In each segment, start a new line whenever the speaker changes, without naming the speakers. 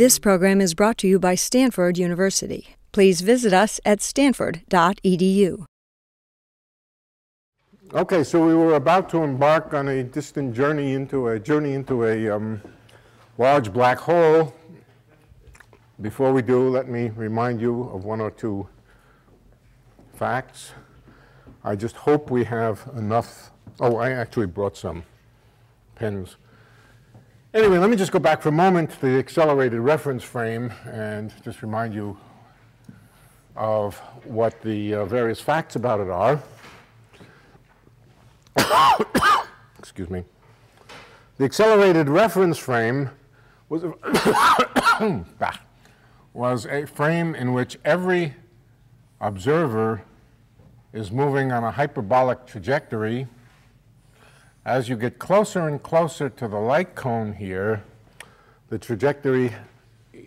This program is brought to you by Stanford University. Please visit us at stanford.edu.
Okay, so we were about to embark on a distant journey into a large black hole. Before we do, let me remind you of one or two facts. I just hope we have enough. Oh, I actually brought some pens. Anyway, let me just go back for a moment to the accelerated reference frame and just remind you of what the various facts about it are. Excuse me. The accelerated reference frame was a frame in which every observer is moving on a hyperbolic trajectory. As you get closer and closer to the light cone here, the trajectory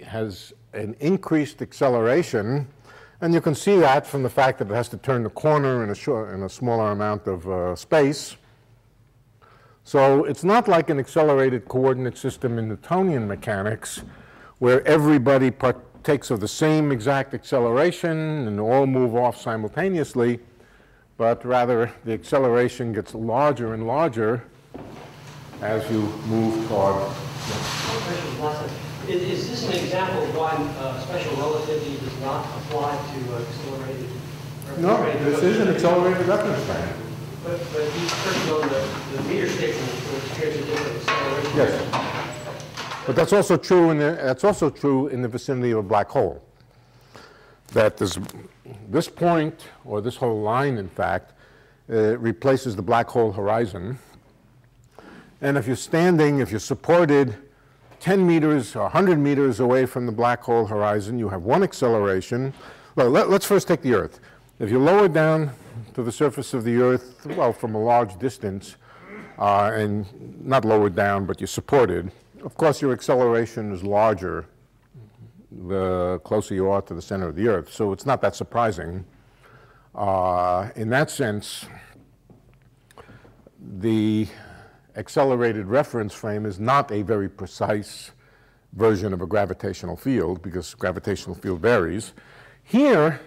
has an increased acceleration, and you can see that from the fact that it has to turn the corner in a smaller amount of space. So it's not like an accelerated coordinate system in Newtonian mechanics, where everybody partakes of the same exact acceleration and all move off simultaneously, but rather the acceleration gets larger and larger as you move toward.
Is this an example of why special relativity does not apply to accelerated?
No, this is an accelerated reference frame.
But each person on the meter station will experience a different acceleration.
Yes, but that's also true in the vicinity of a black hole. That this point, or this whole line, in fact, replaces the black hole horizon. And if you're supported 10 meters or 100 meters away from the black hole horizon, you have one acceleration. Well, let's first take the Earth. If you lower down to the surface of the Earth, well, from a large distance, and not lowered down, but you're supported, of course your acceleration is larger the closer you are to the center of the Earth. So it's not that surprising. In that sense, the accelerated reference frame is not a very precise version of a gravitational field, because gravitational field varies. Here,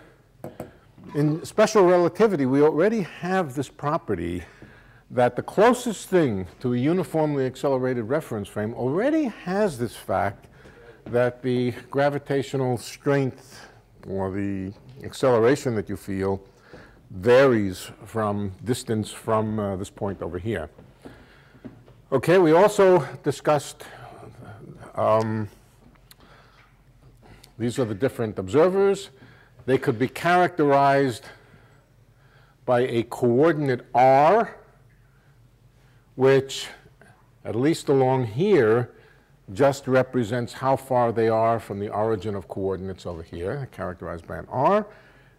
in special relativity, we already have this property that the closest thing to a uniformly accelerated reference frame already has this fact that the gravitational strength, or the acceleration that you feel, varies from distance from this point over here. Okay, we also discussed, these are the different observers. They could be characterized by a coordinate r, which, at least along here, just represents how far they are from the origin of coordinates over here, characterized by an r.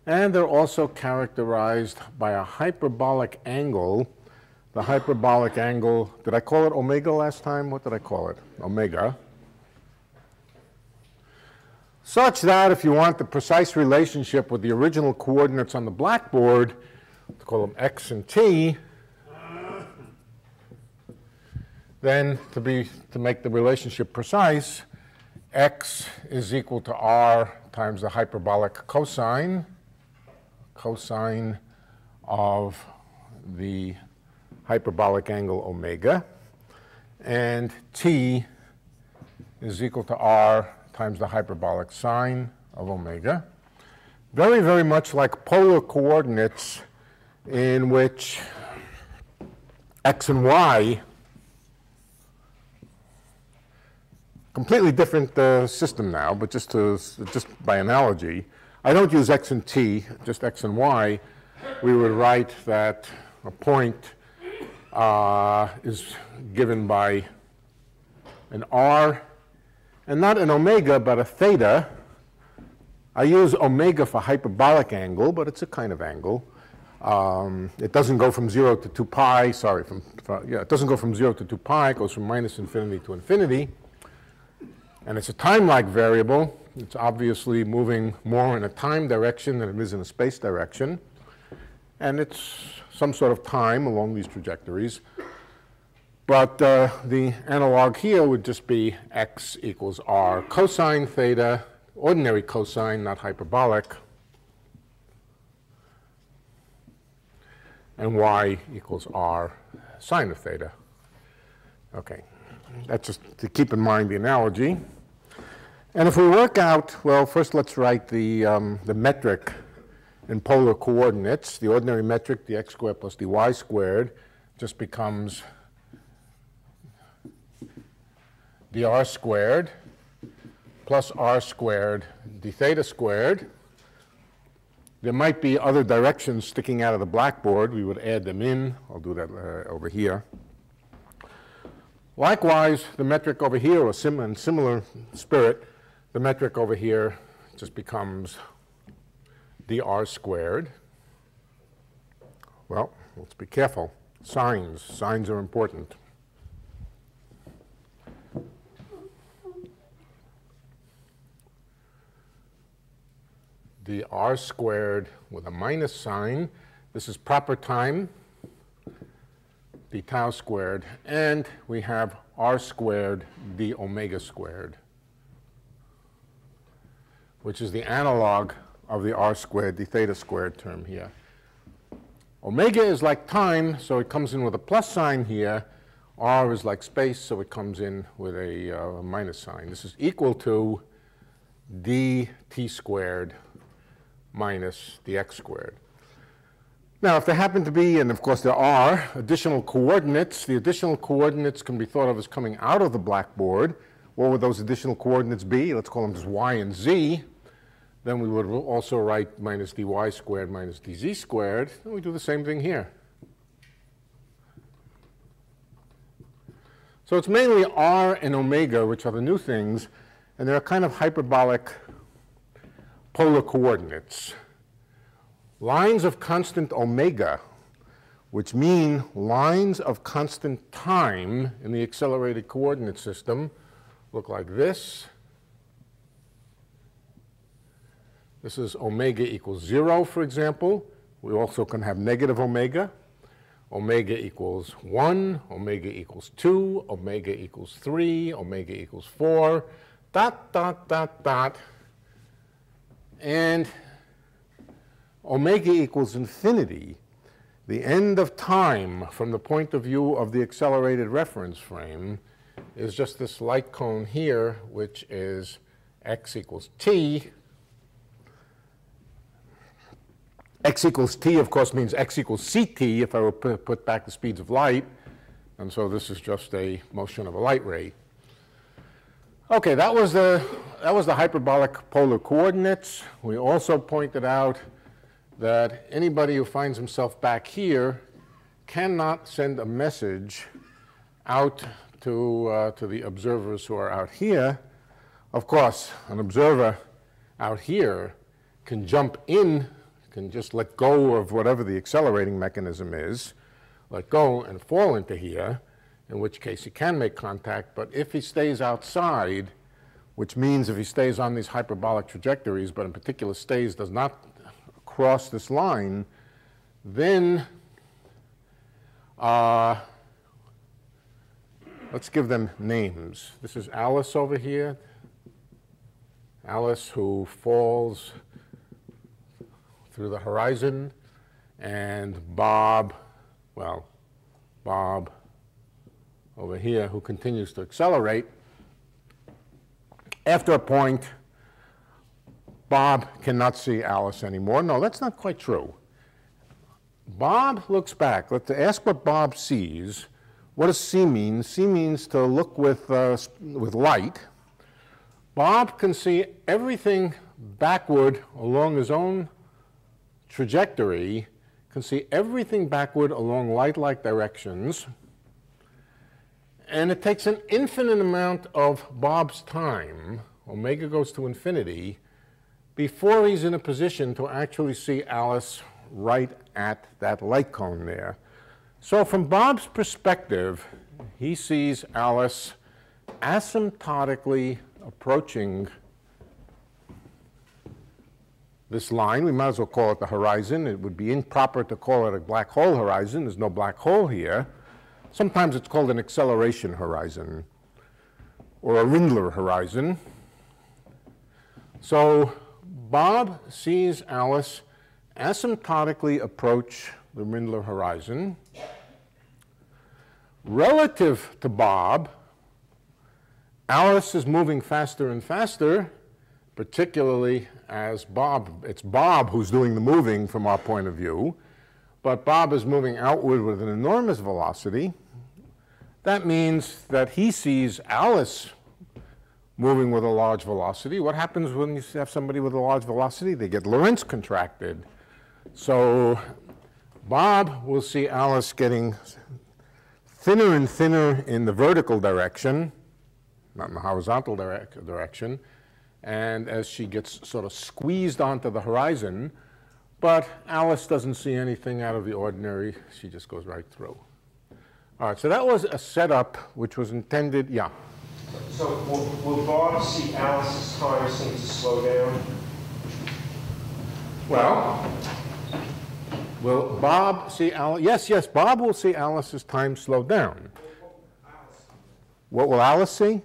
And they're also characterized by a hyperbolic angle. The hyperbolic angle, did I call it omega last time? What did I call it? Omega. Such that if you want the precise relationship with the original coordinates on the blackboard, let's call them x and t, then to make the relationship precise, x is equal to r times the hyperbolic cosine of the hyperbolic angle omega, and t is equal to r times the hyperbolic sine of omega. Very, very much like polar coordinates, in which x and y, completely different system now, but just by analogy, I don't use x and t, just x and y. We would write that a point is given by an r, and not an omega, but a theta. I use omega for hyperbolic angle, but it's a kind of angle. It doesn't go from 0 to 2 pi, it doesn't go from 0 to 2 pi, it goes from minus infinity to infinity. And it's a time-like variable. It's obviously moving more in a time direction than it is in a space direction. And it's some sort of time along these trajectories. But the analog here would just be x equals r cosine theta, ordinary cosine, not hyperbolic, and y equals r sine of theta. Okay, that's just to keep in mind the analogy. And if we work out, well, first let's write the metric in polar coordinates. The ordinary metric, the x squared plus the y squared, just becomes dr squared plus r squared d theta squared. There might be other directions sticking out of the blackboard. We would add them in. I'll do that over here. Likewise, the metric over here, or in similar spirit, the metric over here just becomes dr squared. Well, let's be careful. Signs are important. Dr squared with a minus sign. This is proper time, d tau squared, and we have r squared d omega squared, which is the analog of the r squared d theta squared term here. Omega is like time, so it comes in with a plus sign here. R is like space, so it comes in with a minus sign. This is equal to dt squared minus dx squared. Now, if there happen to be, and of course there are, additional coordinates, the additional coordinates can be thought of as coming out of the blackboard. What would those additional coordinates be? Let's call them just y and z. Then we would also write minus dy squared minus dz squared. And we do the same thing here. So it's mainly r and omega, which are the new things, and they're kind of hyperbolic polar coordinates. Lines of constant omega, which mean lines of constant time in the accelerated coordinate system, look like this. This is omega equals 0, for example. We also can have negative omega. Omega equals 1, omega equals 2, omega equals 3, omega equals 4, dot, dot, dot, dot. And omega equals infinity, the end of time from the point of view of the accelerated reference frame, is just this light cone here, which is x equals t. X equals t, of course, means x equals ct if I were to put back the speeds of light. And so this is just a motion of a light ray. Okay, that was the hyperbolic polar coordinates. We also pointed out that anybody who finds himself back here cannot send a message out to the observers who are out here. Of course, an observer out here can jump in, can just let go of whatever the accelerating mechanism is, let go and fall into here, in which case he can make contact. But if he stays outside, which means if he stays on these hyperbolic trajectories, but in particular stays, does not cross this line, then let's give them names. This is Alice over here. Alice, who falls through the horizon, and Bob, well, Bob over here, who continues to accelerate. After a point, Bob cannot see Alice anymore. No, that's not quite true. Bob looks back. Let's ask what Bob sees. What does see mean? See means to look with light. Bob can see everything backward along his own trajectory, can see everything backward along light-like directions, and it takes an infinite amount of Bob's time, omega goes to infinity, before he's in a position to actually see Alice right at that light cone there. So from Bob's perspective, he sees Alice asymptotically approaching this line. We might as well call it the horizon. It would be improper to call it a black hole horizon. There's no black hole here. Sometimes it's called an acceleration horizon or a Rindler horizon. So Bob sees Alice asymptotically approach the Rindler horizon. Relative to Bob, Alice is moving faster and faster, particularly as it's Bob who's doing the moving from our point of view, but Bob is moving outward with an enormous velocity. That means that he sees Alice moving with a large velocity. What happens when you have somebody with a large velocity? They get Lorentz contracted. So Bob will see Alice getting thinner and thinner in the vertical direction, not in the horizontal direction, and as she gets sort of squeezed onto the horizon, but Alice doesn't see anything out of the ordinary. She just goes right through. All right, so that was a setup which was intended, yeah.
So will Bob see Alice's time seem to slow down?
Well, will Bob see Alice? Yes, Bob will see Alice's time slow down. What will Alice see?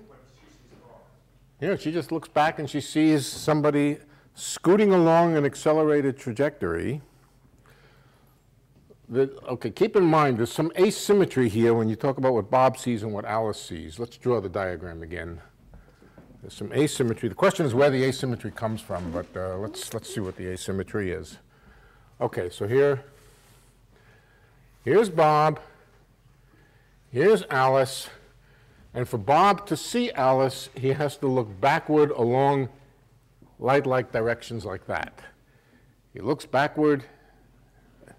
Yeah, she just looks back and she sees somebody scooting along an accelerated trajectory. Okay, keep in mind there's some asymmetry here when you talk about what Bob sees and what Alice sees. Let's draw the diagram again. There's some asymmetry. The question is where the asymmetry comes from, but let's see what the asymmetry is. Okay, so here's Bob, here's Alice, and for Bob to see Alice, he has to look backward along light-like directions like that. He looks backward.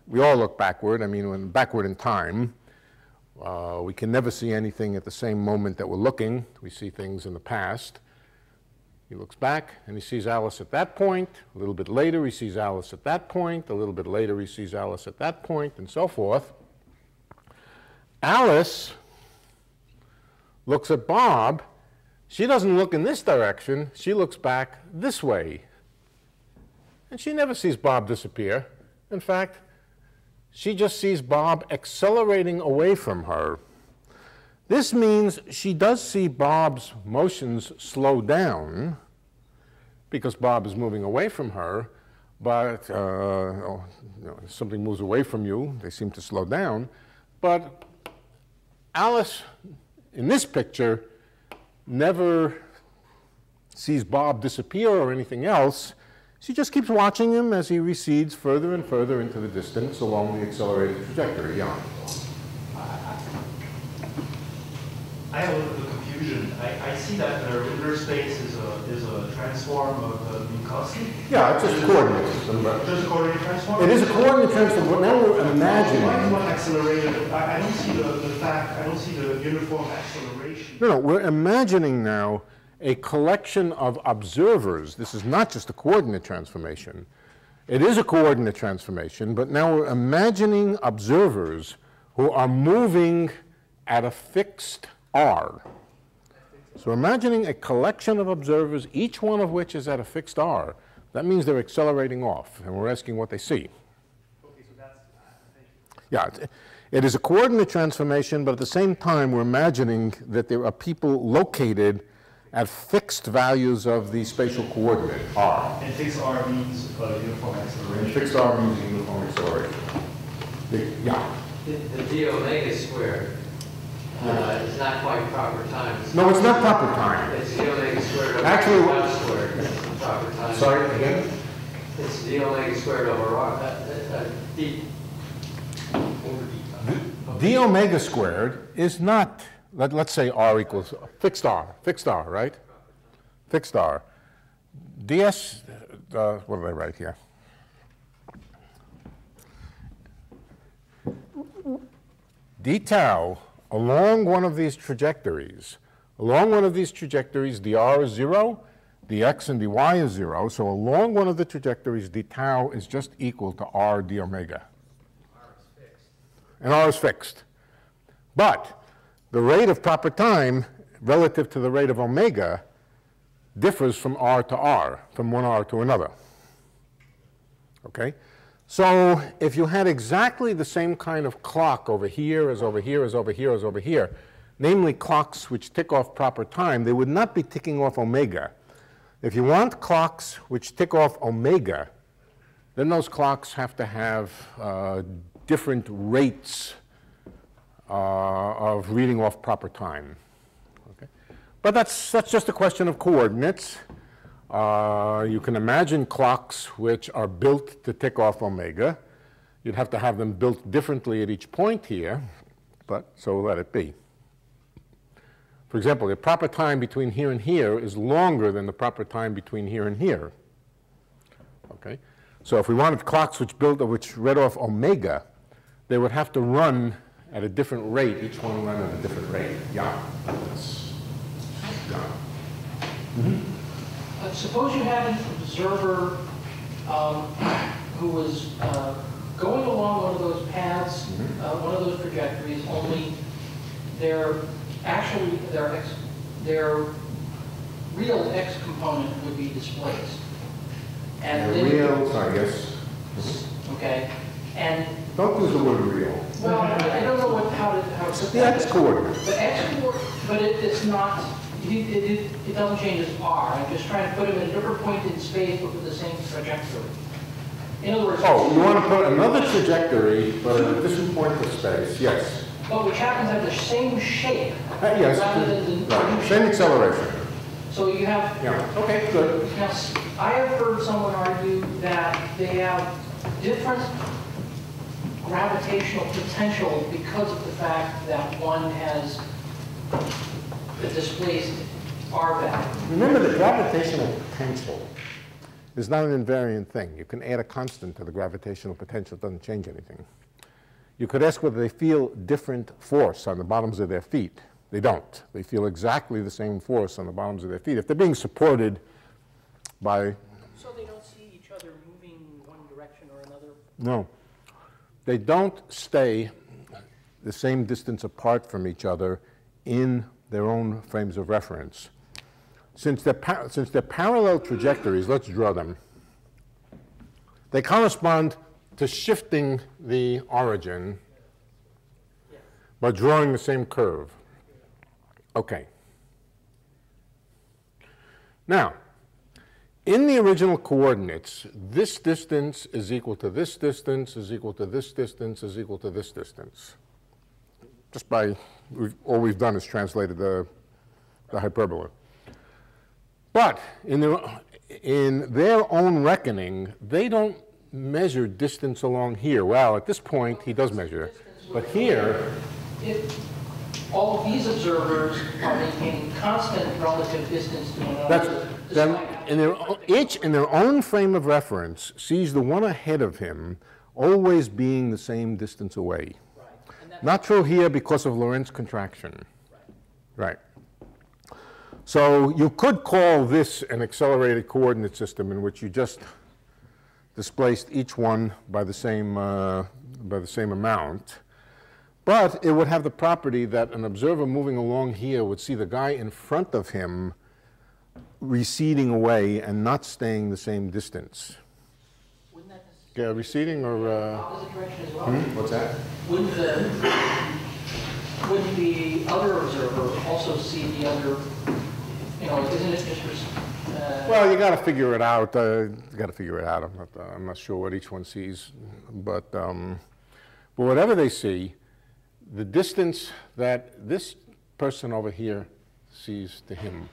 We all look backward. I mean, when backward in time. We can never see anything at the same moment that we're looking. We see things in the past. He looks back and he sees Alice at that point. A little bit later, he sees Alice at that point. A little bit later, he sees Alice at that point, and so forth. Alice looks at Bob. She doesn't look in this direction. She looks back this way. And she never sees Bob disappear. In fact, she just sees Bob accelerating away from her. This means she does see Bob's motions slow down because Bob is moving away from her, but if something moves away from you, they seem to slow down. But Alice, in this picture, never sees Bob disappear or anything else. She just keeps watching him as he recedes further and further into the distance along the accelerated trajectory. Yeah.
I have a little bit of confusion. I see that the Rindler space is a transform of Minkowski.
Yeah, it's just a coordinate system.
Just a coordinate transform?
It is a coordinate transform, but now we're imagining.
Why is one accelerated? I don't see the fact, I don't see the uniform acceleration.
No, we're imagining now a collection of observers. This is not just a coordinate transformation. It is a coordinate transformation, but now we're imagining observers who are moving at a fixed r. So imagining a collection of observers, each one of which is at a fixed r. That means they're accelerating off, and we're asking what they see.
Okay, so that's,
Yeah, it is a coordinate transformation, but at the same time, we're imagining that there are people located at fixed values of the spatial coordinate, r.
and fixed R means uniform acceleration.
Fixed r means uniform acceleration. Yeah.
The d omega squared is not quite proper time.
No, it's not proper time.
It's d omega squared over
Actually,
r squared. That's the proper time.
Sorry, again?
It's d omega squared over r. D
d omega squared is not, let's say r equals fixed r, right? Fixed r. ds, what did I write here? d tau along one of these trajectories, dr is 0, dx and dy is 0, so along one of the trajectories, d tau is just equal to r d omega.
r is fixed.
And r is fixed. But the rate of proper time relative to the rate of omega differs from r to r, from one r to another. Okay? So if you had exactly the same kind of clock over here as over here as over here as over here, namely clocks which tick off proper time, they would not be ticking off omega. If you want clocks which tick off omega, then those clocks have to have different rates of reading off proper time. Okay? But that's just a question of coordinates. You can imagine clocks which are built to tick off omega. You'd have to have them built differently at each point here, but so let it be. For example, the proper time between here and here is longer than the proper time between here and here. Okay? So if we wanted clocks which read off omega, they would have to run at a different rate. Each one run at a different rate. Yeah.
Suppose you had an observer who was going along one of those paths, one of those trajectories, only their real x component would be displaced. And
the real, I guess.
Okay. And
don't use the word real.
Well, I don't know how to put
the
that.
x coordinate.
The x coordinate, but it's not. It doesn't change as r. I'm just trying to put him at a different point in space, but with the same trajectory. In other words,
oh, you want to put another trajectory, but at a different point of space? Yes.
But which happens to have the same shape.
Yes.
Rather than
right. Same acceleration.
So you have.
Yeah. Okay. Good.
Now, I have heard someone argue that they have different gravitational potential because of the fact that one has the displaced r value.
Remember, the gravitational potential is not an invariant thing. You can add a constant to the gravitational potential. It doesn't change anything. You could ask whether they feel different force on the bottoms of their feet. They don't. They feel exactly the same force on the bottoms of their feet. If they're being supported by...
So they don't see each other moving one direction or another?
No. They don't stay the same distance apart from each other in their own frames of reference. Since they're parallel trajectories, let's draw them. They correspond to shifting the origin by drawing the same curve. Okay. Now, in the original coordinates, this distance is equal to this distance, is equal to this distance, is equal to this distance. Just by, all we've done is translated the hyperbola. But in their own reckoning, they don't measure distance along here. Well, at this point, he does measure it. But here...
If all of these observers are maintaining constant relative distance to one another...
Each in their own frame of reference sees the one ahead of him always being the same distance away. Right. Not true here because of Lorentz contraction. Right. So you could call this an accelerated coordinate system in which you just displaced each one by the same amount. But it would have the property that an observer moving along here would see the guy in front of him receding away and not staying the same distance.
Wouldn't that
receding or...
opposite direction as well?
What's that?
Wouldn't the other observer also see the other, isn't it just...
Well, you got to figure it out. I'm not sure what each one sees. But whatever they see, the distance that this person over here sees to him,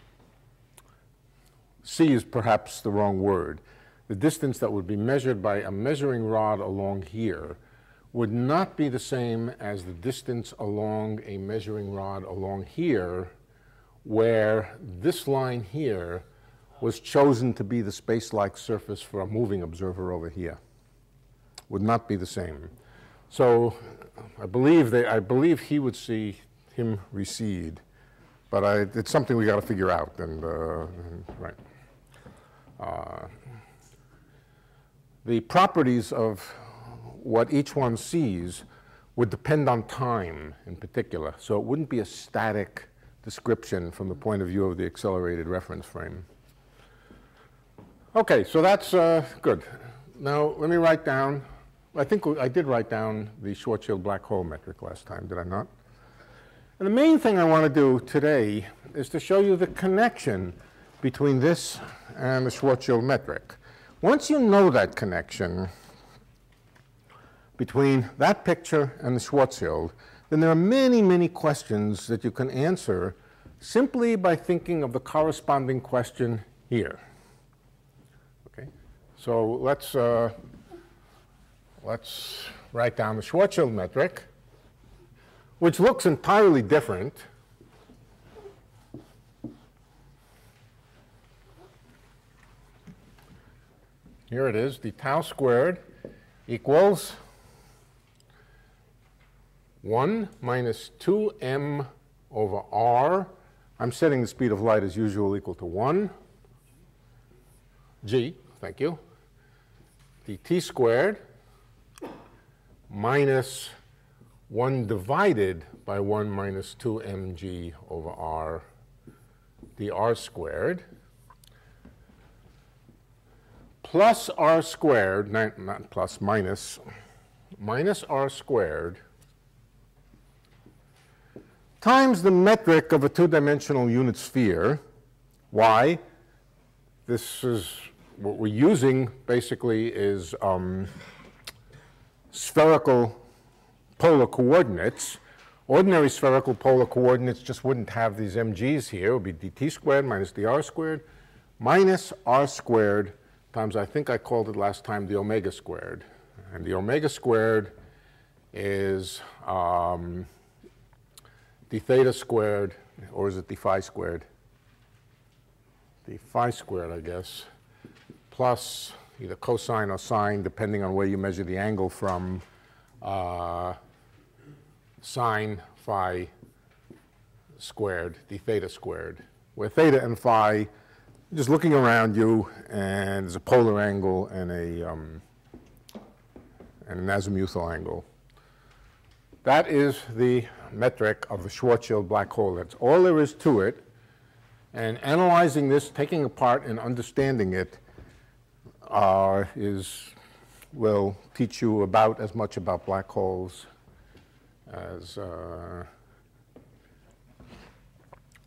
see is perhaps the wrong word. The distance that would be measured by a measuring rod along here would not be the same as the distance along a measuring rod along here, where this line here was chosen to be the space-like surface for a moving observer over here. Would not be the same. So I believe he would see him recede, but it's something we got to figure out. Right. The properties of what each one sees would depend on time in particular, so it wouldn't be a static description from the point of view of the accelerated reference frame. Okay, so that's good. Now let me write down I think I did write down the Schwarzschild black hole metric last time, did I not? And the main thing I want to do today is to show you the connection between this and the Schwarzschild metric. Once you know that connection between that picture and the Schwarzschild, then there are many, many questions that you can answer simply by thinking of the corresponding question here. Okay, so let's write down the Schwarzschild metric, which looks entirely different. Here it is, the tau squared equals 1 minus 2m over r. I'm setting the speed of light as usual equal to 1. G, thank you. dt squared minus 1 divided by 1 minus 2mg over r dr squared plus r squared, not plus, minus r squared times the metric of a two-dimensional unit sphere. Why? This is what we're using basically is spherical polar coordinates. Ordinary spherical polar coordinates just wouldn't have these mg's here. It would be dt squared minus dr squared minus r squared times, I think I called it last time, the omega squared. And the omega squared is d theta squared, or is it d phi squared? D phi squared, I guess, plus either cosine or sine, depending on where you measure the angle from, sine phi squared, d theta squared, where theta and phi, just looking around you, and there's a polar angle and an azimuthal angle. That is the metric of the Schwarzschild black hole. That's all there is to it. And analyzing this, taking apart and understanding it will teach you about as much about black holes as,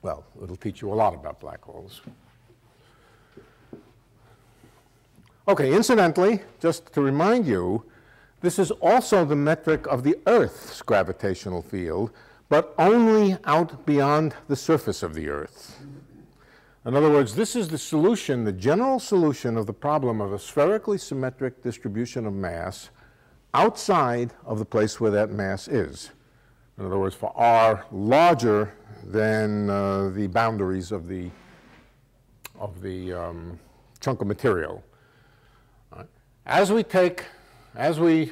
well, it'll teach you a lot about black holes. Okay, incidentally, just to remind you, this is also the metric of the Earth's gravitational field, but only out beyond the surface of the Earth. In other words, this is the solution, the general solution of the problem of a spherically symmetric distribution of mass outside of the place where that mass is. In other words, for r larger than the boundaries of the chunk of material. As we take the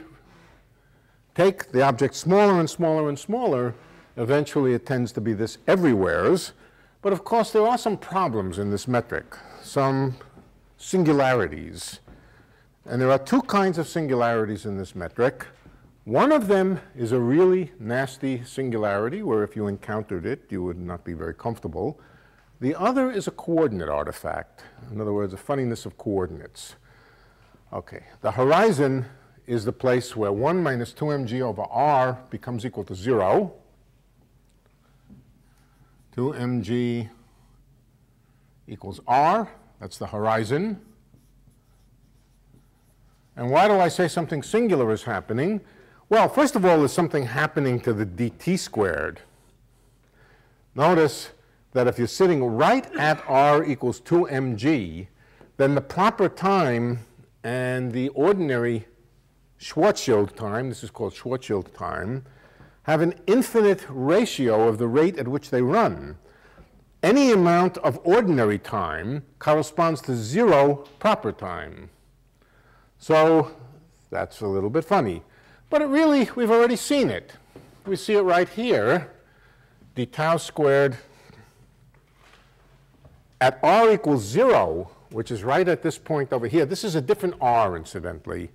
object smaller and smaller and smaller, eventually it tends to be this everywheres. But of course, there are some problems in this metric, some singularities. And there are two kinds of singularities in this metric. One of them is a really nasty singularity, where if you encountered it, you would not be very comfortable. The other is a coordinate artifact. In other words, a funniness of coordinates. Okay, the horizon is the place where 1 minus 2mg over r becomes equal to 0. 2mg equals r, that's the horizon. And why do I say something singular is happening? Well, first of all, there's something happening to the dt squared. Notice that if you're sitting right at r equals 2mg, then the proper time and the ordinary Schwarzschild time, this is called Schwarzschild time, have an infinite ratio of the rate at which they run. Any amount of ordinary time corresponds to 0 proper time. So that's a little bit funny. But it really, we've already seen it. We see it right here. D tau squared at r equals 0, which is right at this point over here. This is a different r, incidentally.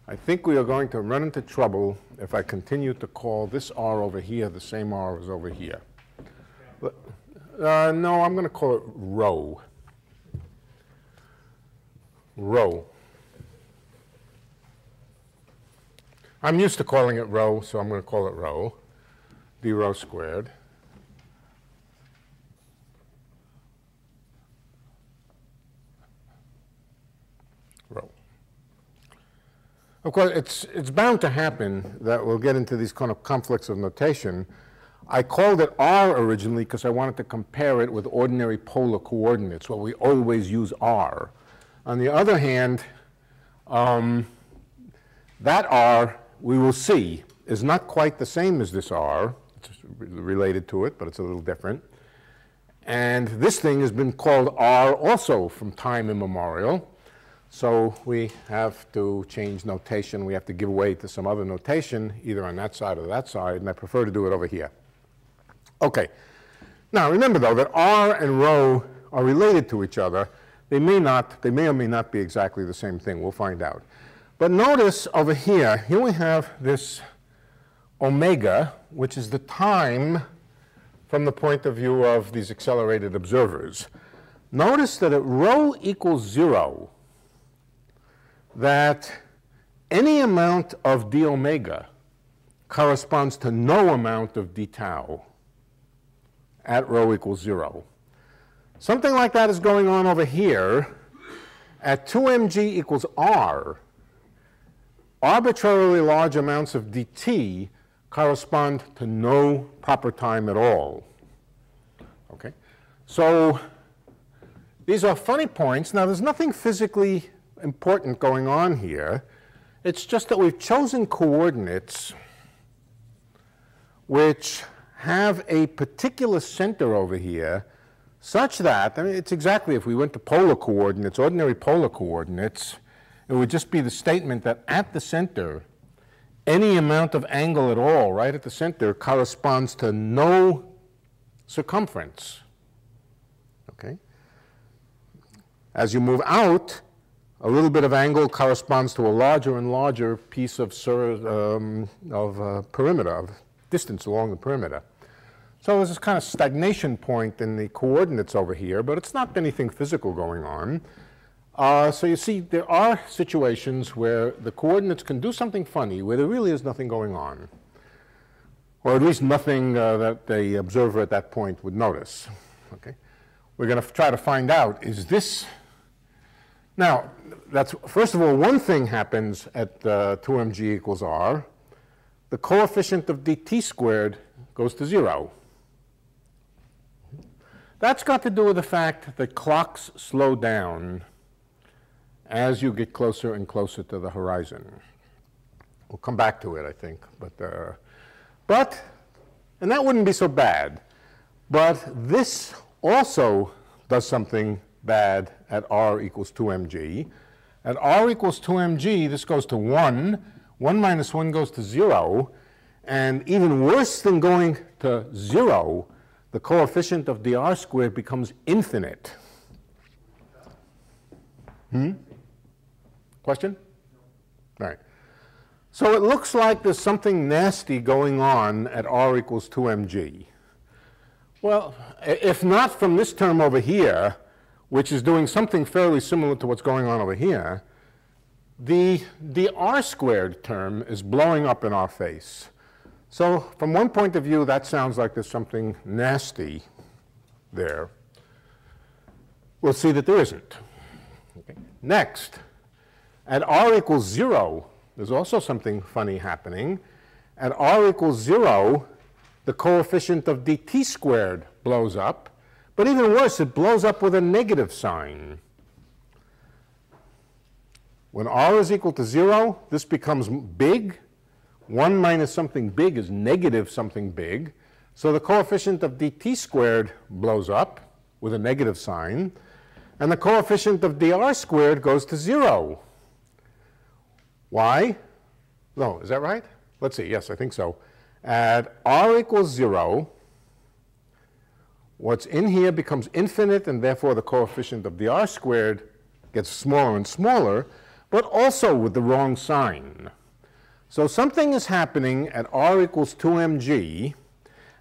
I think we are going to run into trouble if I continue to call this r over here the same r as over here. No, I'm going to call it rho. Rho. I'm used to calling it rho, so I'm going to call it rho, d rho squared. Rho. Of course, it's bound to happen that we'll get into these kind of conflicts of notation. I called it r originally because I wanted to compare it with ordinary polar coordinates, where we always use r. On the other hand, that r, we will see, is not quite the same as this r. It's related to it, but it's a little different. And this thing has been called r also from time immemorial. So we have to change notation. We have to give way to some other notation, either on that side or that side, and I prefer to do it over here. Okay. Now remember, though, that r and rho are related to each other. They may or may not be exactly the same thing. We'll find out. But notice over here we have this omega, which is the time from the point of view of these accelerated observers. Notice that at rho equals 0, that any amount of d omega corresponds to no amount of d tau at rho equals 0. Something like that is going on over here. At 2mg equals r, arbitrarily large amounts of dt correspond to no proper time at all. Okay? So these are funny points. Now, there's nothing physically important going on here. It's just that we've chosen coordinates which have a particular center over here, such that, I mean, it's exactly, if we went to polar coordinates, ordinary polar coordinates, it would just be the statement that at the center, any amount of angle at all, right at the center, corresponds to no circumference. Okay? As you move out, a little bit of angle corresponds to a larger and larger piece of perimeter, of distance along the perimeter. So there's this kind of stagnation point in the coordinates over here, but it's not anything physical going on. So you see, there are situations where the coordinates can do something funny, where there really is nothing going on, or at least nothing that the observer at that point would notice. Okay? We're going to try to find out, is this... Now, that's, first of all, one thing happens at 2mg equals r. The coefficient of dt squared goes to 0. That's got to do with the fact that clocks slow down as you get closer and closer to the horizon. We'll come back to it, I think. And that wouldn't be so bad. But this also does something bad at r equals 2mg. At r equals 2mg, this goes to 1. 1 minus 1 goes to 0. And even worse than going to 0, the coefficient of dr squared becomes infinite. Question? All right. So it looks like there's something nasty going on at r equals 2mg. Well, if not from this term over here, which is doing something fairly similar to what's going on over here, the r squared term is blowing up in our face. So from one point of view, that sounds like there's something nasty there. We'll see that there isn't. Okay. Next, at r equals 0, there's also something funny happening. At r equals 0, the coefficient of dt squared blows up. But even worse, it blows up with a negative sign. When r is equal to 0, this becomes big. 1 minus something big is negative something big. So the coefficient of dt squared blows up with a negative sign. And the coefficient of dr squared goes to 0. Why? No, is that right? Let's see. Yes, I think so. At r equals 0, what's in here becomes infinite, and therefore the coefficient of dr squared gets smaller and smaller, but also with the wrong sign. So something is happening at r equals 2mg,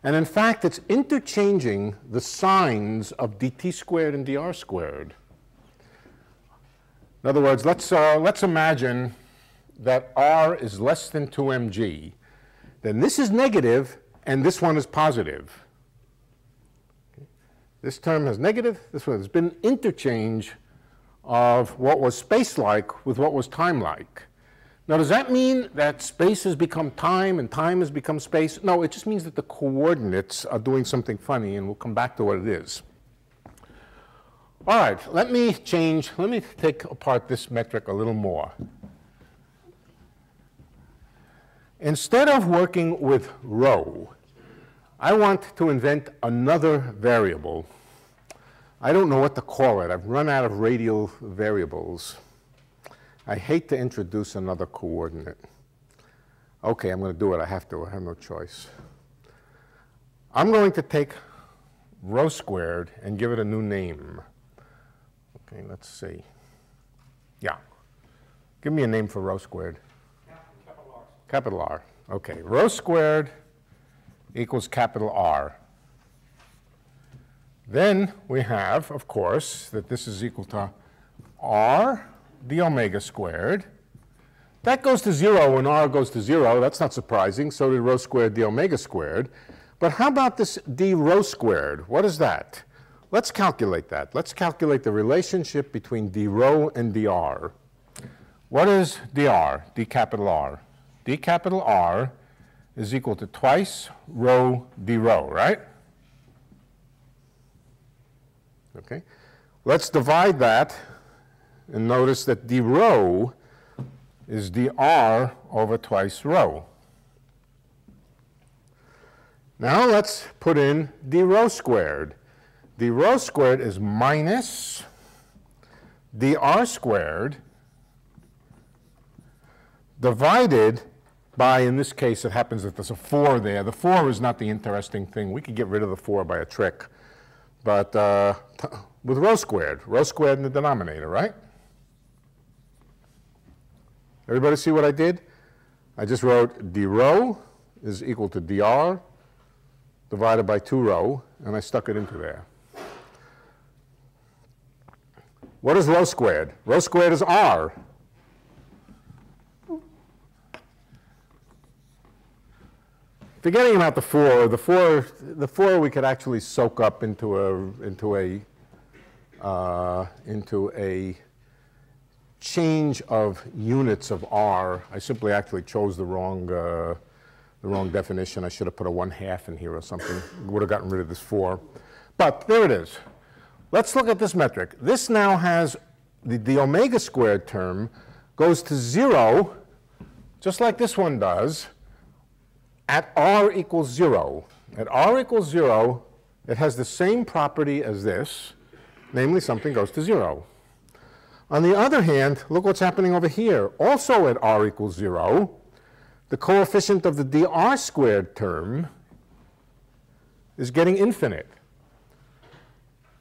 and in fact it's interchanging the signs of dt squared and dr squared. In other words, let's imagine that r is less than 2 mg, then this is negative and this one is positive. This term has negative, this one has been an interchange of what was space-like with what was time-like. Now, does that mean that space has become time and time has become space? No, it just means that the coordinates are doing something funny, and we'll come back to what it is. All right, let me take apart this metric a little more. Instead of working with rho, I want to invent another variable. I don't know what to call it. I've run out of radial variables. I hate to introduce another coordinate. Okay, I'm going to do it. I have to. I have no choice. I'm going to take rho squared and give it a new name. Okay, let's see. Yeah. Give me a name for rho squared.
Capital R.
Capital R. Okay, rho squared equals capital R. Then we have, of course, that this is equal to r d omega squared. That goes to 0 when r goes to 0. That's not surprising. So did rho squared d omega squared. But how about this d rho squared? What is that? Let's calculate that. Let's calculate the relationship between d rho and dr. What is dr, d capital R? D capital R is equal to twice rho d rho, right? Okay. Let's divide that. And notice that d rho is dr over twice rho. Now let's put in d rho squared. D rho squared is minus dr squared divided by, in this case, it happens that there's a 4 there. The 4 is not the interesting thing. We could get rid of the 4 by a trick. But with rho squared in the denominator, right? Everybody see what I did? I just wrote d rho is equal to dr divided by 2 rho, and I stuck it into there. What is rho squared? Rho squared is r. Forgetting about the 4 we could actually soak up into a change of units of r. I simply actually chose the wrong definition. I should have put a 1/2 in here or something. Would have gotten rid of this 4. But there it is. Let's look at this metric. This now has the omega squared term goes to 0, just like this one does, at r equals 0. At r equals 0, it has the same property as this, namely something goes to 0. On the other hand, look what's happening over here. Also at r equals 0, the coefficient of the dr squared term is getting infinite.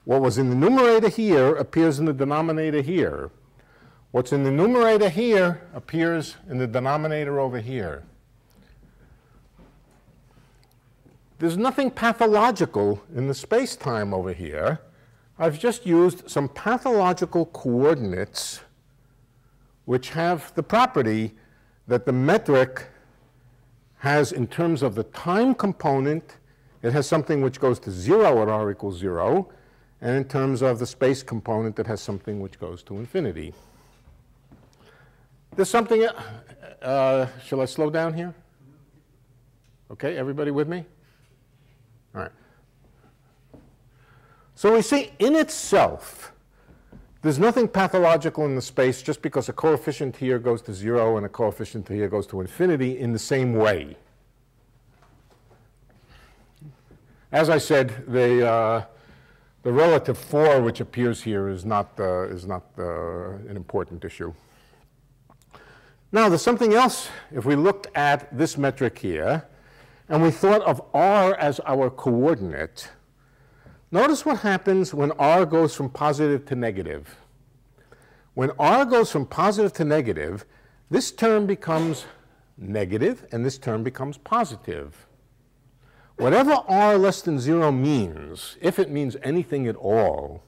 What was in the numerator here appears in the denominator here. What's in the numerator here appears in the denominator over here. There's nothing pathological in the space-time over here. I've just used some pathological coordinates which have the property that the metric has, in terms of the time component, it has something which goes to 0 at r equals 0, and in terms of the space component, it has something which goes to infinity. There's something, shall I slow down here? Okay, everybody with me? All right. So we see in itself, there's nothing pathological in the space just because a coefficient here goes to 0 and a coefficient here goes to infinity in the same way. As I said, the relative 4 which appears here is not an important issue. Now, there's something else. If we looked at this metric here, and we thought of r as our coordinate, notice what happens when r goes from positive to negative. When r goes from positive to negative, this term becomes negative, and this term becomes positive. Whatever r less than 0 means, if it means anything at all,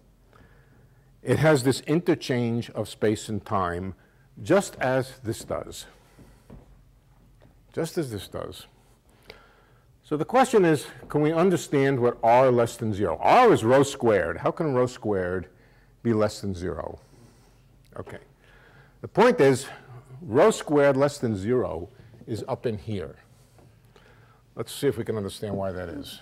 it has this interchange of space and time, just as this does. just as this does. So the question is, can we understand what r less than 0? R is rho squared. How can rho squared be less than 0? Okay. The point is, rho squared less than 0 is up in here. Let's see if we can understand why that is.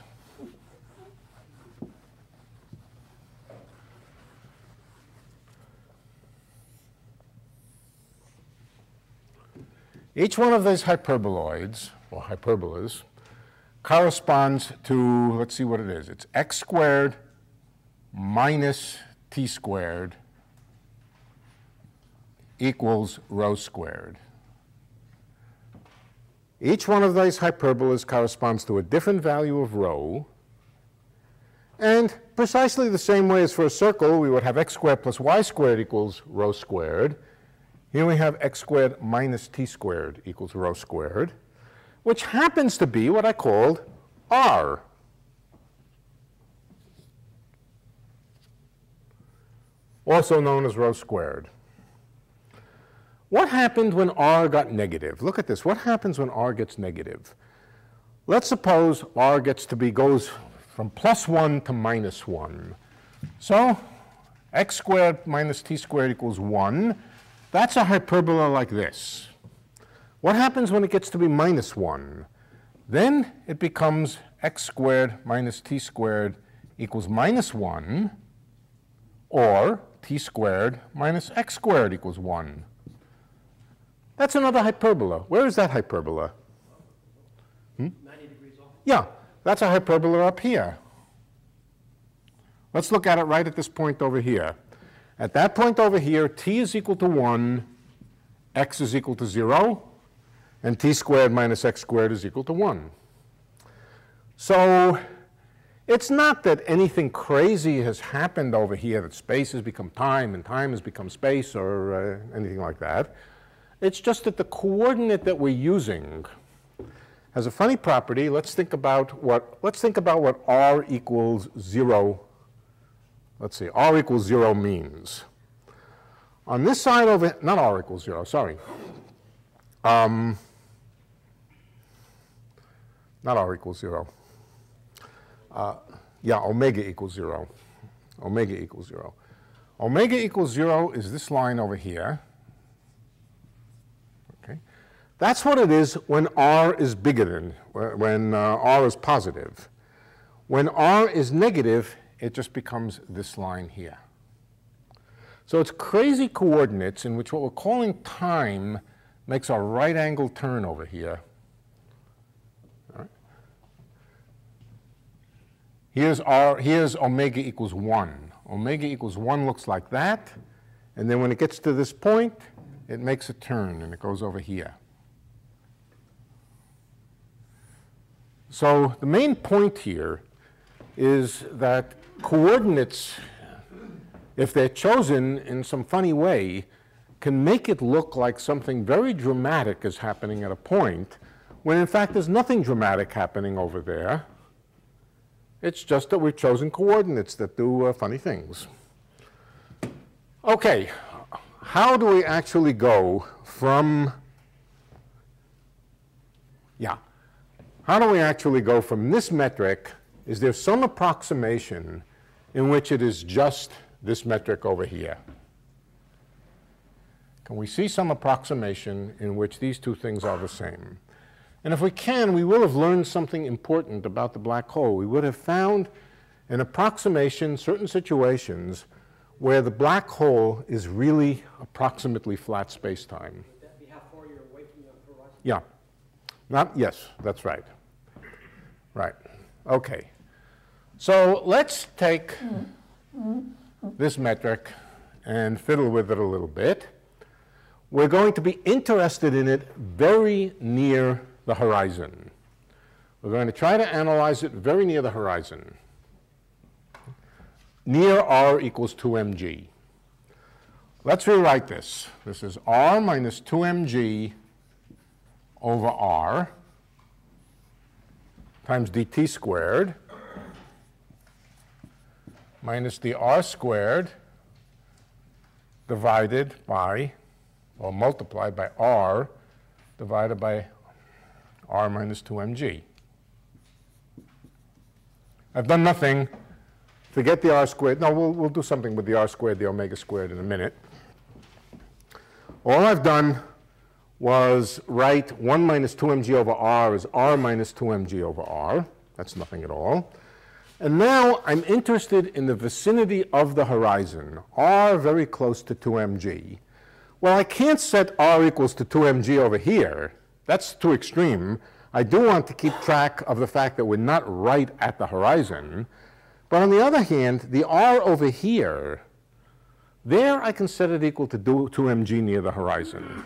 Each one of these hyperboloids, or hyperbolas, corresponds to, let's see what it is. It's x squared minus t squared equals rho squared. Each one of these hyperbolas corresponds to a different value of rho. And precisely the same way as for a circle, we would have x squared plus y squared equals rho squared. Here we have x squared minus t squared equals rho squared, which happens to be what I called r. Also known as rho squared. What happened when r got negative? Look at this. What happens when r gets negative? Let's suppose r goes from +1 to -1. So x squared minus t squared equals 1. That's a hyperbola like this. What happens when it gets to be -1? Then it becomes x squared minus t squared equals -1, or t squared minus x squared equals 1. That's another hyperbola. Where is that hyperbola?
90 degrees off.
Yeah, that's a hyperbola up here. Let's look at it right at this point over here. At that point over here, t is equal to 1, x is equal to 0, and t squared minus x squared is equal to 1. So it's not that anything crazy has happened over here, that space has become time and time has become space or anything like that. It's just that the coordinate that we're using has a funny property. Let's think about what r equals 0. Let's see, r equals 0 means. On this side over, not r equals 0, sorry. Not r equals 0. Yeah, omega equals 0. Omega equals 0. Omega equals 0 is this line over here. Okay. That's what it is when r is bigger than, when r is positive. When r is negative, it just becomes this line here. So it's crazy coordinates in which what we're calling time makes a right-angle turn over here. All right. Here's omega equals 1. Omega equals 1 looks like that, and then when it gets to this point, it makes a turn and it goes over here. So the main point here is that coordinates, if they're chosen in some funny way, can make it look like something very dramatic is happening at a point, when in fact there's nothing dramatic happening over there. It's just that we've chosen coordinates that do funny things. Okay, how do we actually go from, how do we actually go from this metric? Is there some approximation in which it is just this metric over here? Can we see some approximation in which these two things are the same? And if we can, we will have learned something important about the black hole. We would have found an approximation, certain situations, where the black hole is really approximately flat space-time.
Would that be how far you're away from the horizon?
Yeah. Yes, that's right. Right. Okay. So let's take this metric and fiddle with it a little bit. We're going to be interested in it very near the horizon. We're going to try to analyze it very near the horizon. Near r equals 2mg. Let's rewrite this. This is r minus 2mg over r times dt squared minus the r squared divided by, or multiplied by r divided by r minus 2mg. I've done nothing. Forget the r squared. No, we'll do something with the r squared, the omega squared in a minute. All I've done was write 1 minus 2mg over r as r minus 2mg over r. That's nothing at all. And now I'm interested in the vicinity of the horizon, r very close to 2mg. Well, I can't set r equals to 2mg over here. That's too extreme. I do want to keep track of the fact that we're not right at the horizon. But on the other hand, the r over here, there I can set it equal to 2mg near the horizon.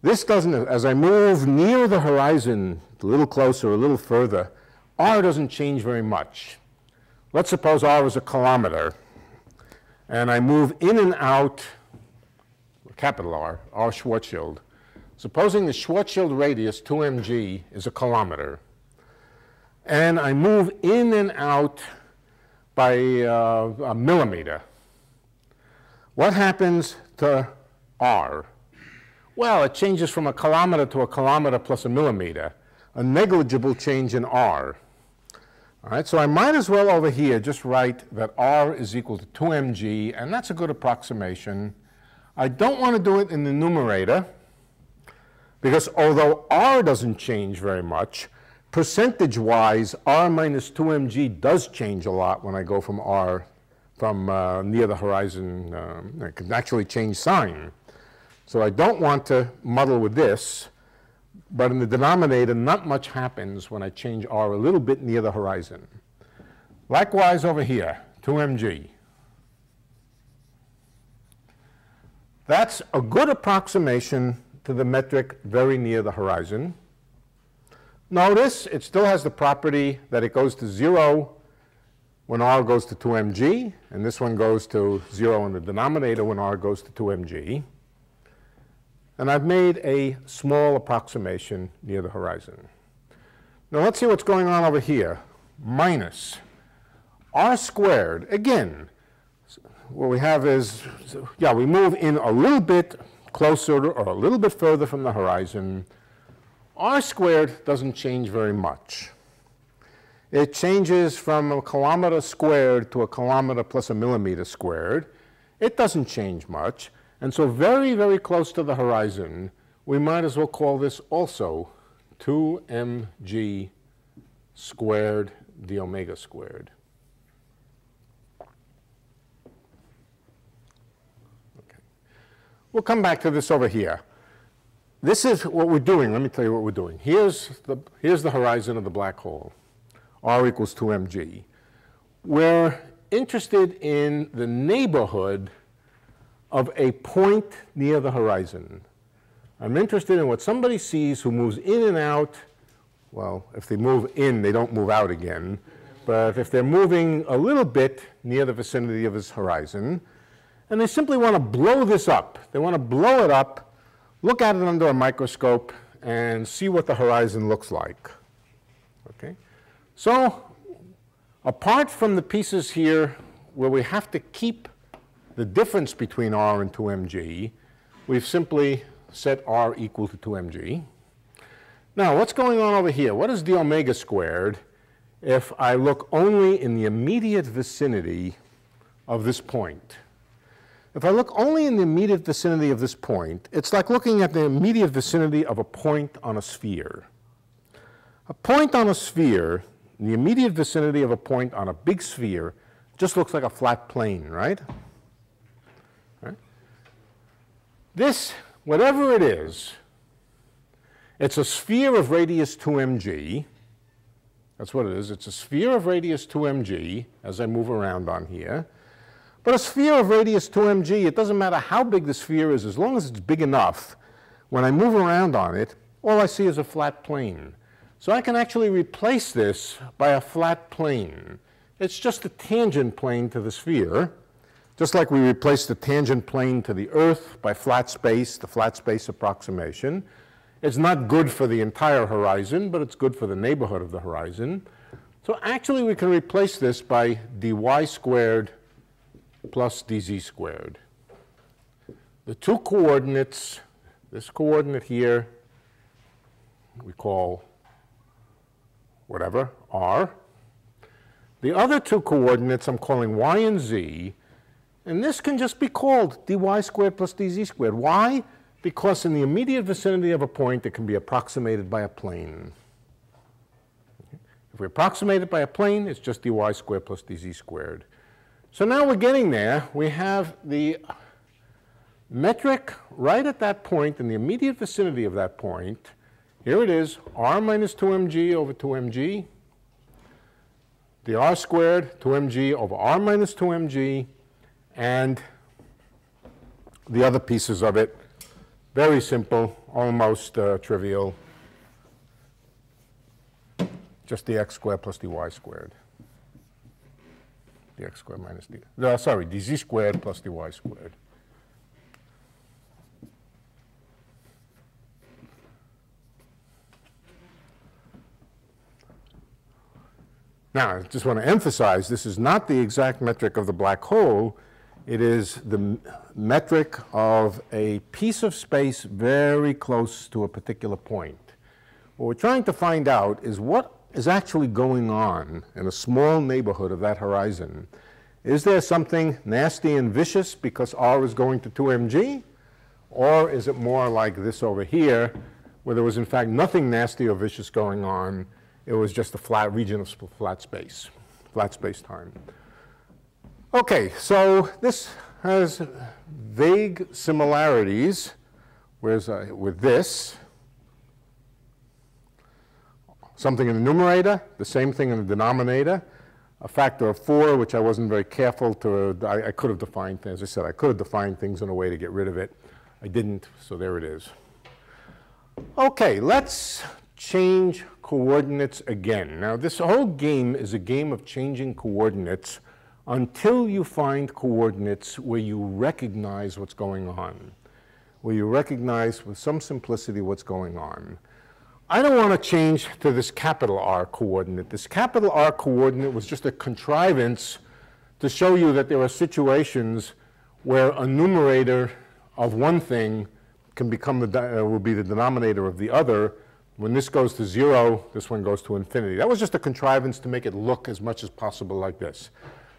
This doesn't, as I move near the horizon, a little closer, a little further, r doesn't change very much. Let's suppose r is a kilometer, and I move in and out, capital R Schwarzschild. Supposing the Schwarzschild radius, 2mg, is a kilometer, and I move in and out by a millimeter. What happens to r? Well, it changes from a kilometer to a kilometer plus a millimeter, a negligible change in r. All right, so I might as well over here just write that r is equal to 2mg, and that's a good approximation. I don't want to do it in the numerator, because although r doesn't change very much, percentage-wise, r minus 2mg does change a lot when I go from r from near the horizon. It can actually change sign. So I don't want to muddle with this, but in the denominator, not much happens when I change r a little bit near the horizon. Likewise over here, 2mg. That's a good approximation to the metric very near the horizon. Notice it still has the property that it goes to 0 when r goes to 2mg, and this one goes to 0 in the denominator when r goes to 2mg. And I've made a small approximation near the horizon. Now let's see what's going on over here. Minus r squared. Again, what we have is, yeah, we move in a little bit closer or a little bit further from the horizon. R squared doesn't change very much. It changes from a kilometer squared to a kilometer plus a millimeter squared. It doesn't change much. And so very, very close to the horizon, we might as well call this also 2mg squared d omega squared. Okay. We'll come back to this over here. This is what we're doing. Let me tell you what we're doing. Here's the horizon of the black hole, r equals 2mg. We're interested in the neighborhood of a point near the horizon. I'm interested in what somebody sees who moves in and out. Well, if they move in, they don't move out again. But if they're moving a little bit near the vicinity of this horizon, and they simply want to blow this up. They want to blow it up, look at it under a microscope, and see what the horizon looks like. Okay? So, apart from the pieces here where we have to keep the difference between r and 2mg, we've simply set r equal to 2mg. Now, what's going on over here? What is d omega squared if I look only in the immediate vicinity of this point? If I look only in the immediate vicinity of this point, it's like looking at the immediate vicinity of a point on a sphere. A point on a sphere, in the immediate vicinity of a point on a big sphere, just looks like a flat plane, right? This, whatever it is, it's a sphere of radius 2mg. That's what it is. It's a sphere of radius 2mg as I move around on here. But a sphere of radius 2mg, it doesn't matter how big the sphere is, as long as it's big enough, when I move around on it, all I see is a flat plane. So I can actually replace this by a flat plane. It's just a tangent plane to the sphere. Just like we replaced the tangent plane to the Earth by flat space, the flat space approximation. It's not good for the entire horizon, but it's good for the neighborhood of the horizon. So actually we can replace this by dy squared plus dz squared. The two coordinates, this coordinate here, we call whatever, r. The other two coordinates I'm calling y and z, and this can just be called dy squared plus dz squared. Why? Because in the immediate vicinity of a point, it can be approximated by a plane. If we approximate it by a plane, it's just dy squared plus dz squared. So now we're getting there. We have the metric right at that point, in the immediate vicinity of that point. Here it is, r minus 2mg over 2mg. The r squared, 2mg over r minus 2mg, and the other pieces of it. Very simple, almost trivial. Just dx squared plus dy squared. Dx squared minus dz squared plus dy squared. Now, I just want to emphasize, this is not the exact metric of the black hole. It is the metric of a piece of space very close to a particular point. What we're trying to find out is what is actually going on in a small neighborhood of that horizon. Is there something nasty and vicious because r is going to 2mg? Or is it more like this over here, where there was in fact nothing nasty or vicious going on? It was just a flat region of flat space time. Okay, so this has vague similarities with this. Something in the numerator, the same thing in the denominator. A factor of 4, which I wasn't very careful to, I could have defined, as I said, I could have defined things in a way to get rid of it. I didn't, so there it is. Okay, let's change coordinates again. Now, this whole game is a game of changing coordinates until you find coordinates where you recognize what's going on, where you recognize with some simplicity what's going on. I don't want to change to this capital R coordinate. This capital R coordinate was just a contrivance to show you that there are situations where a numerator of one thing can become will be the denominator of the other. When this goes to 0, this one goes to infinity. That was just a contrivance to make it look as much as possible like this.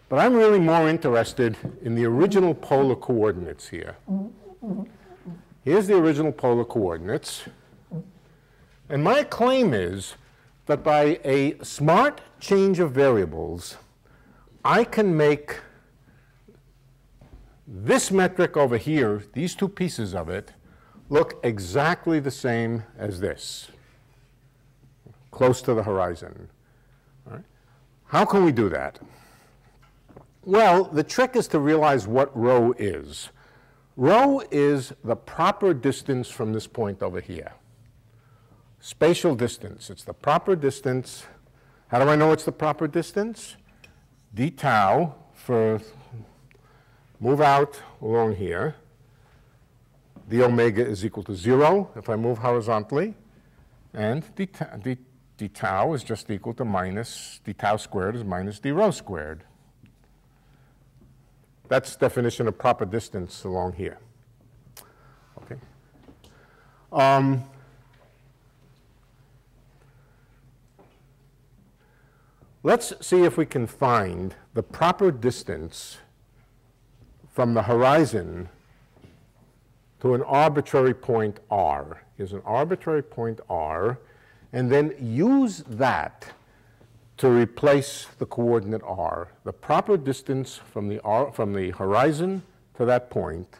But I'm really more interested in the original polar coordinates here. Here's the original polar coordinates. And my claim is that by a smart change of variables, I can make this metric over here, these two pieces of it, look exactly the same as this, close to the horizon. All right. How can we do that? Well, the trick is to realize what rho is. Rho is the proper distance from this point over here. Spatial distance. It's the proper distance. How do I know it's the proper distance? D tau for move out along here. D omega is equal to 0 if I move horizontally. And d tau is just equal to minus, d tau squared is minus d rho squared. That's definition of proper distance along here. Okay. Let's see if we can find the proper distance from the horizon to an arbitrary point r. Here's an arbitrary point r, and then use that to replace the coordinate r. The proper distance from the horizon to that point,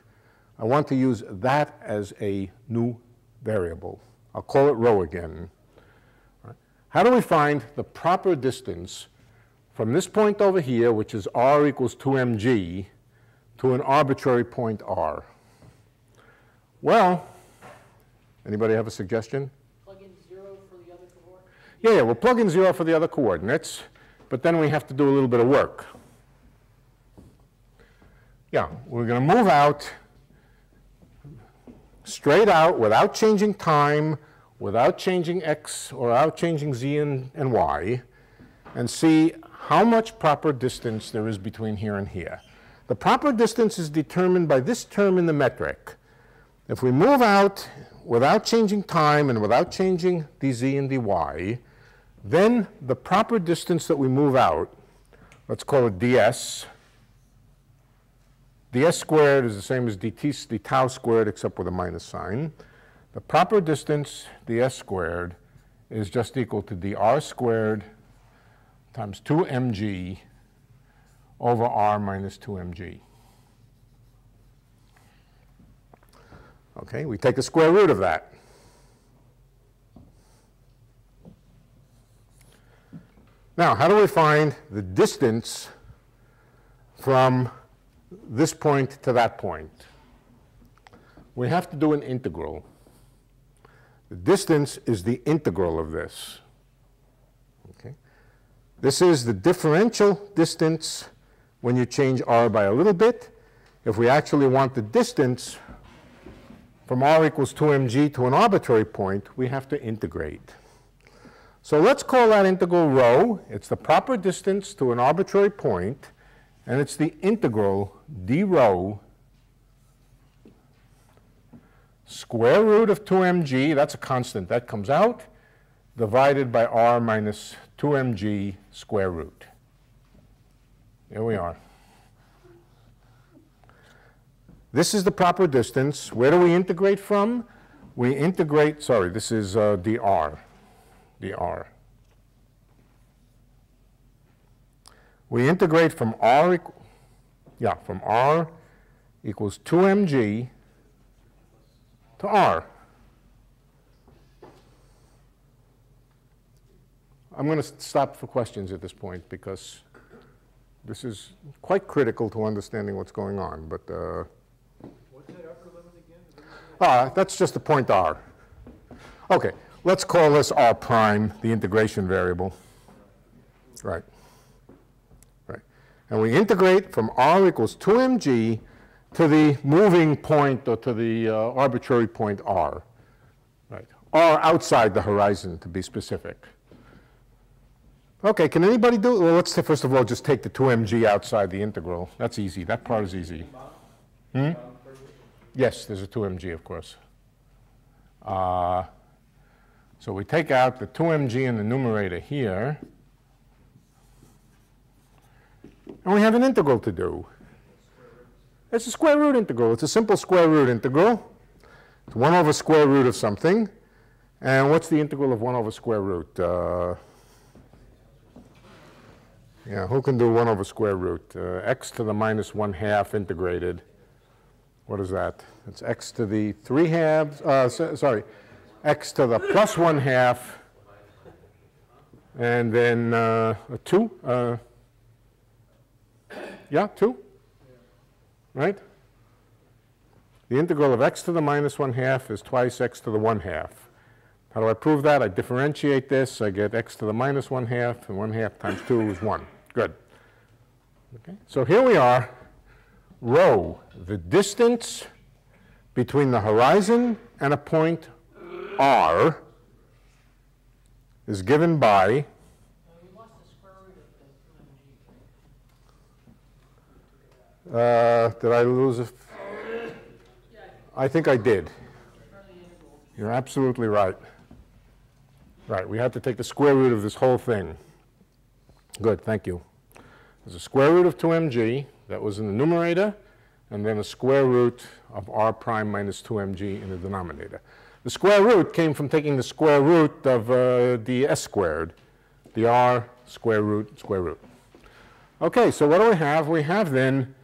I want to use that as a new variable. I'll call it rho again. How do we find the proper distance from this point over here, which is r equals 2mg, to an arbitrary point r? Well, anybody have a suggestion?
Plug in 0 for the other coordinates?
Yeah, we'll plug in 0 for the other coordinates, but then we have to do a little bit of work. Yeah, we're going to move out, straight out, without changing time, without changing x or without changing z and y, and see how much proper distance there is between here and here. The proper distance is determined by this term in the metric. If we move out without changing time and without changing dz and dy, then the proper distance that we move out, let's call it ds. ds squared is the same as d tau squared except with a minus sign. The proper distance, ds squared, is just equal to dr squared times 2mg over r minus 2mg. Okay, we take the square root of that. Now, how do we find the distance from this point to that point? We have to do an integral. The distance is the integral of this. Okay? This is the differential distance when you change r by a little bit. If we actually want the distance from r equals 2mg to an arbitrary point, we have to integrate. So let's call that integral rho. It's the proper distance to an arbitrary point, and it's the integral d rho square root of 2mg, that's a constant, that comes out, divided by r minus 2mg square root. Here we are. This is the proper distance. Where do we integrate from? We integrate, sorry, this is dr. We integrate from r equals 2mg to r. I'm going to stop for questions at this point because this is quite critical to understanding what's going on. But
what's that upper limit again?
that's just the point r. Okay, let's call this r prime, the integration variable. Right. Right. And we integrate from r equals 2mg to the moving point, or to the arbitrary point r. Right. R outside the horizon, to be specific. Okay, can anybody do it? Well, let's first of all just take the 2mg outside the integral. That's easy. That part is easy. Yes, there's a 2mg, of course. So we take out the 2mg in the numerator here, and we have an integral to do. It's a square root integral. It's a simple square root integral. It's 1 over square root of something. And what's the integral of 1 over square root? Yeah, who can do 1 over square root? X to the minus 1/2 integrated. What is that? It's x to the 3/2, sorry, x to the plus 1/2, and then a 2. Yeah, 2, right? The integral of x to the minus 1/2 is twice x to the 1/2. How do I prove that? I differentiate this. I get x to the minus 1/2, and 1/2 times 2 is 1. Good. Okay. So here we are. Rho, the distance between the horizon and a point r, is given by
You lost the square root of the 2mg.
did I lose a? I think I did. You're absolutely right. Right, we have to take the square root of this whole thing. Good, thank you. There's a square root of 2mg that was in the numerator, and then a square root of r prime minus 2mg in the denominator. The square root came from taking the square root of ds squared, the r square root, square root. Okay, so what do we have? We have then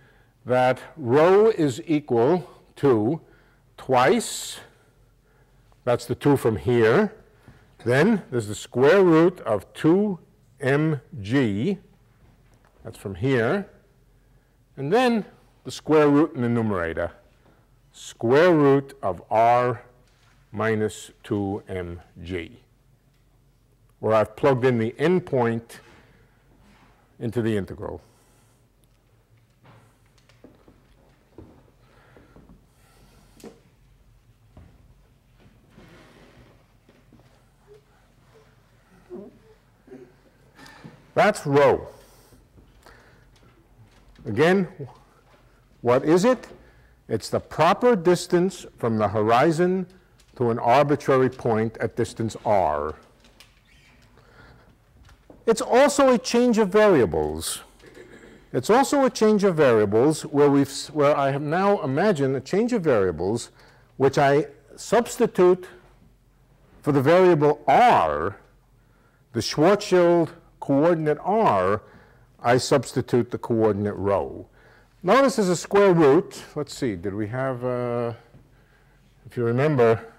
that rho is equal to twice, that's the 2 from here, then there's the square root of 2mg, that's from here, and then the square root in the numerator, square root of r minus 2mg, where I've plugged in the endpoint into the integral. That's rho. Again, what is it? It's the proper distance from the horizon to an arbitrary point at distance r. It's also a change of variables. It's also a change of variables where I have now imagined a change of variables which I substitute for the variable r, the Schwarzschild coordinate r, I substitute the coordinate rho. Notice there's a square root. Let's see, did we have, if you remember,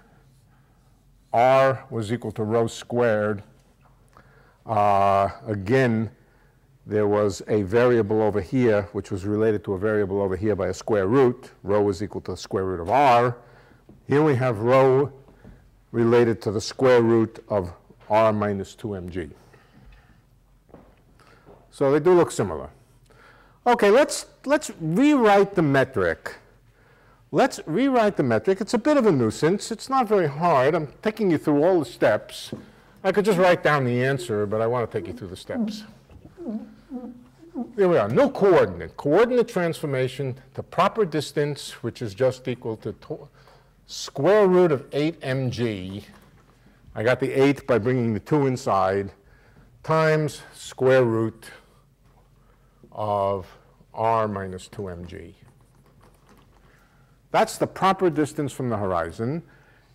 r was equal to rho squared. Again, there was a variable over here which was related to a variable over here by a square root. Rho is equal to the square root of r. Here we have rho related to the square root of r minus 2mg. So they do look similar. Okay, let's rewrite the metric. Let's rewrite the metric. It's a bit of a nuisance. It's not very hard. I'm taking you through all the steps. I could just write down the answer, but I want to take you through the steps. Here we are, new coordinate. Coordinate transformation to proper distance, which is just equal to square root of 8mg. I got the 8 by bringing the 2 inside, times square root of r minus 2mg. That's the proper distance from the horizon.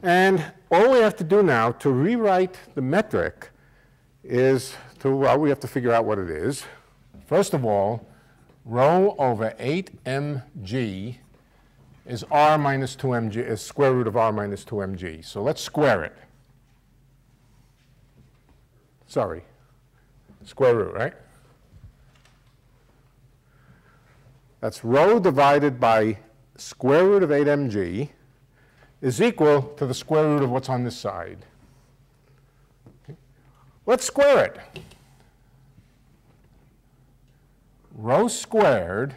And all we have to do now to rewrite the metric is well, we have to figure out what it is. First of all, rho over 8mg is r minus 2mg, is square root of r minus 2mg. So let's square it. Sorry, square root, right? That's rho divided by square root of 8mg is equal to the square root of what's on this side. Okay. Let's square it. Rho squared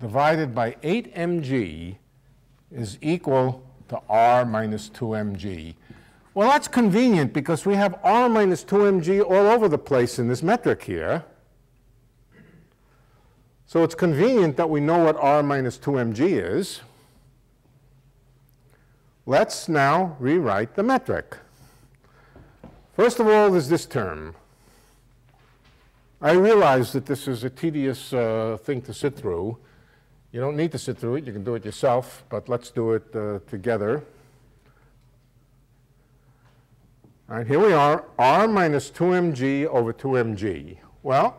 divided by 8mg is equal to r minus 2mg. Well, that's convenient because we have r minus 2mg all over the place in this metric here. So it's convenient that we know what r minus 2mg is. Let's now rewrite the metric. First of all, there's this term. I realize that this is a tedious thing to sit through. You don't need to sit through it. You can do it yourself, but let's do it together. All right, here we are, r minus 2mg over 2mg. Well,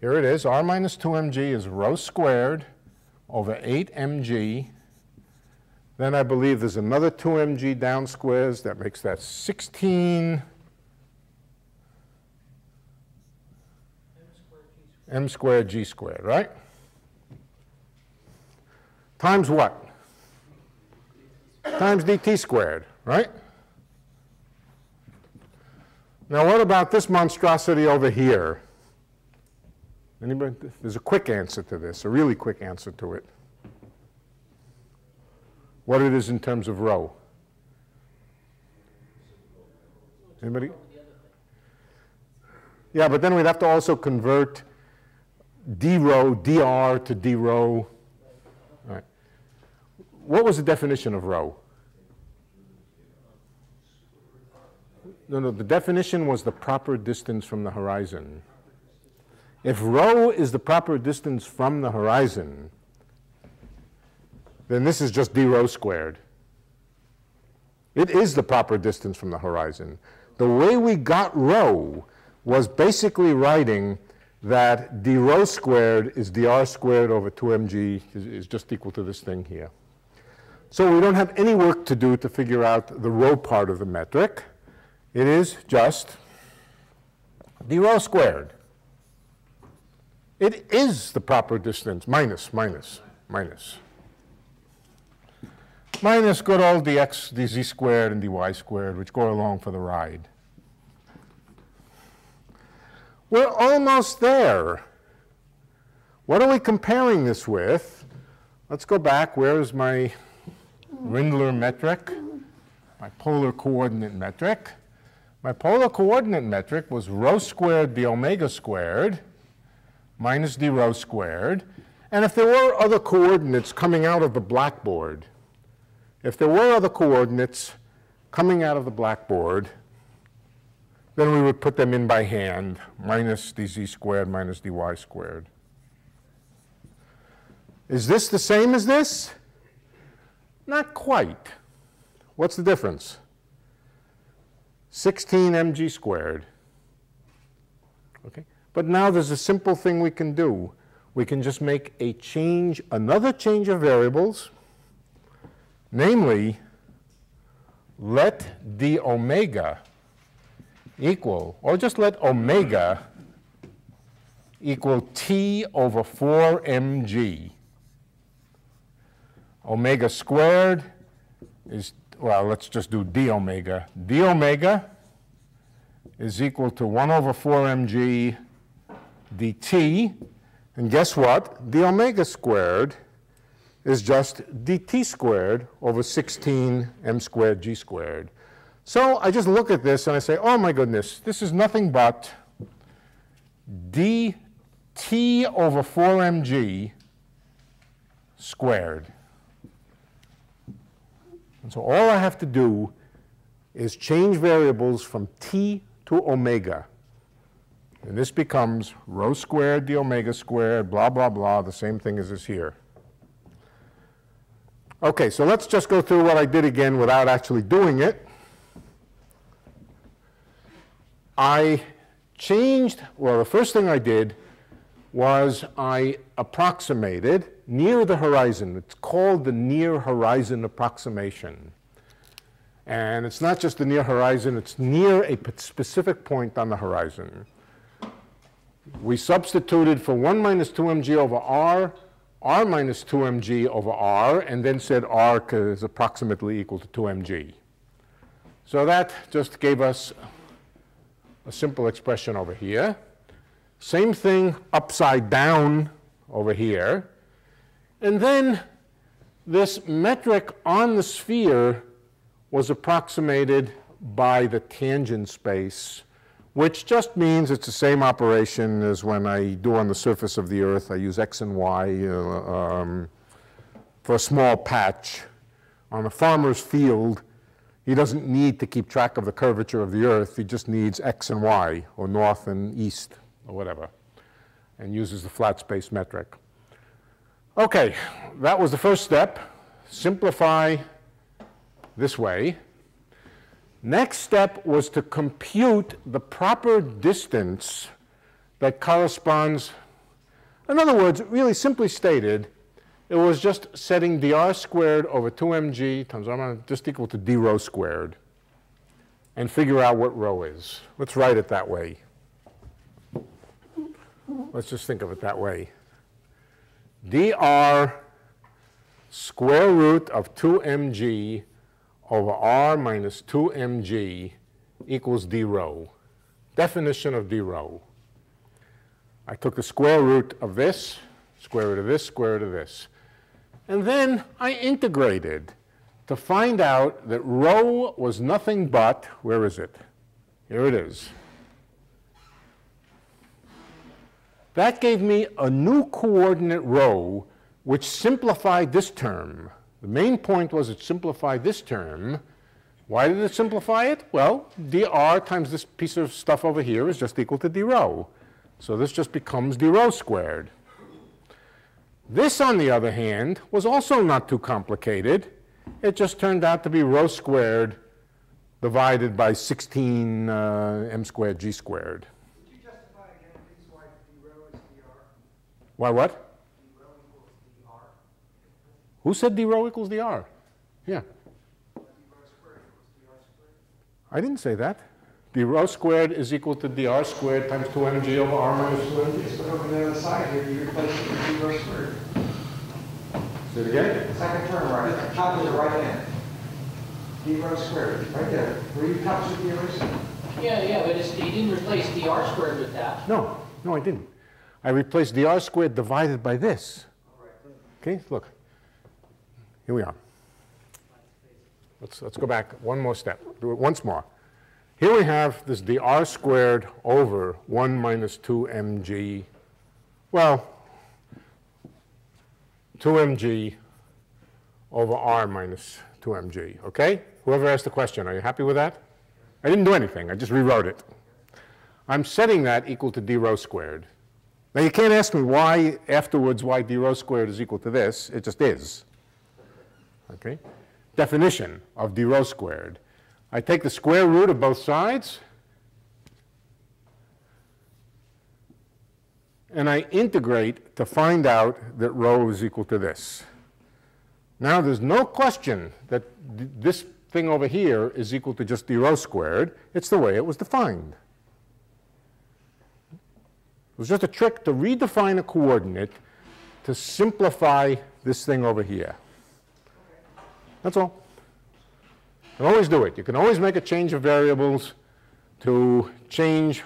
here it is. R minus 2mg is rho squared over 8mg. Then I believe there's another 2mg down squares. That makes that 16 m squared g squared, right? Times what? Times dt squared, right? Now what about this monstrosity over here? Anybody? There's a quick answer to this, a really quick answer to it. What it is in terms of rho. Anybody? Yeah, but then we'd have to also convert d rho, dr to d rho. All right. What was the definition of rho? No, the definition was the proper distance from the horizon. If rho is the proper distance from the horizon, then this is just d rho squared. It is the proper distance from the horizon. The way we got rho was basically writing that d rho squared is dr squared over 2mg is just equal to this thing here. So we don't have any work to do to figure out the rho part of the metric. It is just d rho squared. It is the proper distance, minus good old dx, dz squared, and dy squared, which go along for the ride. We're almost there. What are we comparing this with? Let's go back. Where is my Rindler metric? My polar coordinate metric. My polar coordinate metric was rho squared d omega squared minus d rho squared. And if there were other coordinates coming out of the blackboard, then we would put them in by hand, minus dz squared minus dy squared. Is this the same as this? Not quite. What's the difference? 16 mg squared. Okay? But now there's a simple thing we can do. We can just make a change, another change of variables, namely, let d omega equal, or just let omega equal t over 4 mg. Omega squared is, well, let's just do d omega. D omega is equal to 1 over 4 mg dt. And guess what? D omega squared is just dt squared over 16 m squared g squared. So I just look at this and I say, oh my goodness, this is nothing but dt over 4 mg squared. And so all I have to do is change variables from t to omega. And this becomes rho squared d omega squared, blah, blah, blah, the same thing as this here. Okay, so let's just go through what I did again without actually doing it. I changed, well, the first thing I did was I approximated near the horizon. It's called the near horizon approximation. And it's not just the near horizon, it's near a specific point on the horizon. We substituted for 1 minus 2mg over r minus 2mg over r, and then said r is approximately equal to 2mg. So that just gave us a simple expression over here. Same thing upside down over here. And then this metric on the sphere was approximated by the tangent space, which just means it's the same operation as when I do on the surface of the Earth. I use x and y for a small patch. On a farmer's field, he doesn't need to keep track of the curvature of the Earth. He just needs x and y, or north and east, or whatever, and uses the flat space metric. Okay, that was the first step. Simplify this way. Next step was to compute the proper distance that corresponds, in other words, really simply stated, it was just setting dr squared over 2mg times r just equal to d rho squared, and figure out what rho is. Let's write it that way. Let's just think of it that way. dr square root of 2mg over r minus 2mg equals d rho. Definition of d rho. I took the square root of this, square root of this, square root of this. And then I integrated to find out that rho was nothing but, where is it? Here it is. That gave me a new coordinate rho, which simplified this term. The main point was it simplified this term. Why did it simplify it? Well, dr times this piece of stuff over here is just equal to d rho. So this just becomes d rho squared. This, on the other hand, was also not too complicated. It just turned out to be rho squared divided by 16 m squared g squared.
Could you justify again, please, why d rho is dr?
Why what?
D rho equals dr.
Who said d rho equals dr? Yeah.
D rho squared equals dr squared.
I didn't say that. D rho squared is equal to dr squared times 2mg over r minus 2mg.
Yes, but over the other side here, you replace it with d rho squared.
Say it again?
Second term, right, top of the right hand. D rho squared, right there. Where you touch with the eraser.
Yeah, but you didn't replace dr squared with that.
No, I didn't. I replaced dr squared divided by this. Okay, look. Here we are. Let's go back one more step. Do it once more. Here we have this dr squared over 1 minus 2mg. Well, 2mg over r minus 2mg, okay? Whoever asked the question, are you happy with that? I didn't do anything, I just rewrote it. I'm setting that equal to d rho squared. Now you can't ask me why afterwards why d rho squared is equal to this, it just is. Okay? Definition of d rho squared. I take the square root of both sides and I integrate to find out that rho is equal to this. Now there's no question that this thing over here is equal to just d rho squared. It's the way it was defined. It was just a trick to redefine a coordinate to simplify this thing over here. That's all. You can always do it. You can always make a change of variables to change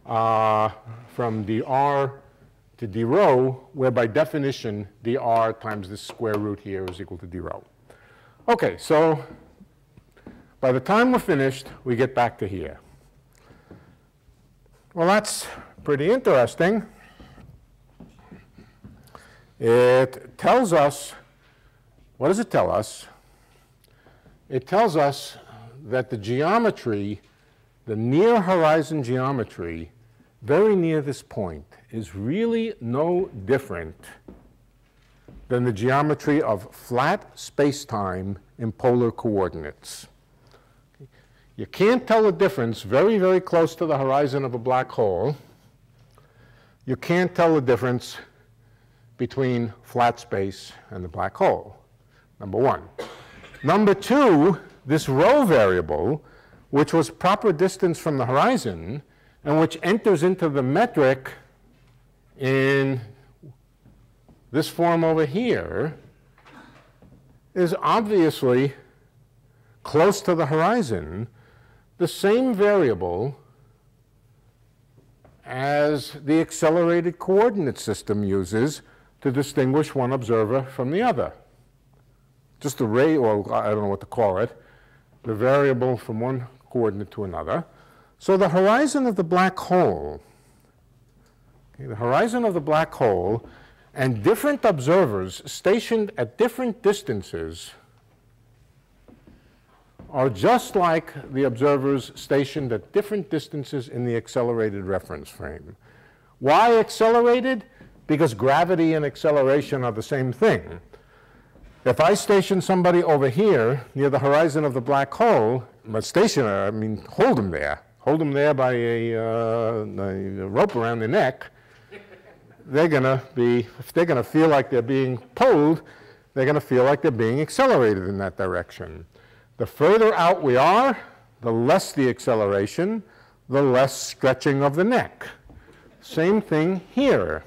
from dr to d rho, where by definition dr times this square root here is equal to d rho. Okay, so by the time we're finished, we get back to here. Well, that's pretty interesting. It tells us, what does it tell us? It tells us that the geometry, the near horizon geometry, very near this point, is really no different than the geometry of flat space-time in polar coordinates. You can't tell the difference very, very close to the horizon of a black hole. You can't tell the difference between flat space and the black hole, number one. Number two, this rho variable, which was proper distance from the horizon, and which enters into the metric in this form over here, is obviously close to the horizon, the same variable as the accelerated coordinate system uses to distinguish one observer from the other. Just the ray, or I don't know what to call it, the variable from one coordinate to another. So the horizon of the black hole, okay, the horizon of the black hole, and different observers stationed at different distances are just like the observers stationed at different distances in the accelerated reference frame. Why accelerated? Because gravity and acceleration are the same thing. If I station somebody over here near the horizon of the black hole, but stationary, I mean hold them there by a rope around their neck, they're going to be, if they're going to feel like they're being pulled, they're going to feel like they're being accelerated in that direction. The further out we are, the less the acceleration, the less stretching of the neck. Same thing here.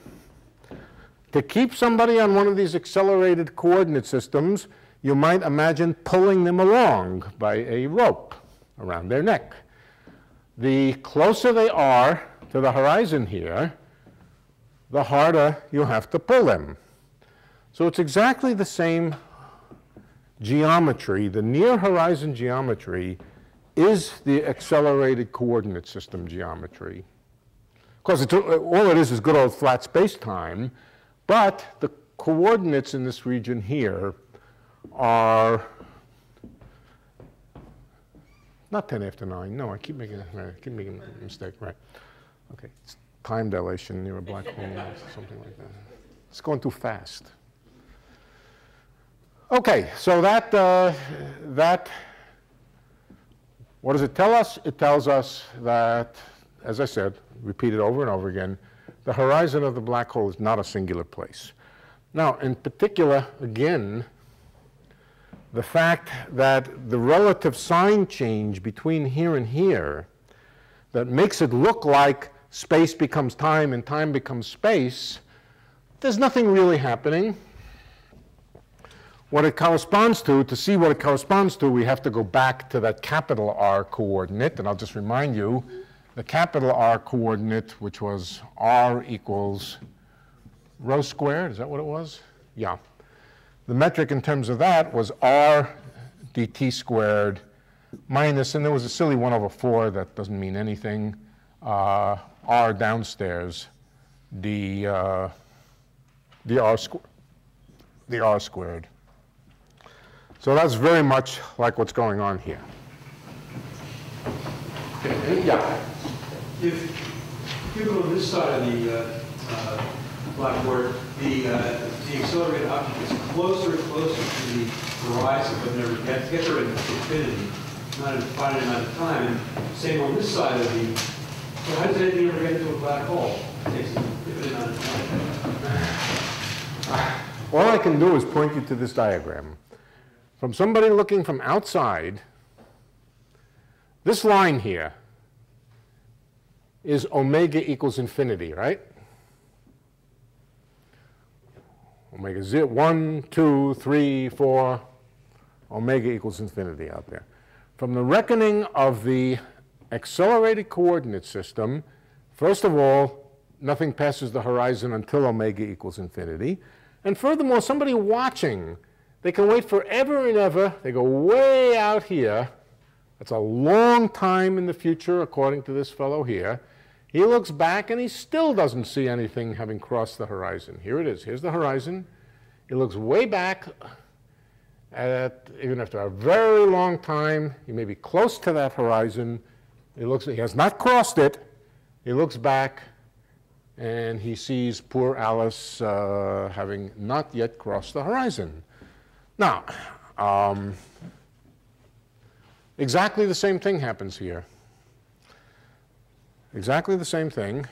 To keep somebody on one of these accelerated coordinate systems, you might imagine pulling them along by a rope around their neck. The closer they are to the horizon here, the harder you have to pull them. So it's exactly the same geometry. The near horizon geometry is the accelerated coordinate system geometry. Of course, all it is good old flat space-time, but the coordinates in this region here are not 10 after 9. No, I keep making a mistake. Right. Okay. It's time dilation near a black hole or something like that. It's going too fast. Okay, so that what does it tell us? It tells us that, as I said, repeated over and over again, the horizon of the black hole is not a singular place. Now, in particular, again, the fact that the relative sign change between here and here that makes it look like space becomes time and time becomes space, there's nothing really happening. What it corresponds to see what it corresponds to, we have to go back to that capital R coordinate, and I'll just remind you, the capital R coordinate, which was R equals rho squared, is that what it was? Yeah. The metric in terms of that was R dt squared minus, and there was a silly 1 over 4 that doesn't mean anything, R downstairs, dt the r squared. So that's very much like what's going on here. Yeah.
If you go on this side of the blackboard, the accelerated object is closer and closer to the horizon, but never gets there in infinity, not in a finite amount of time. And same on this side of the. So how does anything ever get into a black hole? It takes an infinite amount of time.
All I can do is point you to this diagram. From somebody looking from outside, this line here is omega equals infinity, right? Omega 0, 1, 2, 3, 4, omega equals infinity out there. From the reckoning of the accelerated coordinate system, first of all, nothing passes the horizon until omega equals infinity. And furthermore, somebody watching, they can wait forever and ever. They go way out here. That's a long time in the future, according to this fellow here. He looks back and he still doesn't see anything having crossed the horizon. Here it is. Here's the horizon. He looks way back even after a very long time. He may be close to that horizon. He has not crossed it. He looks back and he sees poor Alice having not yet crossed the horizon. Now, exactly the same thing happens here. Exactly the same thing.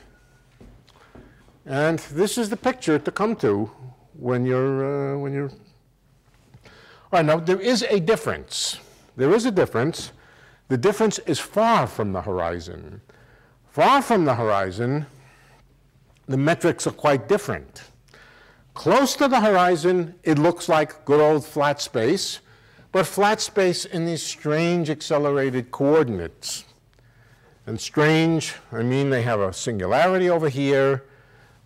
And this is the picture to come to when you're all right, now there is a difference. There is a difference. The difference is far from the horizon. Far from the horizon, the metrics are quite different. Close to the horizon, it looks like good old flat space, but flat space in these strange accelerated coordinates. And strange, I mean they have a singularity over here.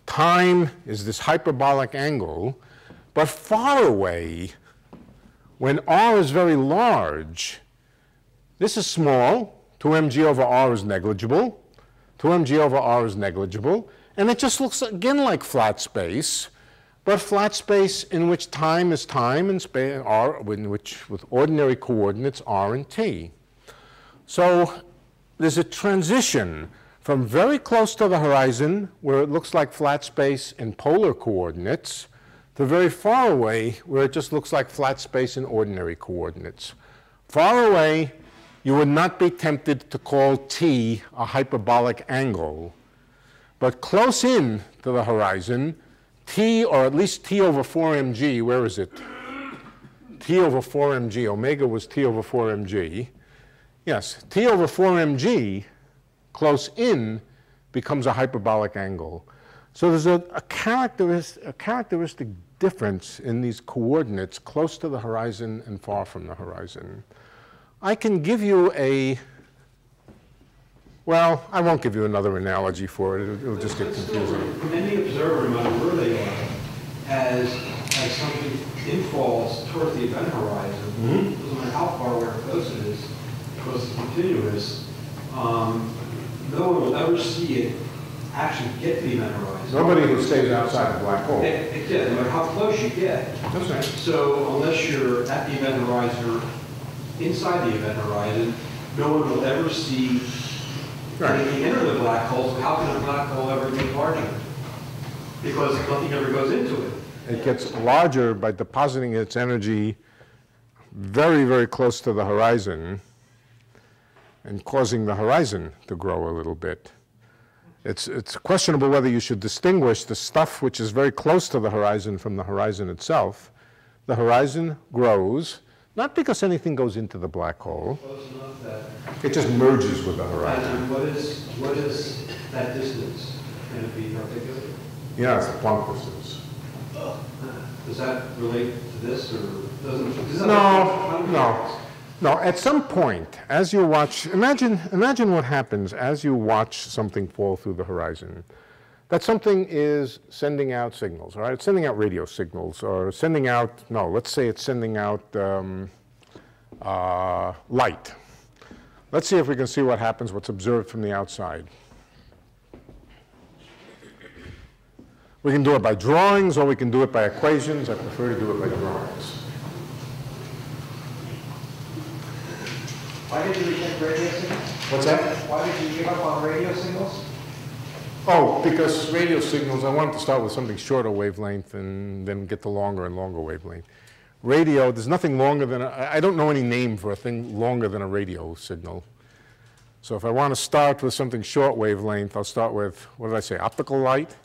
Time is this hyperbolic angle. But far away, when r is very large, this is small. 2mg over r is negligible. 2mg over r is negligible. And it just looks, again, like flat space, but flat space in which time is time and space r, with ordinary coordinates r and t. So there's a transition from very close to the horizon, where it looks like flat space in polar coordinates, to very far away, where it just looks like flat space in ordinary coordinates. Far away, you would not be tempted to call t a hyperbolic angle. But close in to the horizon, t, or at least t over 4mg, where is it? T over 4mg, omega was t over 4mg. Yes, t over 4mg, close in, becomes a hyperbolic angle. So there's a characteristic difference in these coordinates close to the horizon and far from the horizon. I can give you well, I won't give you another analogy for it. It'll just get confusing.
When any observer, no matter where they are, as something infalls towards the event horizon, doesn't matter how far or close it is, because it's continuous, no one will ever see it actually get to the event horizon.
Nobody who stays outside the black hole.
No matter how close you get.
That's right.
So unless you're at the event horizon or inside the event horizon, no one will ever see anything enter the black hole. So how can a black hole ever get larger? Because nothing ever goes into it.
It gets larger by depositing its energy very, very close to the horizon and causing the horizon to grow a little bit. It's questionable whether you should distinguish the stuff which is very close to the horizon from the horizon itself. The horizon grows, not because anything goes into the black hole.
Close enough that.
It just merges with the horizon.
And what is that distance? Can it be articulated?
Yeah, it's the Planck distance.
Does that relate to this, or doesn't?
No. At some point, as you watch, imagine what happens as you watch something fall through the horizon. That something is sending out signals, all right? It's sending out radio signals, or sending out, no, let's say it's sending out light. Let's see if we can see what happens, what's observed from the outside. We can do it by drawings, or we can do it by equations. I prefer to do it by drawings.
Why did you reject radio signals?
What's that?
Why did you give up on radio signals?
Oh, because radio signals, I wanted to start with something shorter wavelength and then get to longer and longer wavelength. Radio, there's nothing longer than, I don't know any name for a thing longer than a radio signal. So if I want to start with something short wavelength, I'll start with, what did I say, optical light?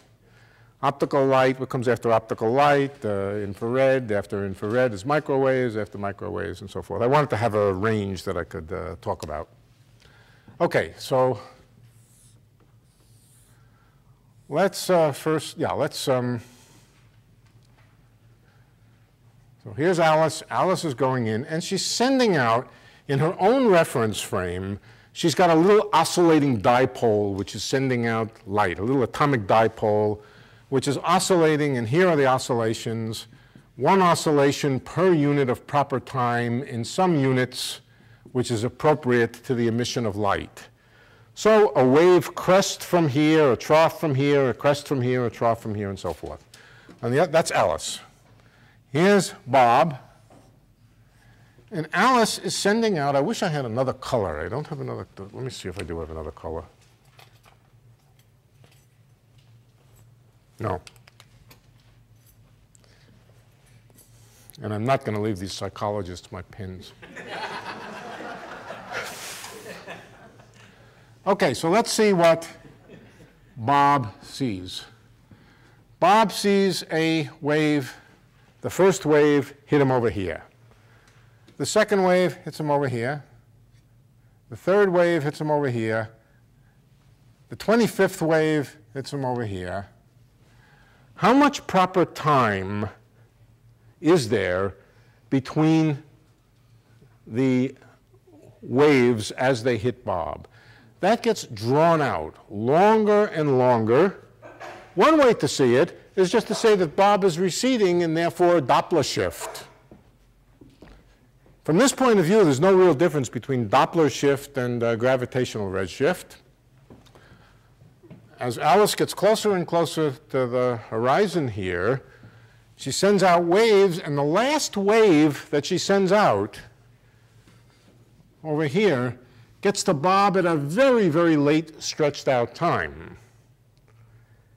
Optical light, what comes after optical light? Infrared, after infrared is microwaves, after microwaves, and so forth. I wanted to have a range that I could talk about. Okay, so let's first, so here's Alice. Alice is going in, and she's sending out, in her own reference frame, she's got a little oscillating dipole, which is sending out light, a little atomic dipole, which is oscillating, and here are the oscillations. One oscillation per unit of proper time in some units, which is appropriate to the emission of light. So a wave crest from here, a trough from here, a crest from here, a trough from here, and so forth. And that's Alice. Here's Bob. And Alice is sending out, I wish I had another color. I don't have another, let me see if I do have another color. No. And I'm not going to leave these psychologists my pins. Okay, so let's see what Bob sees. Bob sees a wave. The first wave hit him over here. The second wave hits him over here. The third wave hits him over here. The 25th wave hits him over here. How much proper time is there between the waves as they hit Bob? That gets drawn out longer and longer. One way to see it is just to say that Bob is receding and therefore a Doppler shift. From this point of view, there's no real difference between Doppler shift and gravitational redshift. As Alice gets closer and closer to the horizon here, she sends out waves, and the last wave that she sends out over here gets to Bob at a very, very late stretched out time.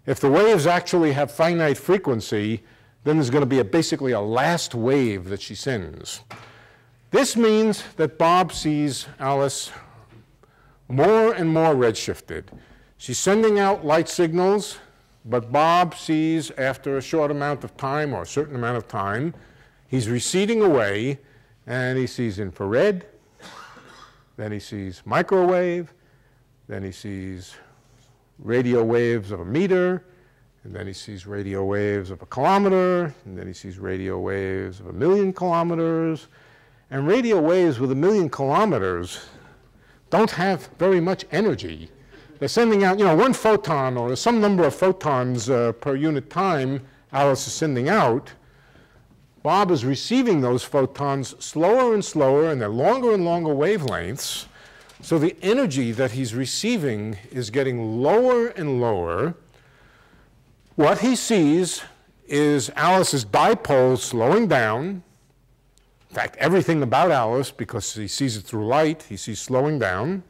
If the waves actually have finite frequency, then there's going to be basically a last wave that she sends. This means that Bob sees Alice more and more redshifted. She's sending out light signals, but Bob sees after a short amount of time or a certain amount of time, he's receding away, and he sees infrared, then he sees microwave, then he sees radio waves of a meter, and then he sees radio waves of a kilometer, and then he sees radio waves of 1,000,000 kilometers. And radio waves with 1,000,000 kilometers don't have very much energy. They're sending out, one photon or some number of photons per unit time Alice is sending out. Bob is receiving those photons slower and slower, and they're longer and longer wavelengths. So the energy that he's receiving is getting lower and lower. What he sees is Alice's dipole slowing down. In fact, everything about Alice, because he sees it through light, he sees slowing down.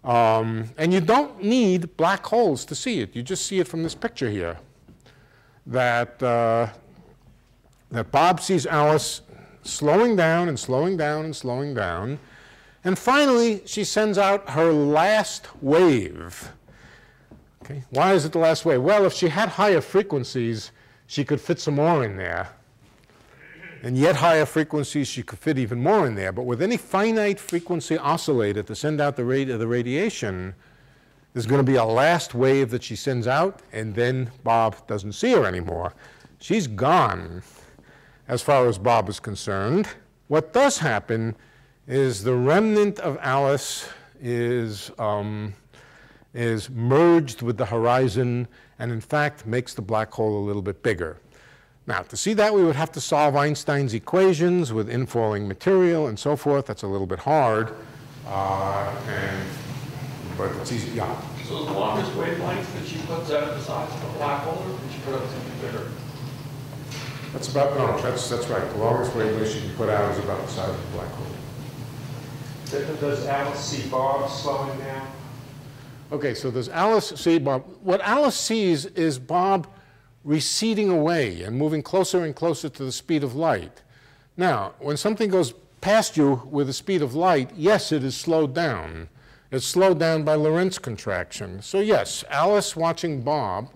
And you don't need black holes to see it. You just see it from this picture here. That Bob sees Alice slowing down and slowing down and slowing down. And finally, she sends out her last wave. Okay. Why is it the last wave? Well, if she had higher frequencies, she could fit some more in there. And yet higher frequencies, she could fit even more in there. But with any finite frequency oscillator to send out the radiation, there's going to be a last wave that she sends out, and then Bob doesn't see her anymore. She's gone as far as Bob is concerned. What does happen is the remnant of Alice is merged with the horizon, and in fact makes the black hole a little bit bigger. Now, to see that, we would have to solve Einstein's equations with infalling material and so forth. That's a little bit hard, but it's easy. Yeah.
So the longest wavelength that she puts out the size of a black hole, or did she put out something bigger?
That's about, no, that's right. The longest wavelength you can put out is about the size of a black hole.
Does Alice see Bob slowing down?
Okay, so does Alice see Bob? What Alice sees is Bob receding away and moving closer and closer to the speed of light. Now, when something goes past you with the speed of light, yes, it is slowed down. It's slowed down by Lorentz contraction. So yes, Alice watching Bob,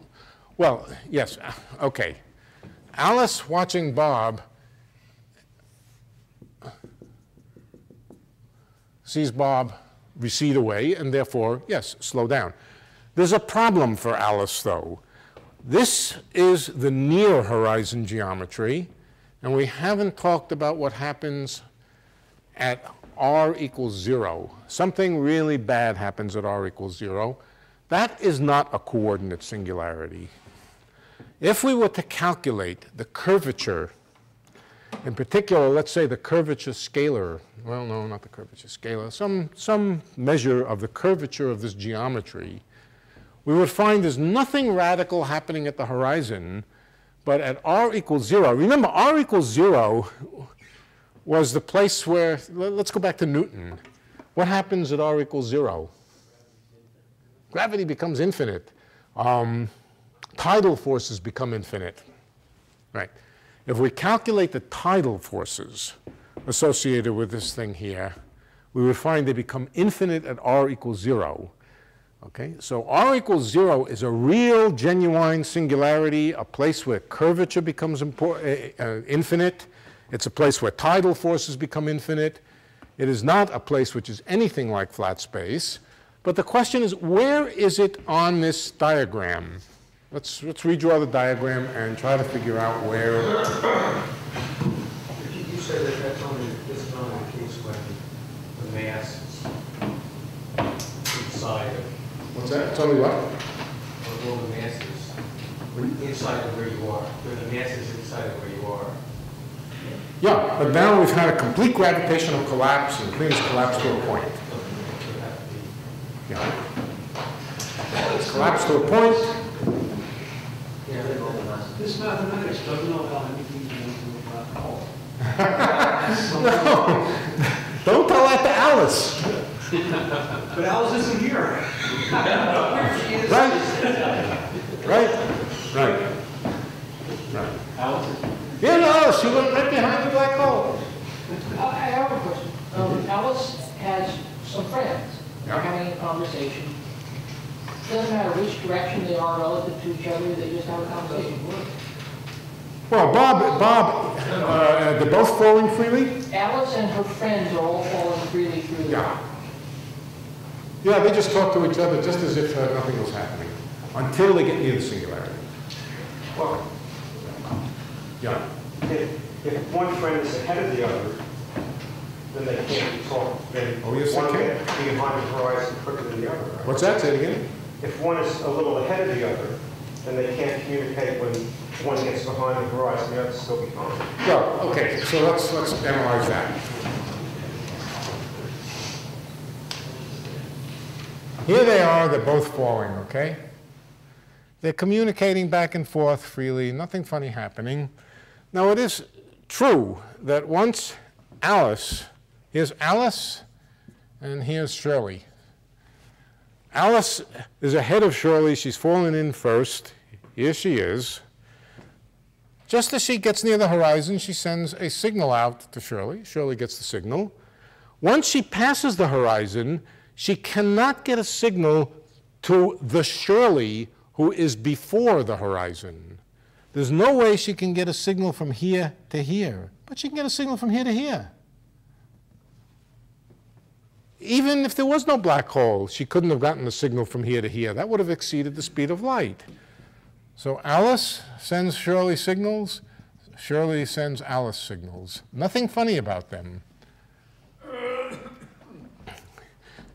well, yes, okay. Alice watching Bob sees Bob recede away and therefore, yes, slow down. There's a problem for Alice though. This is the near horizon geometry, and we haven't talked about what happens at r equals 0. Something really bad happens at r equals 0. That is not a coordinate singularity. If we were to calculate the curvature, in particular, let's say the curvature scalar, well, no, not the curvature scalar, some measure of the curvature of this geometry, we would find there's nothing radical happening at the horizon, but at r equals 0. Remember, r equals 0 was the place where, let's go back to Newton. What happens at r equals 0? Gravity becomes infinite. Tidal forces become infinite. Right. If we calculate the tidal forces associated with this thing here, we would find they become infinite at r equals 0. Okay, so r equals 0 is a real, genuine singularity, a place where curvature becomes infinite. It's a place where tidal forces become infinite. It is not a place which is anything like flat space. But the question is, where is it on this diagram? Let's redraw the diagram and try to figure out where.
You say that this is only the case when the mass is inside of.
What's that? Tell me what?
Well, the mass is inside of where you are. Where the mass is inside of where you are.
Yeah, but now we've had a complete gravitational collapse and things collapse to a point. Yeah. It's collapsed to a point.
This mathematics doesn't know how anything is going to a black hole.
No, don't tell that to Alice.
But Alice isn't here.
Right. Alice is. Yeah, no, she went right behind the black hole.
I have a question. Alice has some friends. They're having a conversation. Doesn't matter which direction they are relative to each other, they just have a conversation.
Well, Bob, they're both falling freely?
Alice and her friends are all falling freely through the
Yeah. Yeah, they just talk to each other just as if nothing was happening until they get near the singularity.
Well,
Yeah.
if one friend is ahead of the other, then they can't talk. Then
Oh, yes, they
one
can.
can be behind the horizon quicker than the other. Right?
What's that? Say it again.
If one is a little ahead of the other, then they can't communicate when one gets behind the horizon, the other's still behind.
Well, okay, so let's analyze that. Here they are, they're both falling, okay? They're communicating back and forth freely, nothing funny happening. Now, it is true that once Alice, here's Alice, and here's Shirley. Alice is ahead of Shirley. She's fallen in first. Here she is. Just as she gets near the horizon, she sends a signal out to Shirley. Shirley gets the signal. Once she passes the horizon, she cannot get a signal to the Shirley who is before the horizon. There's no way she can get a signal from here to here, but she can get a signal from here to here. Even if there was no black hole, she couldn't have gotten a signal from here to here. That would have exceeded the speed of light. So Alice sends Shirley signals. Shirley sends Alice signals. Nothing funny about them.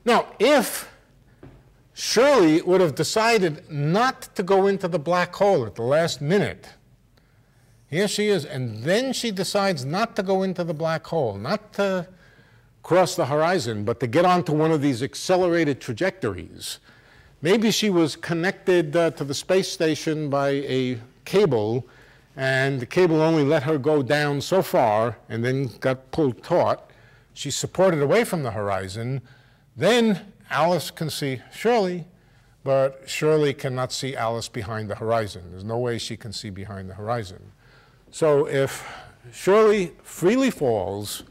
Now, if Shirley would have decided not to go into the black hole at the last minute, here she is, and then she decides not to go into the black hole, not to cross the horizon, but to get onto one of these accelerated trajectories, Maybe she was connected to the space station by a cable, and the cable only let her go down so far and then got pulled taut. She's supported away from the horizon. Then Alice can see Shirley, but Shirley cannot see Alice behind the horizon. There's no way she can see behind the horizon. So if Shirley freely falls,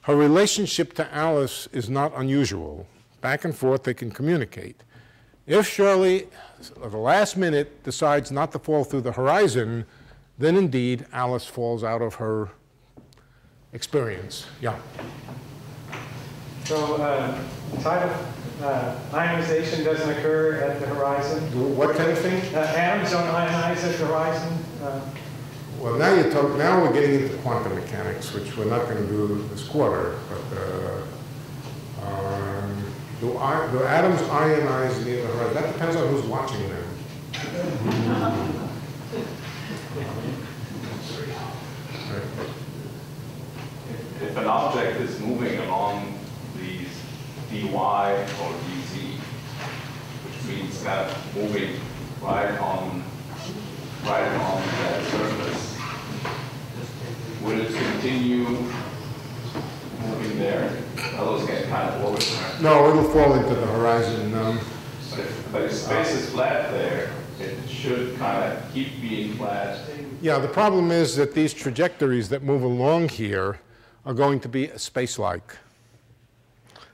her relationship to Alice is not unusual. Back and forth, they can communicate. If Shirley, at the last minute, decides not to fall through the horizon, then indeed Alice falls out of her experience. Yeah.
So ionization doesn't occur at the horizon?
What kind of thing?
Atoms don't ionize at the horizon?
Well, now we're getting into quantum mechanics, which we're not going to do this quarter. But do atoms ionize near the horizon? That depends on who's watching them.
If an object is moving along these dy or dz, which means kind of moving right on that surface, would it continue moving there? Those get kind of orbit, right?
No, it'll fall into the horizon.
But if space is flat there, it should kind of keep being flat.
Yeah, the problem is that these trajectories that move along here are going to be space-like.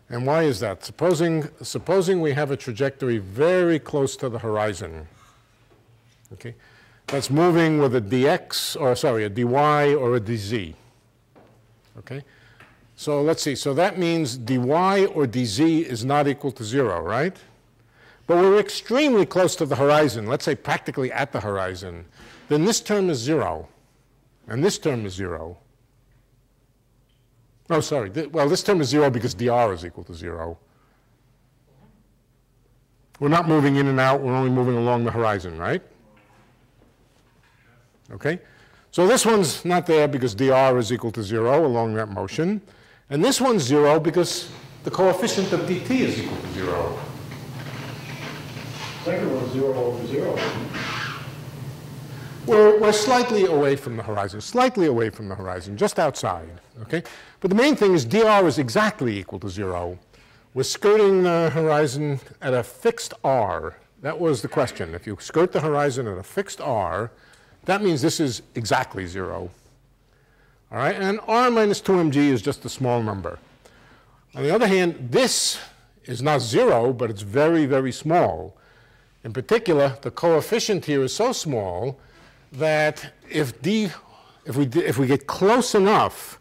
And why is that? Supposing we have a trajectory very close to the horizon, okay, that's moving with a dx, or sorry, a dy or a dz, okay? So let's see, so that means dy or dz is not equal to 0, right? But we're extremely close to the horizon, let's say practically at the horizon. Then this term is 0, and this term is 0. Oh, sorry. Well, this term is 0 because dr is equal to 0. We're not moving in and out. We're only moving along the horizon, right? Okay? So this one's not there because dr is equal to 0 along that motion. And this one's 0 because the coefficient of dt is equal to 0.
Second one's 0 over 0.
We're slightly away from the horizon, just outside, okay? But the main thing is dr is exactly equal to 0. We're skirting the horizon at a fixed r. That was the question. If you skirt the horizon at a fixed r, that means this is exactly 0. All right, and r minus 2mg is just a small number. On the other hand, this is not 0, but it's very, very small. In particular, the coefficient here is so small that if we get close enough,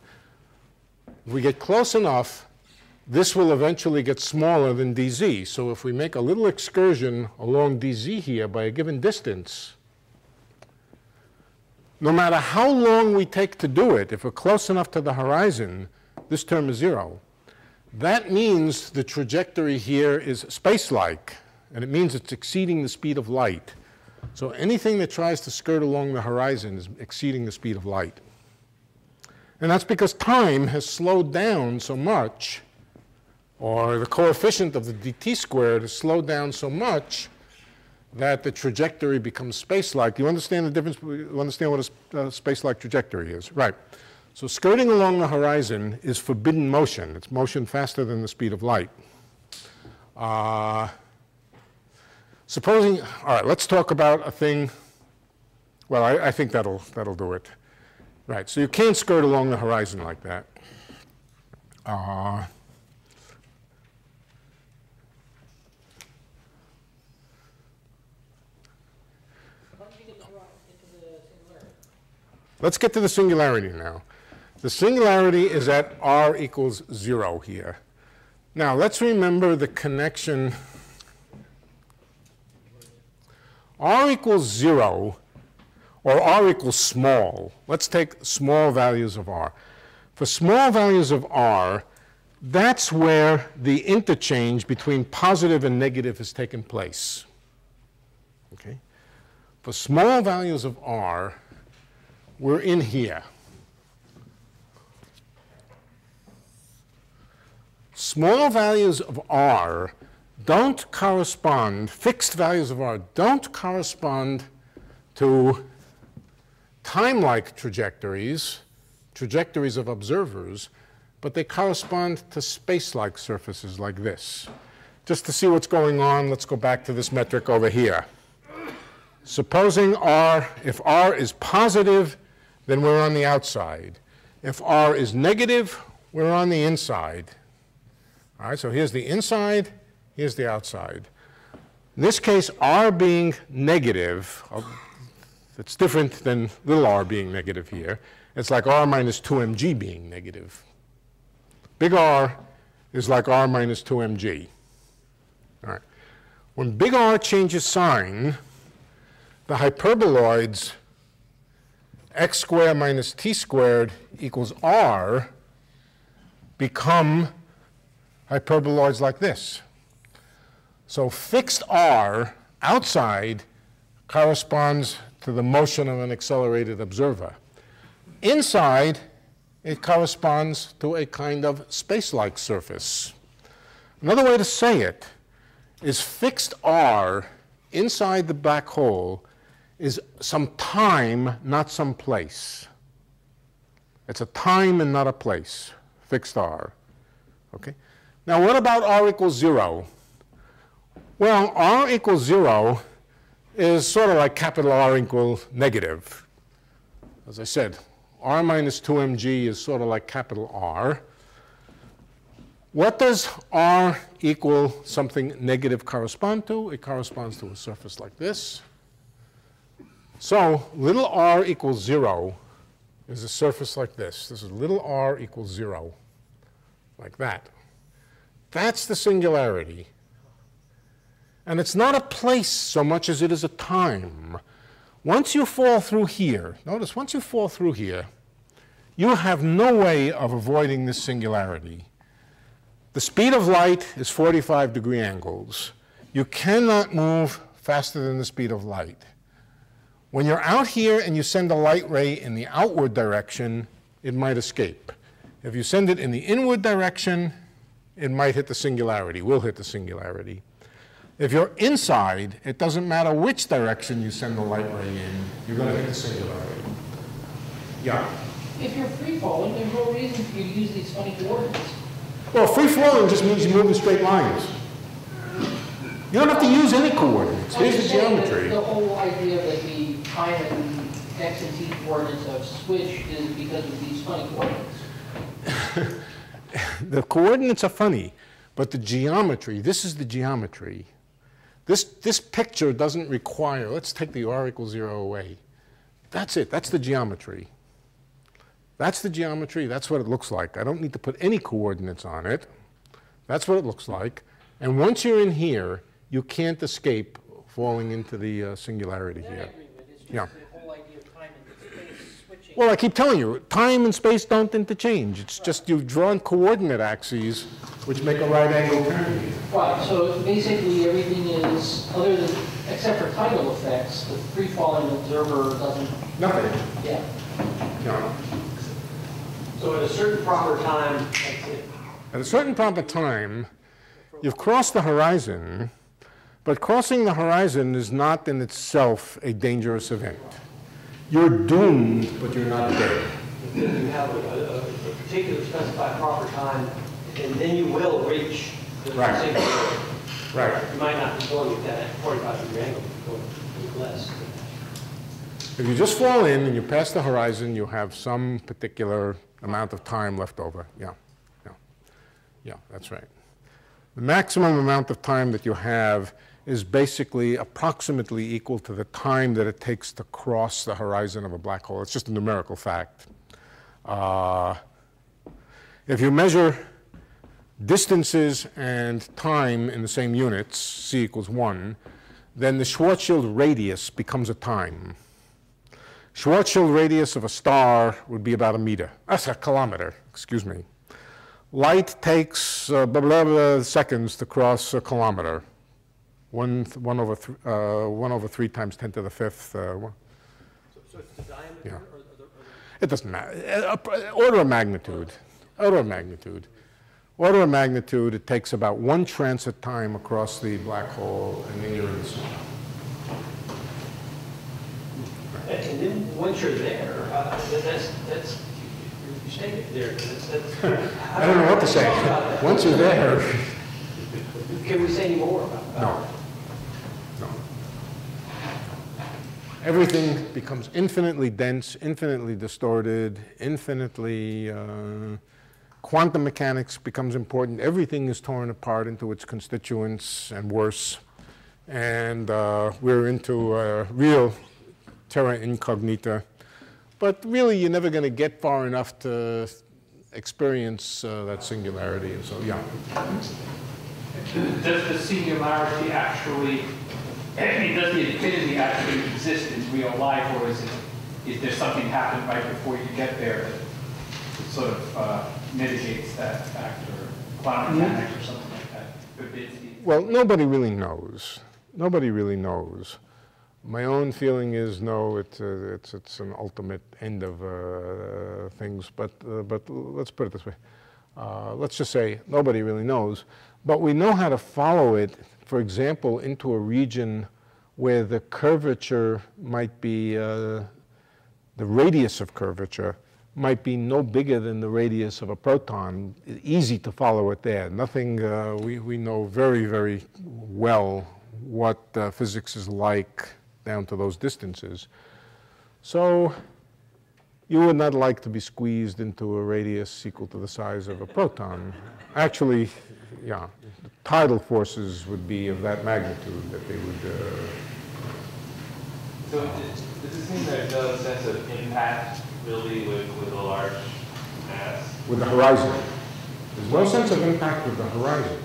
this will eventually get smaller than dz. So if we make a little excursion along dz here by a given distance, no matter how long we take to do it, if we're close enough to the horizon, this term is 0. That means the trajectory here is space-like, and it means it's exceeding the speed of light. So anything that tries to skirt along the horizon is exceeding the speed of light. And that's because time has slowed down so much, or the coefficient of the dt squared has slowed down so much that the trajectory becomes space-like. You understand the difference? You understand what a space-like trajectory is? Right. So skirting along the horizon is forbidden motion. It's motion faster than the speed of light. Supposing, all right, let's talk about a thing. Well, I think that'll do it. Right, so you can't skirt along the horizon like that. Let's get to the singularity now. The singularity is at r equals 0 here. Now, let's remember the connection. R equals 0, or r equals small. Let's take small values of r. For small values of r, that's where the interchange between positive and negative has taken place. Okay? For small values of r, we're in here. Small values of r don't correspond, fixed values of r don't correspond to time-like trajectories, trajectories of observers, but they correspond to space-like surfaces like this. Just to see what's going on, let's go back to this metric over here. Supposing r, if r is positive, then we're on the outside. If r is negative, we're on the inside. All right, so here's the inside, here's the outside. In this case, r being negative, it's different than little r being negative here. It's like r minus 2mg being negative. Big R is like r minus 2mg. All right. When big R changes sign, the hyperboloids x squared minus t squared equals r become hyperboloids like this. So fixed r outside corresponds to the motion of an accelerated observer. Inside, it corresponds to a kind of space-like surface. Another way to say it is fixed r inside the black hole is some time, not some place. It's a time and not a place, fixed r. Okay? Now, what about r equals 0? Well, r equals 0 is sort of like capital R equals negative. As I said, r minus 2mg is sort of like capital R. What does r equal something negative correspond to? It corresponds to a surface like this. So little r equals 0 is a surface like this. This is little r equals 0, like that. That's the singularity. And it's not a place so much as it is a time. Once you fall through here, notice, once you fall through here, you have no way of avoiding this singularity. The speed of light is 45-degree angles. You cannot move faster than the speed of light. When you're out here and you send a light ray in the outward direction, it might escape. If you send it in the inward direction, it might hit the singularity, will hit the singularity. If you're inside, it doesn't matter which direction you send the light ray in, you're going to hit the singularity. Yeah?
If you're free falling, there's no reason for you to use these funny coordinates.
Well, free falling just means you move in straight lines. You don't have to use any coordinates. Here's the geometry.
The whole idea that the time and the x and t coordinates have switched is because of these funny coordinates.
The coordinates are funny, but the geometry, this is the geometry. This picture doesn't require, let's take the r equals 0 away. That's it. That's the geometry. That's the geometry. That's what it looks like. I don't need to put any coordinates on it. That's what it looks like. And once you're in here, you can't escape falling into the singularity here. Yeah.
The whole idea of time and space switching.
Well, I keep telling you, time and space don't interchange. It's just you've drawn coordinate axes which make a right angle turn.
Right, so basically everything is, other than, except for tidal effects, the free-falling observer doesn't...
Nothing.
Yeah.
No.
So at a certain proper time, that's it.
At a certain proper time, you've crossed the horizon, but crossing the horizon is not in itself a dangerous event. You're doomed, but you're not dead.
You have a particular specified proper time, and then you will reach the singularity.
Right.
You might not be going at that 45-degree angle, but less.
If you just fall in and you pass the horizon, you have some particular amount of time left over. Yeah, yeah, yeah, that's right. The maximum amount of time that you have is basically approximately equal to the time that it takes to cross the horizon of a black hole. It's just a numerical fact. If you measure distances and time in the same units, c equals 1, then the Schwarzschild radius becomes a time. Schwarzschild radius of a star would be about a kilometer, excuse me. Light takes blah, blah, blah, seconds to cross a kilometer. 1 over 3 times 10 to the 5th.
So it's the diameter?
Yeah.
Or
it doesn't matter. Order of magnitude. Order of magnitude. Order of magnitude, it takes about 1 transit time across the black hole, and then you're in the center.
And then once you're there, that's you stay there.
I don't know what to say. Once you're there.
Can we say any more about that?
No. No. Everything becomes infinitely dense, infinitely distorted, infinitely... quantum mechanics becomes important. Everything is torn apart into its constituents and worse. And we're into real terra incognita. But really, you're never going to get far enough to experience that singularity. And so, yeah.
Does the singularity actually, I mean, does the infinity actually exist in real life, or is there something happen right before you get there that sort of mitigates that factor, quantum mechanics or something like that?
Well, nobody really knows. Nobody really knows. My own feeling is no, it's an ultimate end of things. But let's put it this way. Let's just say nobody really knows. But we know how to follow it, for example, into a region where the curvature might be, the radius of curvature might be no bigger than the radius of a proton. Easy to follow it there. Nothing, we know very, very well what physics is like down to those distances. So you would not like to be squeezed into a radius equal to the size of a proton. Actually, yeah, the tidal forces would be of that magnitude that they would...
So does it seem there's no sense of impact really with a large mass?
With the horizon. There's no sense of impact with the horizon.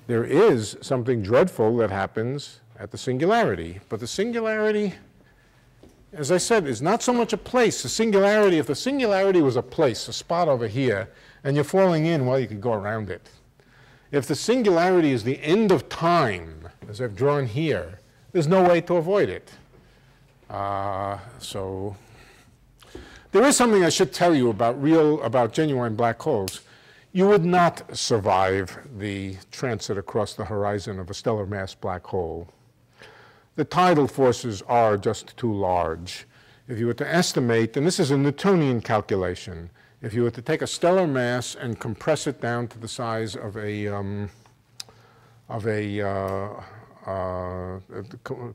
There is something dreadful that happens at the singularity, but the singularity, as I said, is not so much a place. The singularity, if the singularity was a place, a spot over here, and you're falling in, well, you could go around it. If the singularity is the end of time, as I've drawn here, there's no way to avoid it. So there is something I should tell you about genuine black holes. You would not survive the transit across the horizon of a stellar mass black hole. The tidal forces are just too large. If you were to estimate, and this is a Newtonian calculation, if you were to take a stellar mass and compress it down to the size of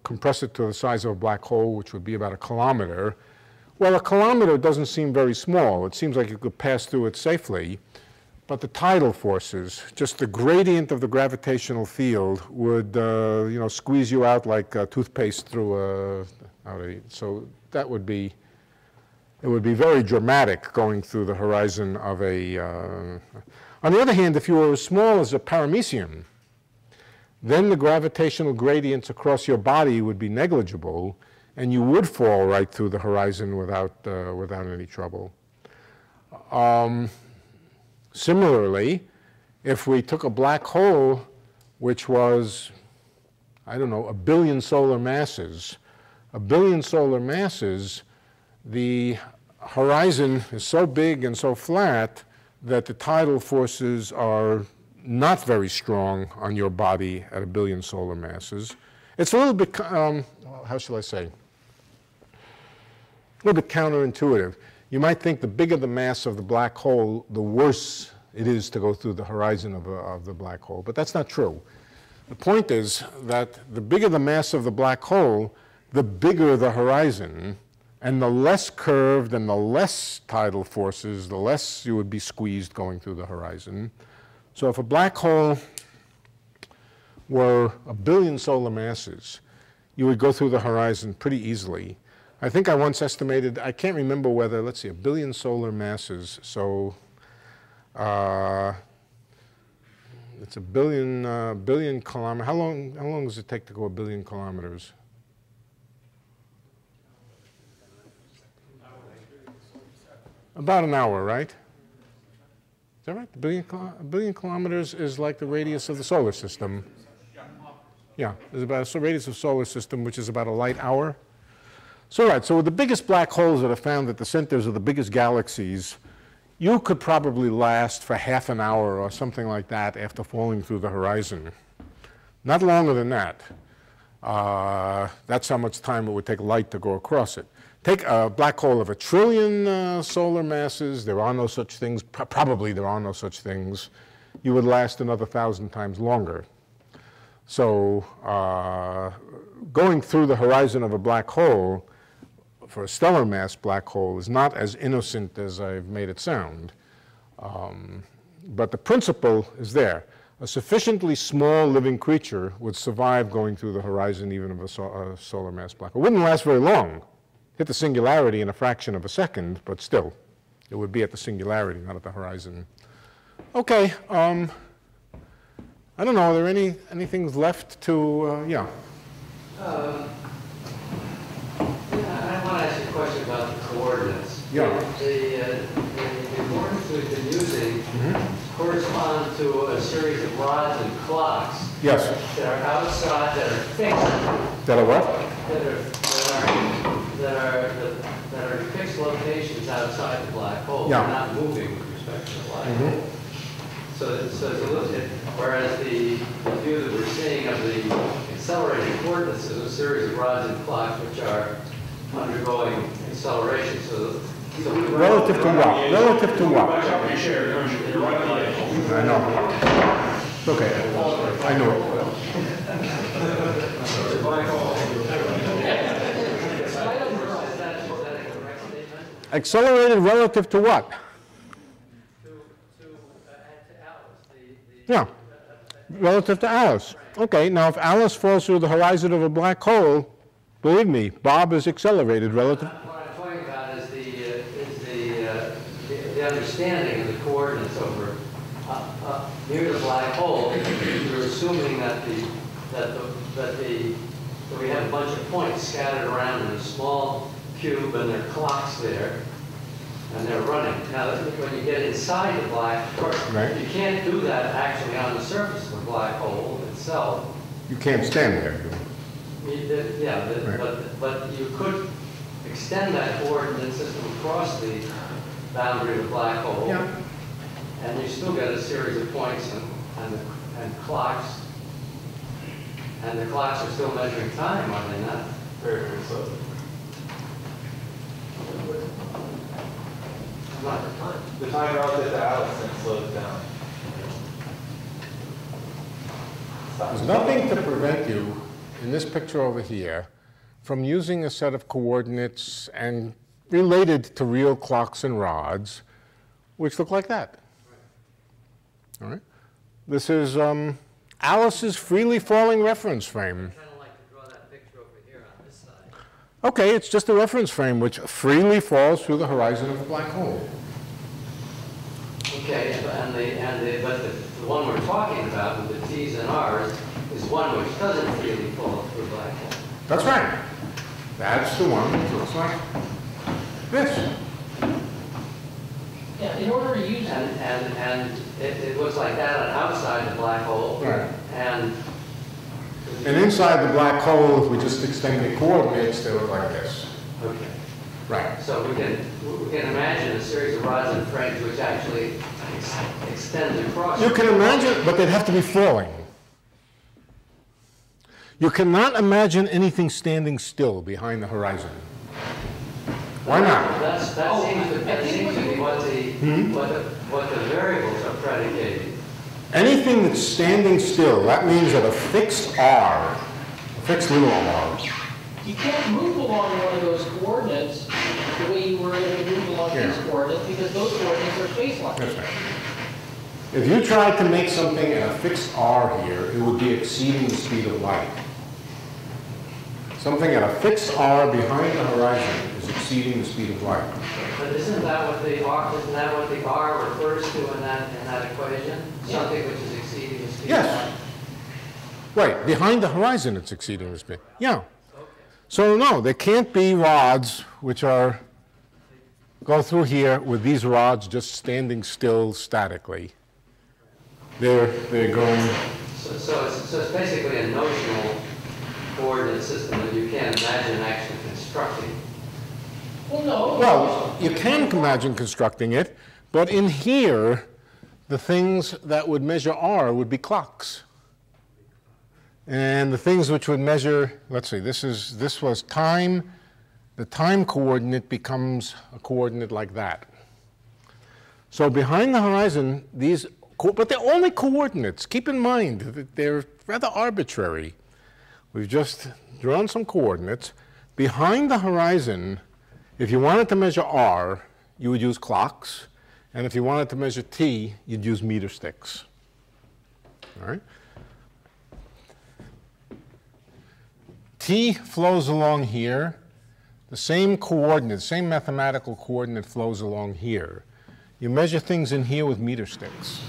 compress it to the size of a black hole, which would be about 1 kilometer, well, 1 kilometer doesn't seem very small. It seems like you could pass through it safely. But the tidal forces, just the gradient of the gravitational field would, squeeze you out like toothpaste through so that would be, it would be very dramatic going through the horizon of a, on the other hand, if you were as small as a paramecium, then the gravitational gradients across your body would be negligible, and you would fall right through the horizon without any trouble. Similarly, if we took a black hole which was, I don't know, 1 billion solar masses, the horizon is so big and so flat that the tidal forces are not very strong on your body at 1 billion solar masses. It's a little bit, how shall I say, a little bit counterintuitive. You might think the bigger the mass of the black hole, the worse it is to go through the horizon of the black hole, but that's not true. The point is that the bigger the mass of the black hole, the bigger the horizon, and the less curved and the less tidal forces, the less you would be squeezed going through the horizon. So if a black hole were 1 billion solar masses, you would go through the horizon pretty easily. I think I once estimated, I can't remember whether, let's see, 1 billion solar masses, so it's 1 billion kilometers. How long does it take to go 1 billion kilometers? About an hour, right? Is that right? 1 billion kilometers is like the radius of the solar system. Yeah, there's about a radius of the solar system, which is about a light hour. So, right, so the biggest black holes that are found at the centers of the biggest galaxies, you could probably last for half an hour or something like that after falling through the horizon. Not longer than that. That's how much time it would take light to go across it. Take a black hole of 1 trillion solar masses. There are no such things. Probably there are no such things. You would last another 1,000 times longer. So going through the horizon of a black hole for a stellar mass black hole is not as innocent as I've made it sound. But the principle is there. A sufficiently small living creature would survive going through the horizon even of a solar mass black hole. It wouldn't last very long. Hit the singularity in a fraction of a second, but still, it would be at the singularity, not at the horizon. Okay, I don't know, are there any things left to, yeah?
I want to ask you a question about the coordinates.
Yeah.
The coordinates we've been using correspond to a series of rods and clocks.
Yes.
That are outside, that are fixed.
That are what?
That are fixed locations outside the black hole.
Yeah.
They're not moving with respect to the black hole. So it's a little bit, whereas the view that we're seeing of the accelerated coordinates is a series of rods and clocks which are undergoing acceleration. So
Relative to what? Relative to what? I know. Okay. I know. Accelerated relative to what? Yeah. Relative to Alice. Okay, now if Alice falls through the horizon of a black hole, believe me, Bob is accelerated relative.
What I'm talking about is the understanding of the coordinates over near the black hole. You're assuming that we have a bunch of points scattered around in a small cube, and there are clocks there, and they're running. Now, when you get inside the black, of course,
right.
You can't do that actually on the surface of the black hole itself.
You can't stand there.
But you could extend that coordinate system across the boundary of the black hole, and you still get a series of points and clocks. And the clocks are still measuring time, are they not?
Very, very slowly. The time relative to Alice and slows down.
There's nothing to prevent you, in this picture over here, from using a set of coordinates and related to real clocks and rods, which look like that. All right? This is Alice's freely falling reference frame.
I'd kind of like to draw that picture over here on this side.
Okay, it's just a reference frame which freely falls through the horizon of a black hole.
Okay, but the one we're talking about with the T's and R's is one which doesn't freely fall through a black hole.
That's right. That's the one that looks like this.
Yeah, in order to use it.
And it looks like that outside the black hole.
Right.
And
inside the black hole, if we just extend the coordinates, they look like this.
okay.
Right.
So we can imagine a series of rods and frames which actually extend across.
You can imagine, but they'd have to be falling. You cannot imagine anything standing still behind the horizon. Why not?
That seems to be what the variables are predicating.
Anything that's standing still, that means that a fixed R, a fixed little r.
You can't move along one of those coordinates the way you were able to move along these coordinates because those coordinates are space-like.
That's right. If you tried to make something at a fixed r here, it would be exceeding the speed of light. Something at a fixed r behind the horizon is exceeding the speed of light.
But isn't that what the R refers to in that equation? Something which is exceeding the speed of light?
Yes. Right, behind the horizon it's exceeding the speed. Yeah. So no, there can't be rods which go through here with these rods just standing still statically. They're going.
So it's basically a notional coordinate system that you can't imagine actually constructing.
Well, no.
Well, you can imagine constructing it, But in here, the things that would measure r would be clocks. And the things which would measure, let's see, this was time. The time coordinate becomes a coordinate like that. So behind the horizon, but they're only coordinates. Keep in mind that they're rather arbitrary. We've just drawn some coordinates. Behind the horizon, if you wanted to measure r, you would use clocks. And if you wanted to measure t, you'd use meter sticks. All right? T flows along here. The same coordinate, same mathematical coordinate flows along here. You measure things in here with meter sticks.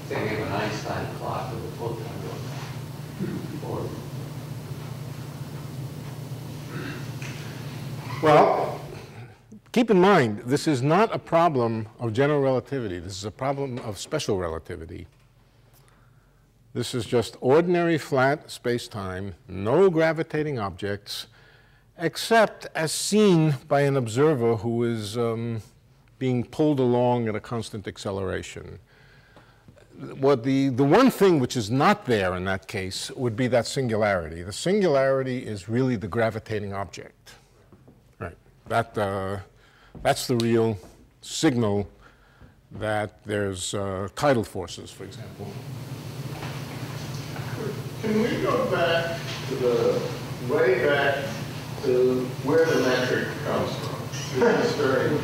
Thinking of an Einstein clock with a full time.
Well, keep in mind, this is not a problem of general relativity. This is a problem of special relativity. This is just ordinary flat space-time, no gravitating objects, except as seen by an observer who is being pulled along at a constant acceleration. The one thing which is not there in that case would be that singularity. The singularity is really the gravitating object. Right. That's the real signal that there's tidal forces, for example.
Can we go back to way back to where the metric comes from? This is very, it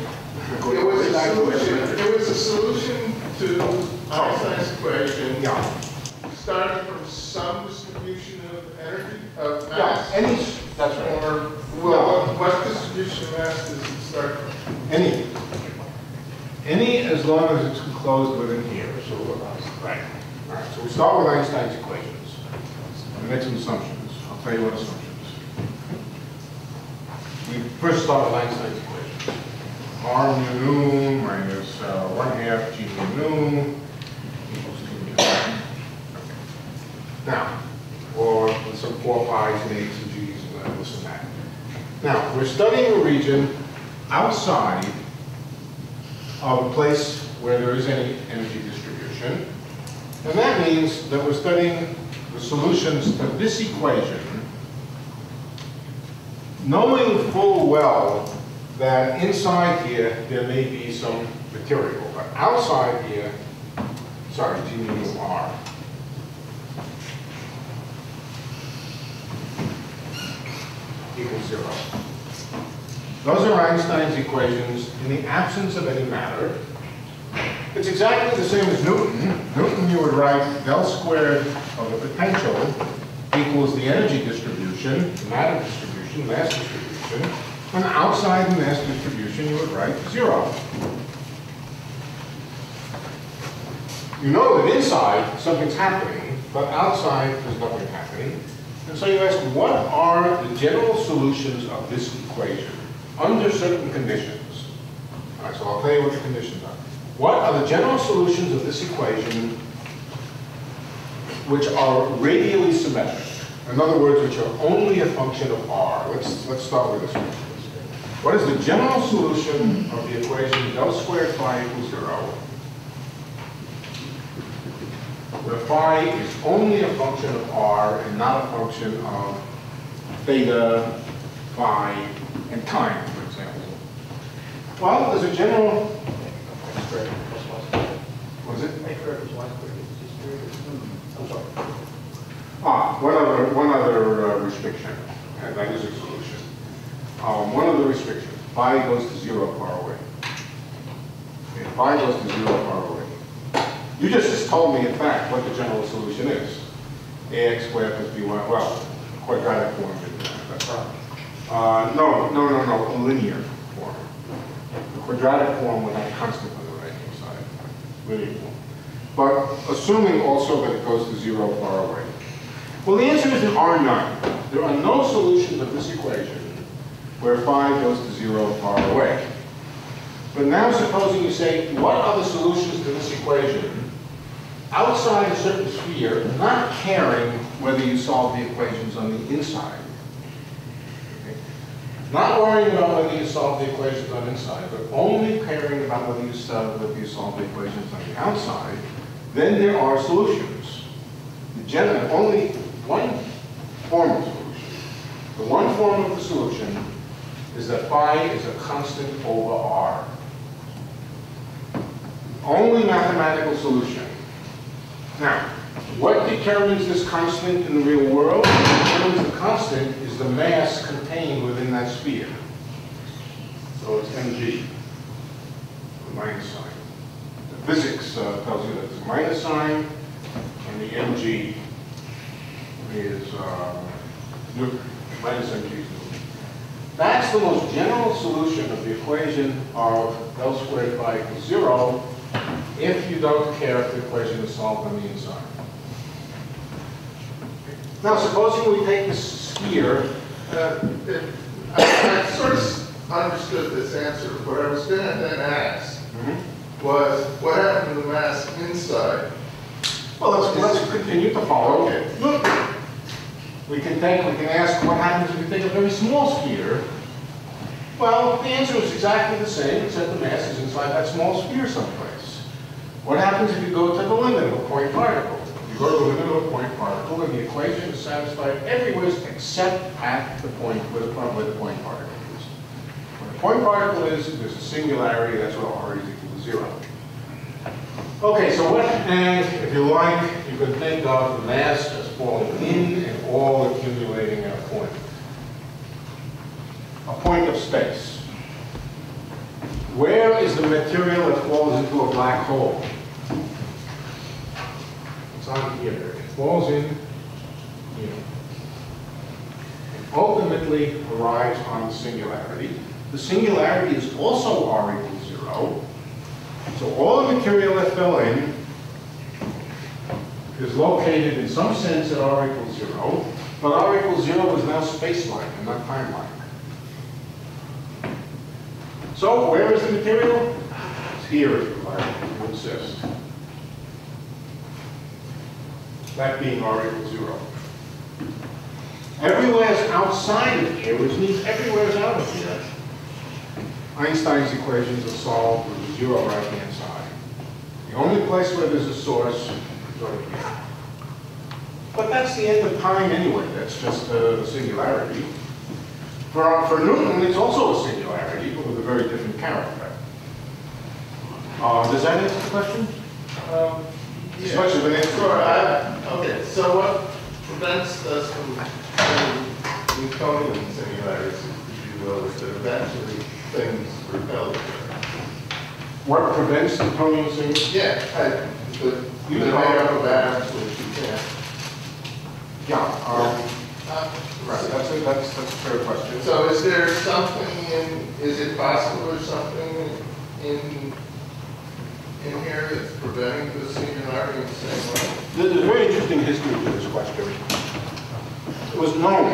was a solution to Einstein's equation.
Yeah.
Starting from some distribution of energy, of mass.
Yeah, that's right.
Or, well, what distribution of mass does it start from?
Any. Any as long as it's enclosed within here. So, right. All right, so we start with Einstein's equations. We make some assumptions. I'll tell you what assumptions. We first start with Einstein's equation. R mu minus 1/2 g mu equals 2 mu. Now, or with some 4 pi's and 8's and g's and this and that. Now, we're studying a region outside of a place where there is any energy distribution. And that means that we're studying the solutions to this equation, knowing full well that inside here there may be some material, but outside here, sorry, g mu r. Equals 0. Those are Einstein's equations in the absence of any matter. It's exactly the same as Newton. Newton, you would write del squared of the potential equals the energy distribution, the matter distribution, mass distribution. And outside the mass distribution, you would write 0. You know that inside something's happening, but outside there's nothing happening. And so you ask, what are the general solutions of this equation under certain conditions? All right, so I'll tell you what the conditions are. What are the general solutions of this equation which are radially symmetric? In other words, which are only a function of r. Let's start with this one. What is the general solution of the equation del squared phi equals 0, where phi is only a function of r and not a function of theta, phi, and time, for example? Well, there's a general... Was it? I'm sorry. One other restriction, and that is a solution. One of the restrictions, phi goes to 0 far away. Okay, phi goes to 0 far away. You just told me, in fact, what the general solution is. Ax squared plus by, well, quadratic form didn't have that problem. No, a linear form. The quadratic form would have constant on the right-hand side. Linear form. But assuming also that it goes to 0 far away. Well, the answer is there are none. There are no solutions of this equation where phi goes to 0 far away. But now supposing you say, what are the solutions to this equation outside a certain sphere, not caring whether you solve the equations on the inside? Okay. Not worrying about whether you solve the equations on the inside, but only caring about whether you solve the equations on the outside, then there are solutions. Only one form of solution. The one form of the solution is that phi is a constant over R. Only mathematical solution. Now, what determines this constant in the real world? What determines the constant is the mass contained within that sphere. So it's mg, the minus sign. The physics tells you that it's a minus sign, and the mg is minus mg is Newton. That's the most general solution of the equation of L squared phi equals 0 if you don't care if the equation is solved on the inside. Now, supposing we take this sphere.
I sort of understood this answer. What I was going to then ask was, what happened to the mass inside?
Well, let's continue to follow.
Okay.
Look, we can ask what happens if we take a very small sphere. Well, the answer is exactly the same, except the mass is inside that small sphere someplace. What happens if you go to the limit of a point particle? You go to the limit of a point particle, and the equation is satisfied everywhere except at the point where the point particle is. Where the point particle is, there's a singularity. That's where R is equal to 0. Okay, so and if you like, you can think of the mass as falling in and all accumulating at a point. A point of space. Where is the material that falls into a black hole? It's on here. It falls in here. And ultimately arrives on the singularity. The singularity is also R equals 0. So all the material that fell in is located in some sense at R equals 0, but R equals 0 is now space-like and not time-like. So where is the material? It's here, if you like, you insist. That being R equals 0. Everywhere is outside of here, which means everywhere is out of here. Einstein's equations are solved with a 0 right-hand side. The only place where there's a source is right here. But that's the end of time anyway. That's just the singularity. For Newton, it's also a singularity, but with a very different character. Does that answer the question? As much of an answer.
Sure. Okay, so what prevents us from having Newtonian singularities, if you will, is that eventually things repel each other?
What prevents Newtonian singularities?
Yeah, they're made up of atoms, which you can't.
Yeah. Right, that's a fair question.
So is there something is it possible there's something in here that's preventing the singularity in the same way?
There's a very interesting history to this question. It was known,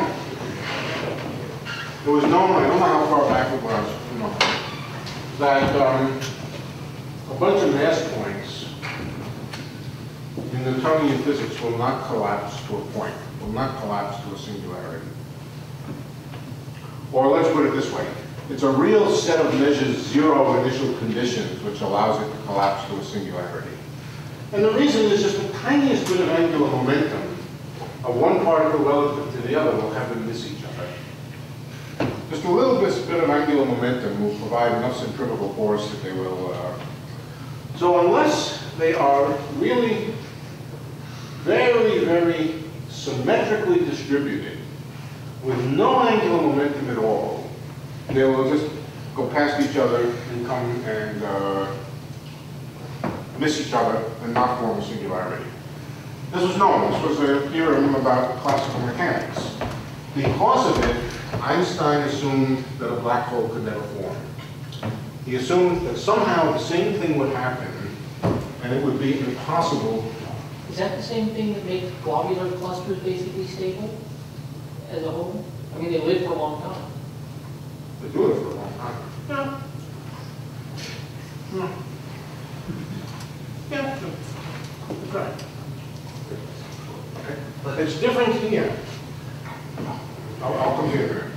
I don't know how far back it was, that a bunch of mass points in Newtonian physics will not collapse to a point, will not collapse to a singularity. Or let's put it this way. It's a real set of measures, 0 initial conditions, which allows it to collapse to a singularity. And the reason is just the tiniest bit of angular momentum of one particle relative to the other will have them miss each other. Just a little bit of angular momentum will provide enough centrifugal force that they will. So unless they are really very, very symmetrically distributed with no angular momentum at all, they will just go past each other and come and miss each other and not form a singularity. This was known. This was a theorem about classical mechanics. Because of it, Einstein assumed that a black hole could never form. He assumed that somehow the same thing would happen, and it would be impossible.
Is that the same thing that makes globular clusters basically stable as a whole? I mean, they live for a long time.
They do it for a long time. Yeah. Yeah. Yeah. That's right. Okay. It's different here. I'll come here.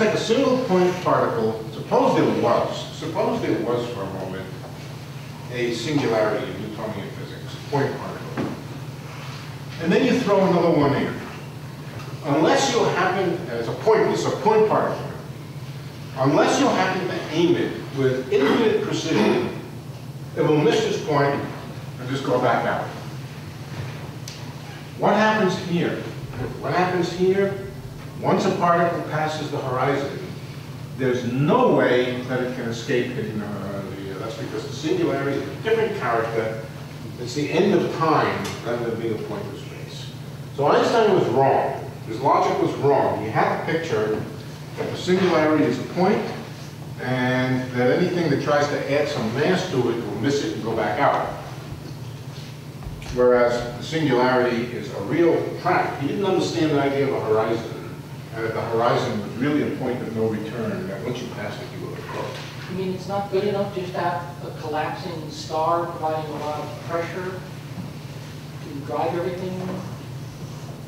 take a single point particle, suppose there was for a moment a singularity in Newtonian physics, a point particle. And then you throw another one in. Unless you happen, it's a point particle. Unless you happen to aim it with infinite precision, it will miss its point and just go back out. What happens here? What happens here? Once a particle passes the horizon, there's no way that it can escape hitting that's because the singularity is a different character. It's the end of time rather than being a point of space. So Einstein was wrong. His logic was wrong. He had the picture that the singularity is a point, and that anything that tries to add some mass to it will miss it and go back out. Whereas the singularity is a real track. He didn't understand the idea of a horizon, and that the horizon was really a point of no return, and that once you passed it, you were close.
You mean it's not good enough just to have a collapsing star providing a lot of pressure to drive everything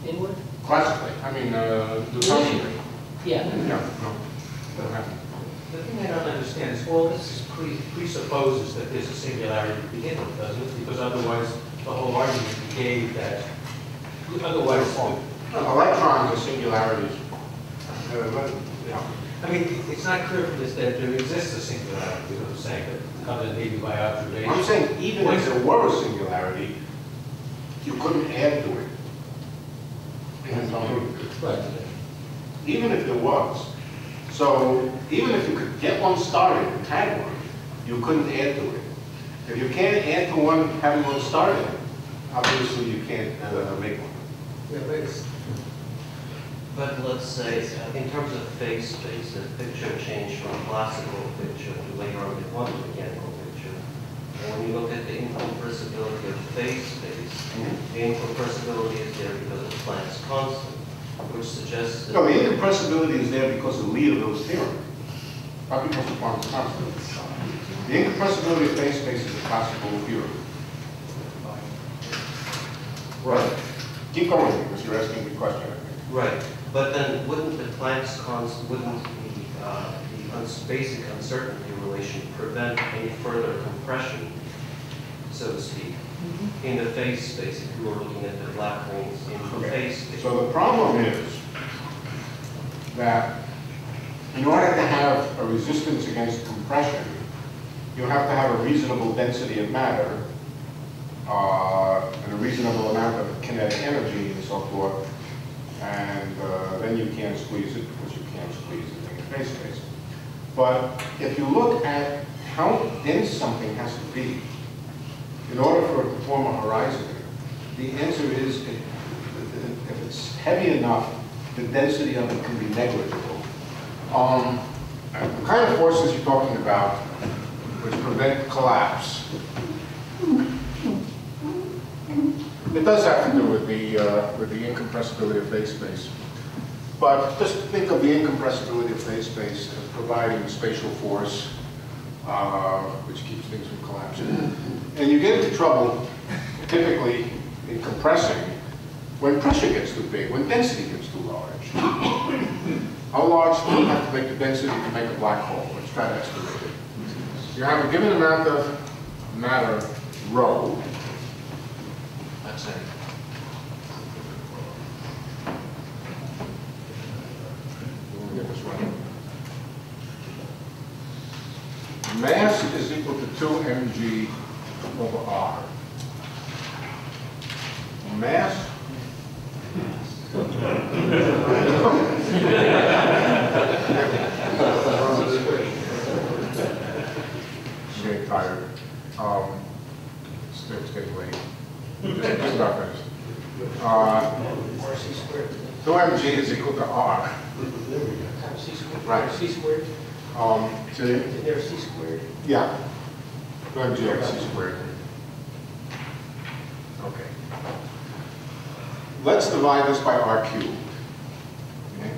inward?
Classically, I mean, Newtonian.
Yeah.
No, doesn't happen.
The thing I don't understand is all this presupposes that there's a singularity to begin with, doesn't it? Because otherwise, the whole argument you gave that, otherwise,
Electrons are singularities.
I mean, it's not clear from this that there exists a singularity, because I'm saying that other maybe by observation.
I'm saying even if there were a singularity, you couldn't add to it. Even if there was. So even if you could get one started and had one, you couldn't add to it. If you can't add to one having one started, obviously you can't make one.
Yeah, but let's say, in terms of phase space, the picture changed from a classical picture to later on the quantum mechanical picture. And when you look at the incompressibility of phase space, the incompressibility is there because of Planck's constant, which suggests that...
No, the incompressibility is there because of Leo's theorem, not because of Planck's constant. The incompressibility of phase space is a classical theorem. Right. Keep going, because you're asking me a question, I think.
Right. But then wouldn't the Planck's constant, wouldn't the basic uncertainty relation prevent any further compression, so to speak, in the phase space if you were looking at the black holes in phase space?
So the problem is that in order to have a resistance against compression, you have to have a reasonable density of matter and a reasonable amount of kinetic energy and so forth. And then you can't squeeze it because you can't squeeze it in phase space. But if you look at how dense something has to be in order for it to form a horizon, the answer is if it's heavy enough, the density of it can be negligible. The kind of forces you're talking about, which prevent collapse, it does have to do with the incompressibility of phase space. But just think of the incompressibility of phase space as providing a spatial force which keeps things from collapsing. And you get into trouble, typically, in compressing when pressure gets too big, when density gets too large. How large do you have to make the density to make a black hole? Let's try to estimate it. You have a given amount of matter, rho. Let's say. We'll get this right. Mass is equal to 2 mg over r. Mass. I'm getting tired. It's getting late. Just about finished. 2 mg is equal to r.
C squared.
Right.
C squared.
Isn't
there C squared?
Yeah. 2 mg over c squared. Okay. Let's divide this by r cubed. Okay.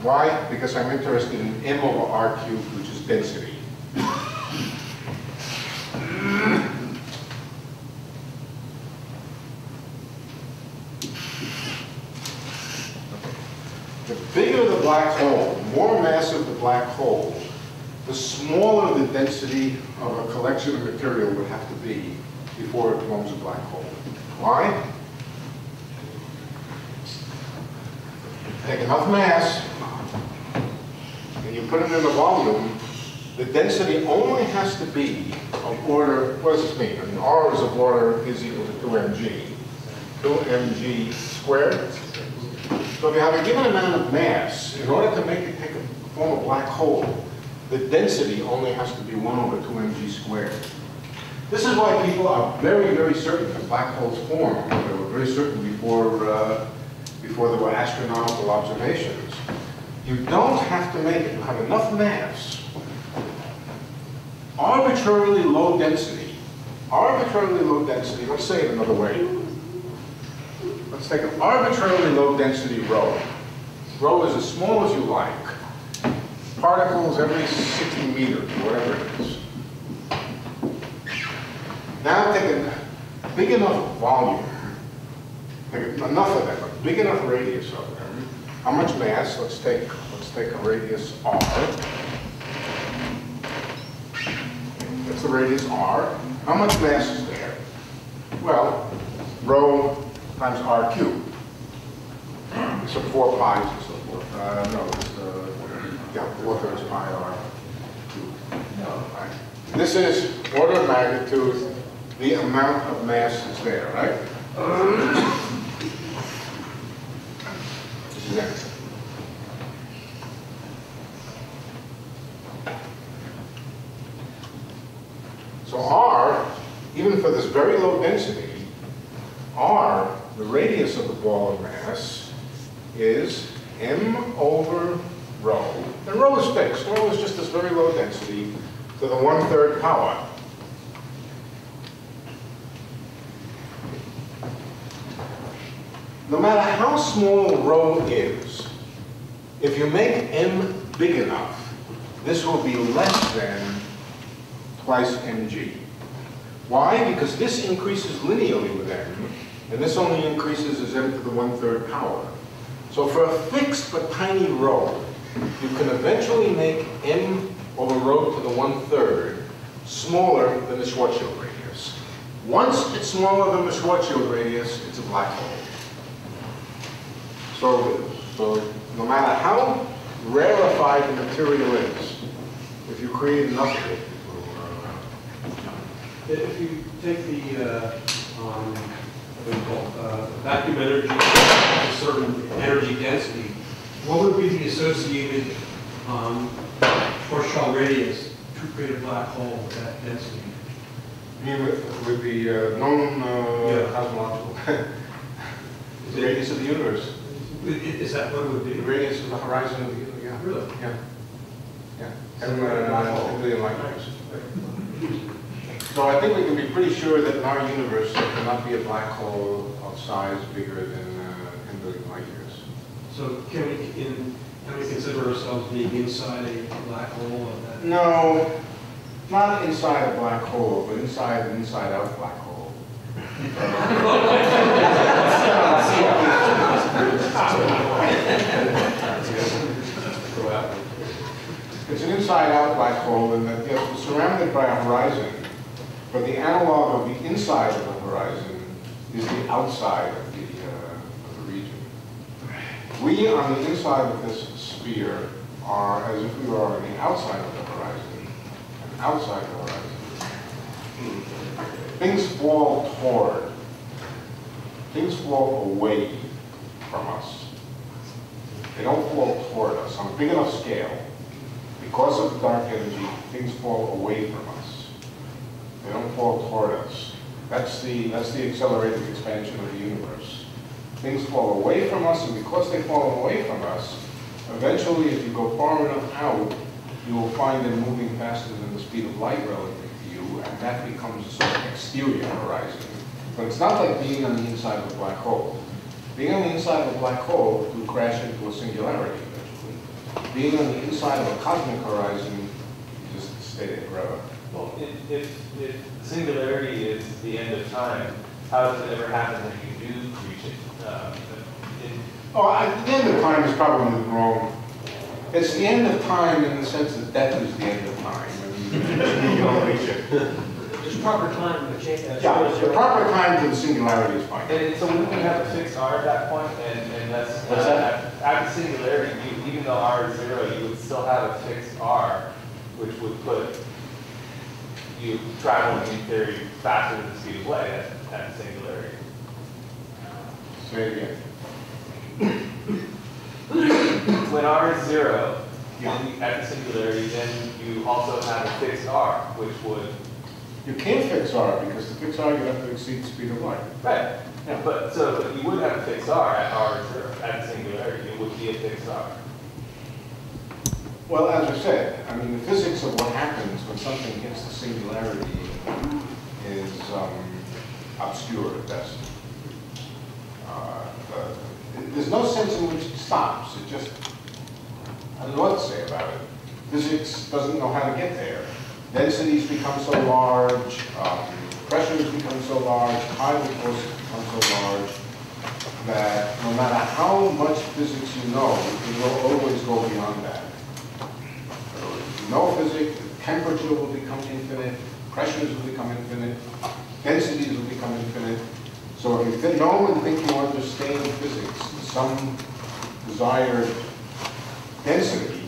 Why? Because I'm interested in m over r cubed, which is density. The The bigger the black hole, the more massive the black hole, the smaller the density of a collection of material would have to be before it becomes a black hole. Why? Take enough mass, and you put it in a volume, the density only has to be of order, what does this mean? I mean, R is of order is equal to 2mg. 2mg squared. So if you have a given amount of mass, in order to make it take a form a black hole, the density only has to be 1 over 2mg squared. This is why people are very, very certain that black holes form. They were very certain before there were astronomical observations. You don't have to make it. You have enough mass. Arbitrarily low density. Arbitrarily low density, let's say it another way. Let's take an arbitrarily low density rho. Rho is as small as you like. Particles every 60 meters, whatever it is. Now take a big enough volume, take enough of them, a big enough radius of them. How much mass? Let's take a radius r. That's the radius r. How much mass is there? Well, rho times r cubed. So 4 pi's and so forth. No, it's, yeah, 4/3 pi r cubed. Right. This is order of magnitude, the amount of mass is there, right? This is it. So r, even for this very low density, r, the radius of the ball of mass, is m over rho. And rho is fixed. Rho is just this very low density to the 1/3 power. No matter how small rho is, if you make m big enough, this will be less than twice mg. Why? Because this increases linearly with m, and this only increases as m to the 1/3 power. So for a fixed but tiny rho, you can eventually make m over rho to the 1/3 smaller than the Schwarzschild radius. Once it's smaller than the Schwarzschild radius, it's a black hole. So no matter how rarefied the material is, if you create enough of it,
if you take the what do you call vacuum energy, a certain energy density, what would be the associated Schwarzschild radius to create a black hole with that density?
You mean with the known cosmological radius of the universe?
Is that what it would be?
The radius of the horizon of the universe, yeah.
Really?
Yeah. Yeah. And 10 billion light years. So I think we can be pretty sure that in our universe there cannot be a black hole of size bigger than 10 billion light years.
So can we consider ourselves being inside a black hole? Of that?
No, not inside a black hole, but inside an inside-out black hole. It's an inside-out black hole in that, yes, we're surrounded by a horizon, but the analog of the inside of the horizon is the outside of the region. We, on the inside of this sphere, are as if we were on the outside of the horizon, and outside the horizon. Things fall toward, things fall away from us. They don't fall toward us on a big enough scale. Because of the dark energy, things fall away from us. They don't fall toward us. That's the accelerated expansion of the universe. Things fall away from us, and because they fall away from us, eventually, if you go far enough out, you will find them moving faster than the speed of light relative to you, and that becomes a sort of exterior horizon. But it's not like being on the inside of a black hole. Being on the inside of a black hole, you crash into a singularity eventually. Being on the inside of a cosmic horizon, you just stay there forever.
Well, if singularity is the end of time, how does it ever happen that you do reach it?
The end of time is probably wrong. It's the end of time in the sense that death is the end of time. You don't reach it.
There's proper time to change that.
Yeah, the proper time to the singularity is fine.
And so we can have a fixed R at that point, and that's,
What's that?
at the singularity, even though R is 0, you would still have a fixed R, which would put you traveling in theory faster than the speed of light at the singularity.
Say it again.
When R is 0,
Yeah.
at the singularity, then you also have a fixed R, which would...
You can't fix R because to fix R you have to exceed the speed of light.
Right. Yeah, but you would have a fixed R at R is 0, at the singularity. It would be a fixed R.
Well, as I said, I mean, the physics of what happens when something hits the singularity is obscure at best. There's no sense in which it stops. It just, I don't know what to say about it. Physics doesn't know how to get there. Densities become so large, pressures become so large, tidal forces become so large, that no matter how much physics you know, you will always go beyond that. No physics, temperature will become infinite, pressures will become infinite, densities will become infinite. So if you know and think you understand physics to some desired density,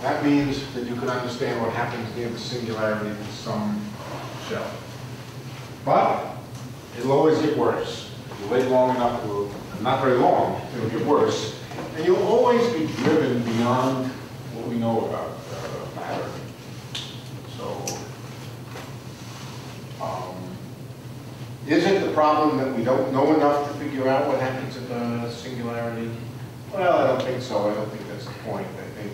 that means that you can understand what happens near the singularity to some shell. But it'll always get worse. If you wait long enough, not very long, it'll get worse. And you'll always be driven beyond what we know about matter. So, is it the problem that we don't know enough to figure out what happens at the singularity? Well, I don't think so. I don't think that's the point. I think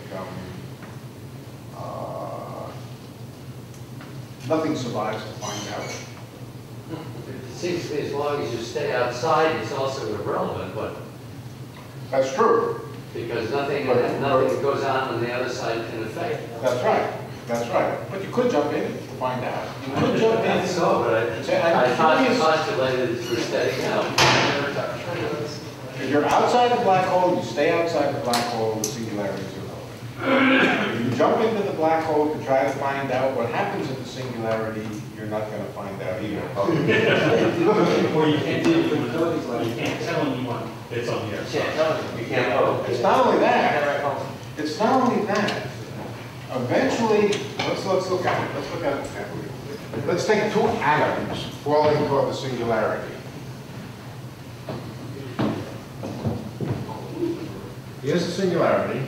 nothing survives to find out.
It seems to me as long as you stay outside, it's also irrelevant, but
That's true.
because nothing that goes on the other side can affect it.
That's right. That's right. But you could jump in to find out. You could jump in.
I think so, but I postulated it through steady out.
If you're outside the black hole, you stay outside the black hole, the singularity is irrelevant. If you jump into the black hole to try to find out what happens at the singularity, you're not going to find out either.
Or you can't do it from the abilities, like you can't tell anyone it's on the other side.
You can't know.
It's not only that. It's not only that. Eventually, let's look at it. Let's look at it. Let's take two atoms falling toward the singularity. Here's the singularity.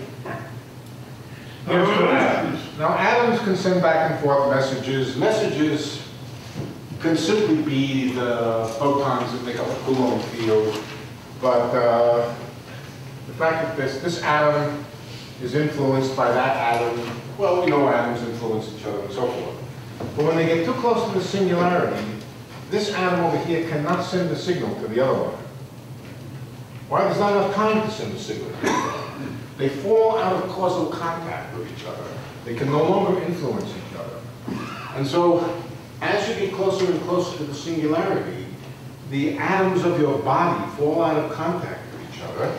Here's two atoms. Now, atoms can send back and forth messages. Messages can simply be the photons that make up the Coulomb field. But the fact that this atom is influenced by that atom, well, we know atoms influence each other and so forth. But when they get too close to the singularity, this atom over here cannot send a signal to the other one. Why? There's not enough time to send a signal. They fall out of causal contact with each other. They can no longer influence each other. And so, as you get closer and closer to the singularity, the atoms of your body fall out of contact with each other,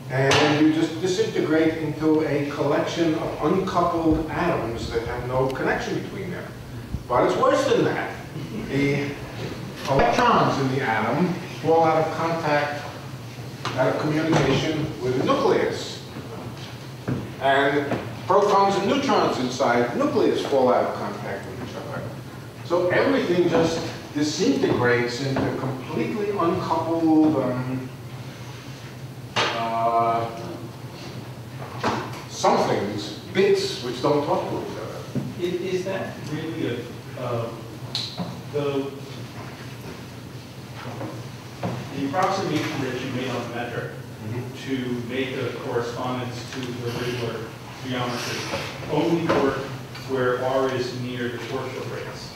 and you just disintegrate into a collection of uncoupled atoms that have no connection between them. But it's worse than that. The electrons in the atom fall out of contact, out of communication with the nucleus. And protons and neutrons inside the nucleus fall out of contact with each other. So everything just disintegrates into completely uncoupled somethings, bits, which don't talk to each other.
Is that really the approximation that you made on the metric to make a correspondence to the regular geometry only work where R is near the Schwarzschild radius?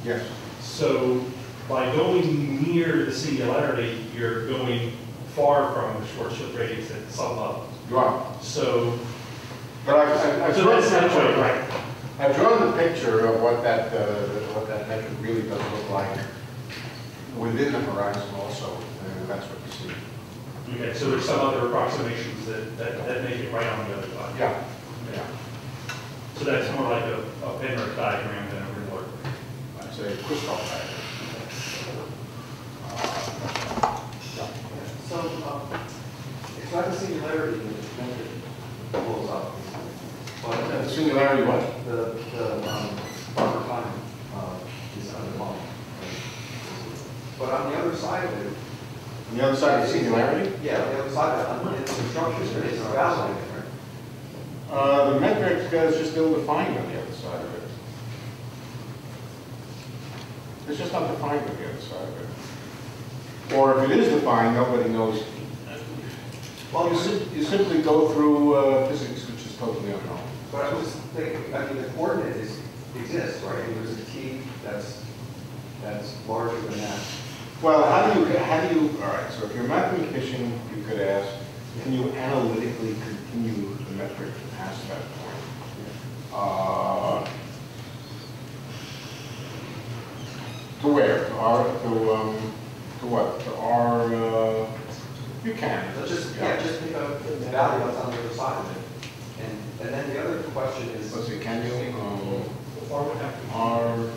Yes.
So by going near the singularity, you're going far from the Schwarzschild radius at some level.
You are.
So,
but I've
so that's not quite right.
I've drawn the picture of what that metric really does look like within the horizon also, and that's what you see.
Okay, so there's some other approximations that make it right on the other side.
Yeah. Yeah.
So that's more like a Penrose diagram than a real world.
I'd say crystal diagram.
So, it's not a singularity that the method pulls up. But
singularity what?
The buffer time is undefined. But on the other side of it,
On the other side of singularity?
yeah, on the other side of it, it's construction, it's validated, right?
The metric is just ill-defined on the other side of it. It's just not defined on the other side of it. Or if it is defined, nobody knows. Well, you simply go through physics, which is totally unknown.
But I was thinking, I mean, the coordinate exists, right? I mean, there's a t that's larger than that.
Well, how do you, all right, so if you're a mathematician, you could ask, can you analytically continue the metric past that point? To where? To R, to what? To R, you can.
Let's just, just pick up the value that's on the other side of it. And then the other question is...
Let's see, can you, R,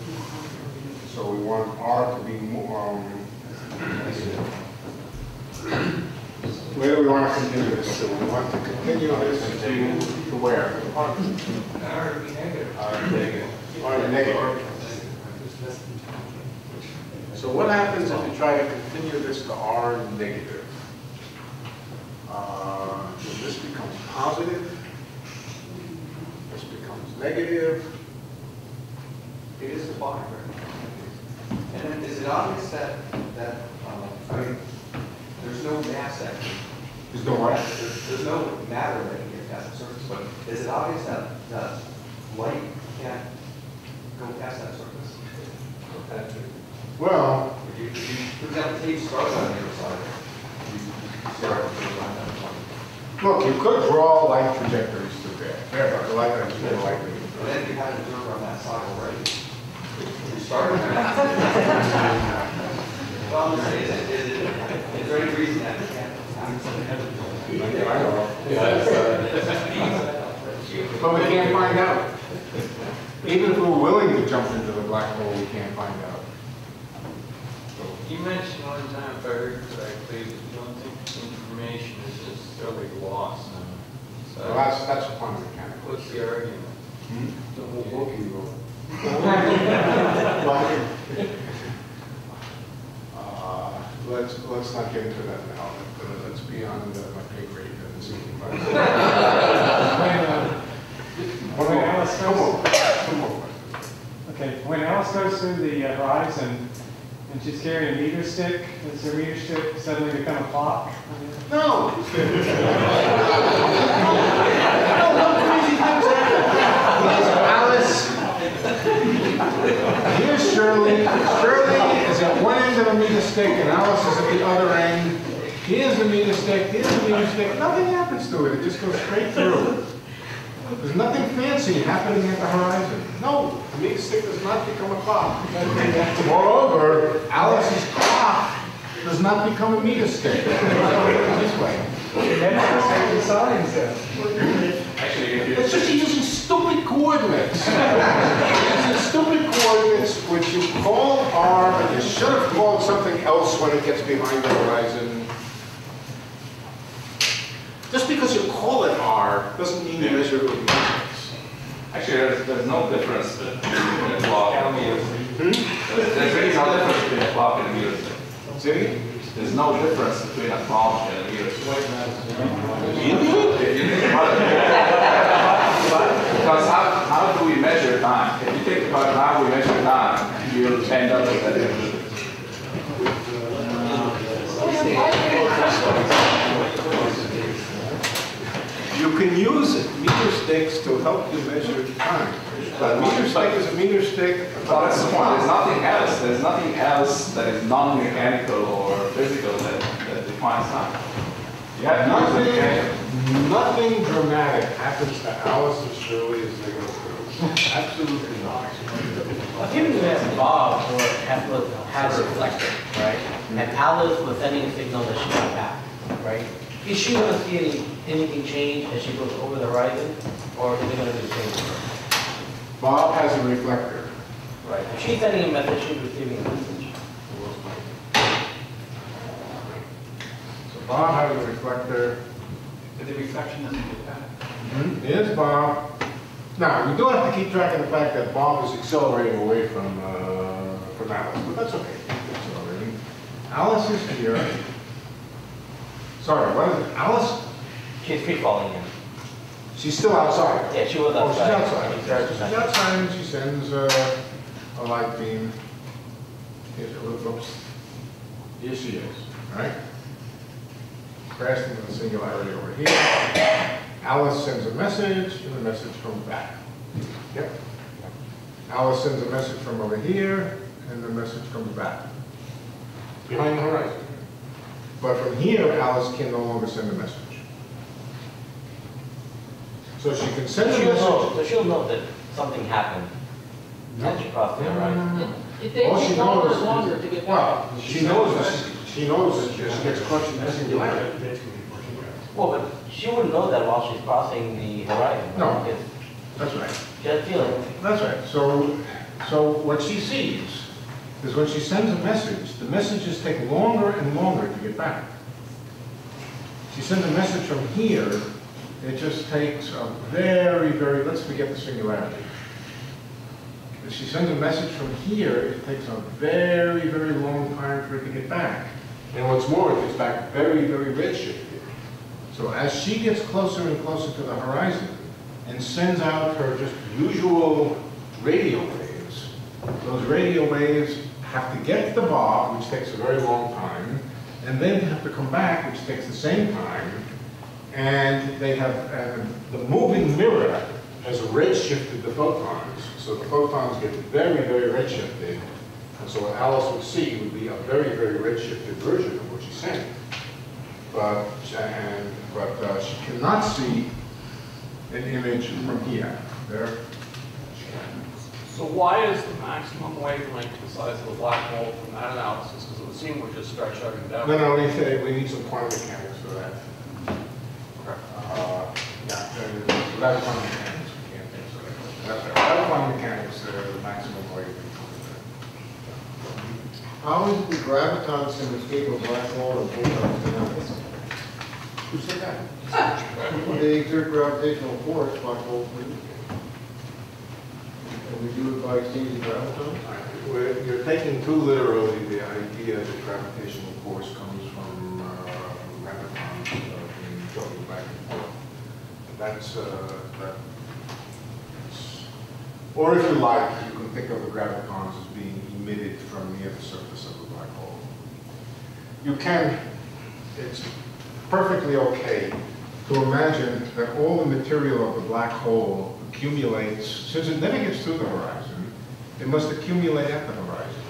so we want R to be more, where do we want to continue this to? We want to continue this to where?
R to be negative.
R negative. R negative. So what happens if you try to continue this to R negative? This becomes positive. This becomes negative.
It is defined, right? And then is it obvious that I mean, there's no mass actually.
There's no what?
There's no matter that can get past the surface, but is it obvious that light can't go past that surface?
Well,
for example, tape starts on the other side. You start on that point.
look, you could draw light trajectories through there. There, the light trajectory.
But then you have an observer on that side already. You start on that. Well, I'm just saying, is there any reason that you can't?
I know. But we can't find out. Even if we're willing to jump into the black hole, we can't find out.
You mentioned one time, if I heard correctly, that you don't think information is necessarily lost. So
Well, that's quantum mechanics.
what's the argument?
The whole book you wrote. Let's not get into that now. Let's be on my pay grade and see.
When Alice
Come on.
Okay, when Alice goes through the horizon and she's carrying a meter stick, does her meter stick suddenly become a clock?
No! Alice. Here's Shirley. Shirley is at one end of a meter stick and Alice is at the other end. Here's the meter stick, here's the meter stick. Nothing happens to it. It just goes straight through. There's nothing fancy happening at the horizon. No, the meter stick does not become a clock. Moreover, Alice's clock does not become a meter stick. This way. It's just using stupid coordinates. Using stupid coordinates which you call R, and you should have called something else when it gets behind the horizon. Just because you call it R doesn't mean you measure it with meters.
Actually, there's no difference between a clock and a meter stick. There's really no difference between a clock and a meter stick.
See?
There's no difference between a clock and a meter stick. Because how do we measure time? If you think about how we measure time, you'll end up with that difference.
You can use meter sticks to help you measure time. But a meter stick is a meter stick.
Well, that's the point. There's nothing else. There's nothing else that is non-mechanical or physical that defines time. You have
Nothing dramatic happens to Alice and Shirley as they go through. Absolutely not.
Well, given that Bob or Alice has a reflector, right? And Alice was sending a signal that she got back. right? Is she going to see anything change as she goes over the horizon, or is it going to be the same?
Bob has a reflector.
Right. If she's sending a message, she's receiving a message.
So Bob has a reflector.
But the reflection doesn't get back.
Here's Bob. Now, we do have to keep track of the fact that Bob is accelerating away from Alice, but that's okay. He's accelerating. Alice is here. Sorry, what is it? Alice?
She's free falling in.
She's still outside.
Yeah, she was
Oh,
outside.
she's outside. She's outside and she sends a light beam. Here's her little, oops. Here she is, all right? Crashed into the singularity over here. Alice sends a message, and the message comes back. Yep. Alice sends a message from over here, and the message comes back. Behind the horizon. But from here, Alice can no longer send a message. So she can send a message.
So she'll know that something happened as she crossed the horizon.
It takes longer and longer to get back.
Well, she knows that she gets crushed in the singularity.
Well, but she wouldn't know that while she's crossing the horizon.
No.
Because
That's right.
she has feeling.
That's right. So what she sees is when she sends a message, the messages take longer and longer to get back. She sends a message from here, it just takes a very, let's forget the singularity. If she sends a message from here, it takes a very, very long time for it to get back. And what's more, it gets back very, very redshifted. So as she gets closer and closer to the horizon and sends out her just usual radio waves, those radio waves have to get to the Bob, which takes a very long time, and then have to come back, which takes the same time, and they have, the moving mirror has redshifted the photons, so the photons get very, very redshifted, and so what Alice would see would be a very, very redshifted version of what she sent. But she cannot see an image from here. There, she can.
So why is the maximum wavelength the size of a black hole from that analysis? Because it would seem we're just stretch chugging down.
No, we need some quantum mechanics for that. Without quantum mechanics, we can't answer that. Without quantum mechanics, the maximum wavelength.
How is the gravitons can escape a black hole and photons cannot?
Who said that?
They exert gravitational force, black holes do. And we do it by exchanging gravitons?
You're taking too literally the idea that gravitational force comes from gravitons being jolted back and forth. That's, or if you like, you can think of the gravitons as being emitted from near the surface of the black hole. You can, it's perfectly okay to imagine that all the material of the black hole accumulates, since it never gets through the horizon, it must accumulate at the horizon.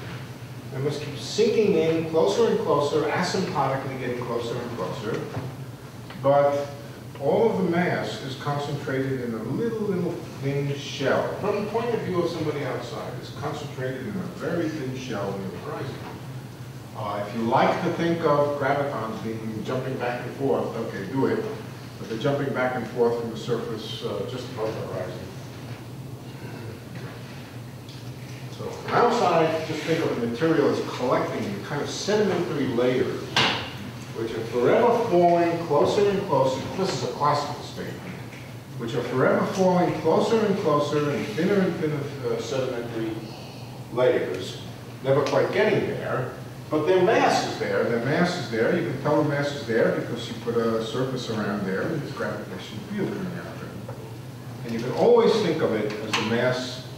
It must keep sinking in closer and closer, asymptotically getting closer and closer, but all of the mass is concentrated in a little thin shell. From the point of view of somebody outside, it's concentrated in a very thin shell near the horizon. If you like to think of gravitons being jumping back and forth, okay, do it. But they're jumping back and forth from the surface just above the horizon. So from outside, just think of the material as collecting in kind of sedimentary layers, which are forever falling closer and closer. This is a classical statement. Which are forever falling closer and closer and thinner sedimentary layers, never quite getting there. But their mass is there. Their mass is there. You can tell the mass is there because you put a surface around there and there's gravitational field coming out of it. And you can always think of it as the mass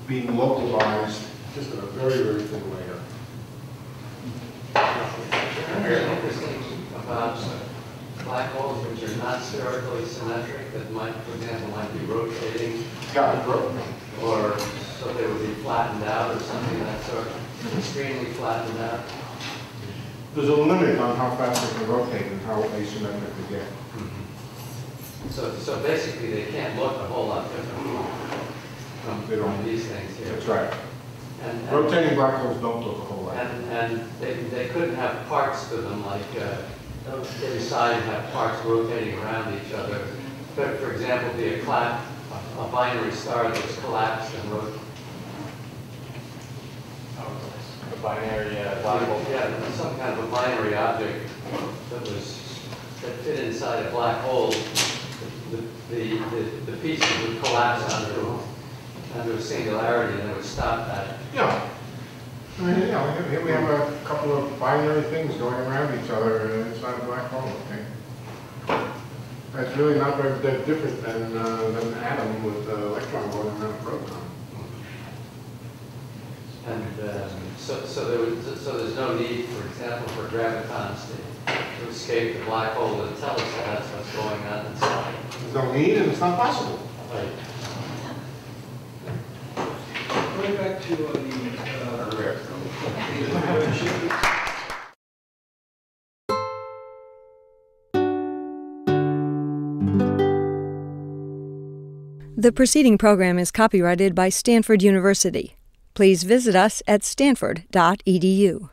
being localized just in a very, very thin layer.
It's interesting about black holes which are not spherically symmetric, that might, for example, might be rotating.
Yeah,
or so they would be flattened out or something of that sort. Extremely flattened out.
There's a limit on how fast they can rotate and how asymmetric they get.
So basically they can't look a whole lot different from these things here.
That's right.
And
rotating black holes don't look a whole lot.
And they couldn't have parts to them like every side and have parts rotating around each other. But for example, be a binary star that's collapsed and rotated.
A binary black hole.
Yeah, some kind of a binary object that fit inside a black hole. The pieces would collapse under a singularity, and it would stop that.
Yeah. I mean, here we have a couple of binary things going around each other inside a black hole. Okay. That's really not very different than an atom with an electron going around a proton.
And so there's no need, for example, for gravitons to escape the black hole and tell us that that's what's going on inside.
There's no need, and it's not possible.
Right.
Going back to
The preceding program is copyrighted by Stanford University. Please visit us at stanford.edu.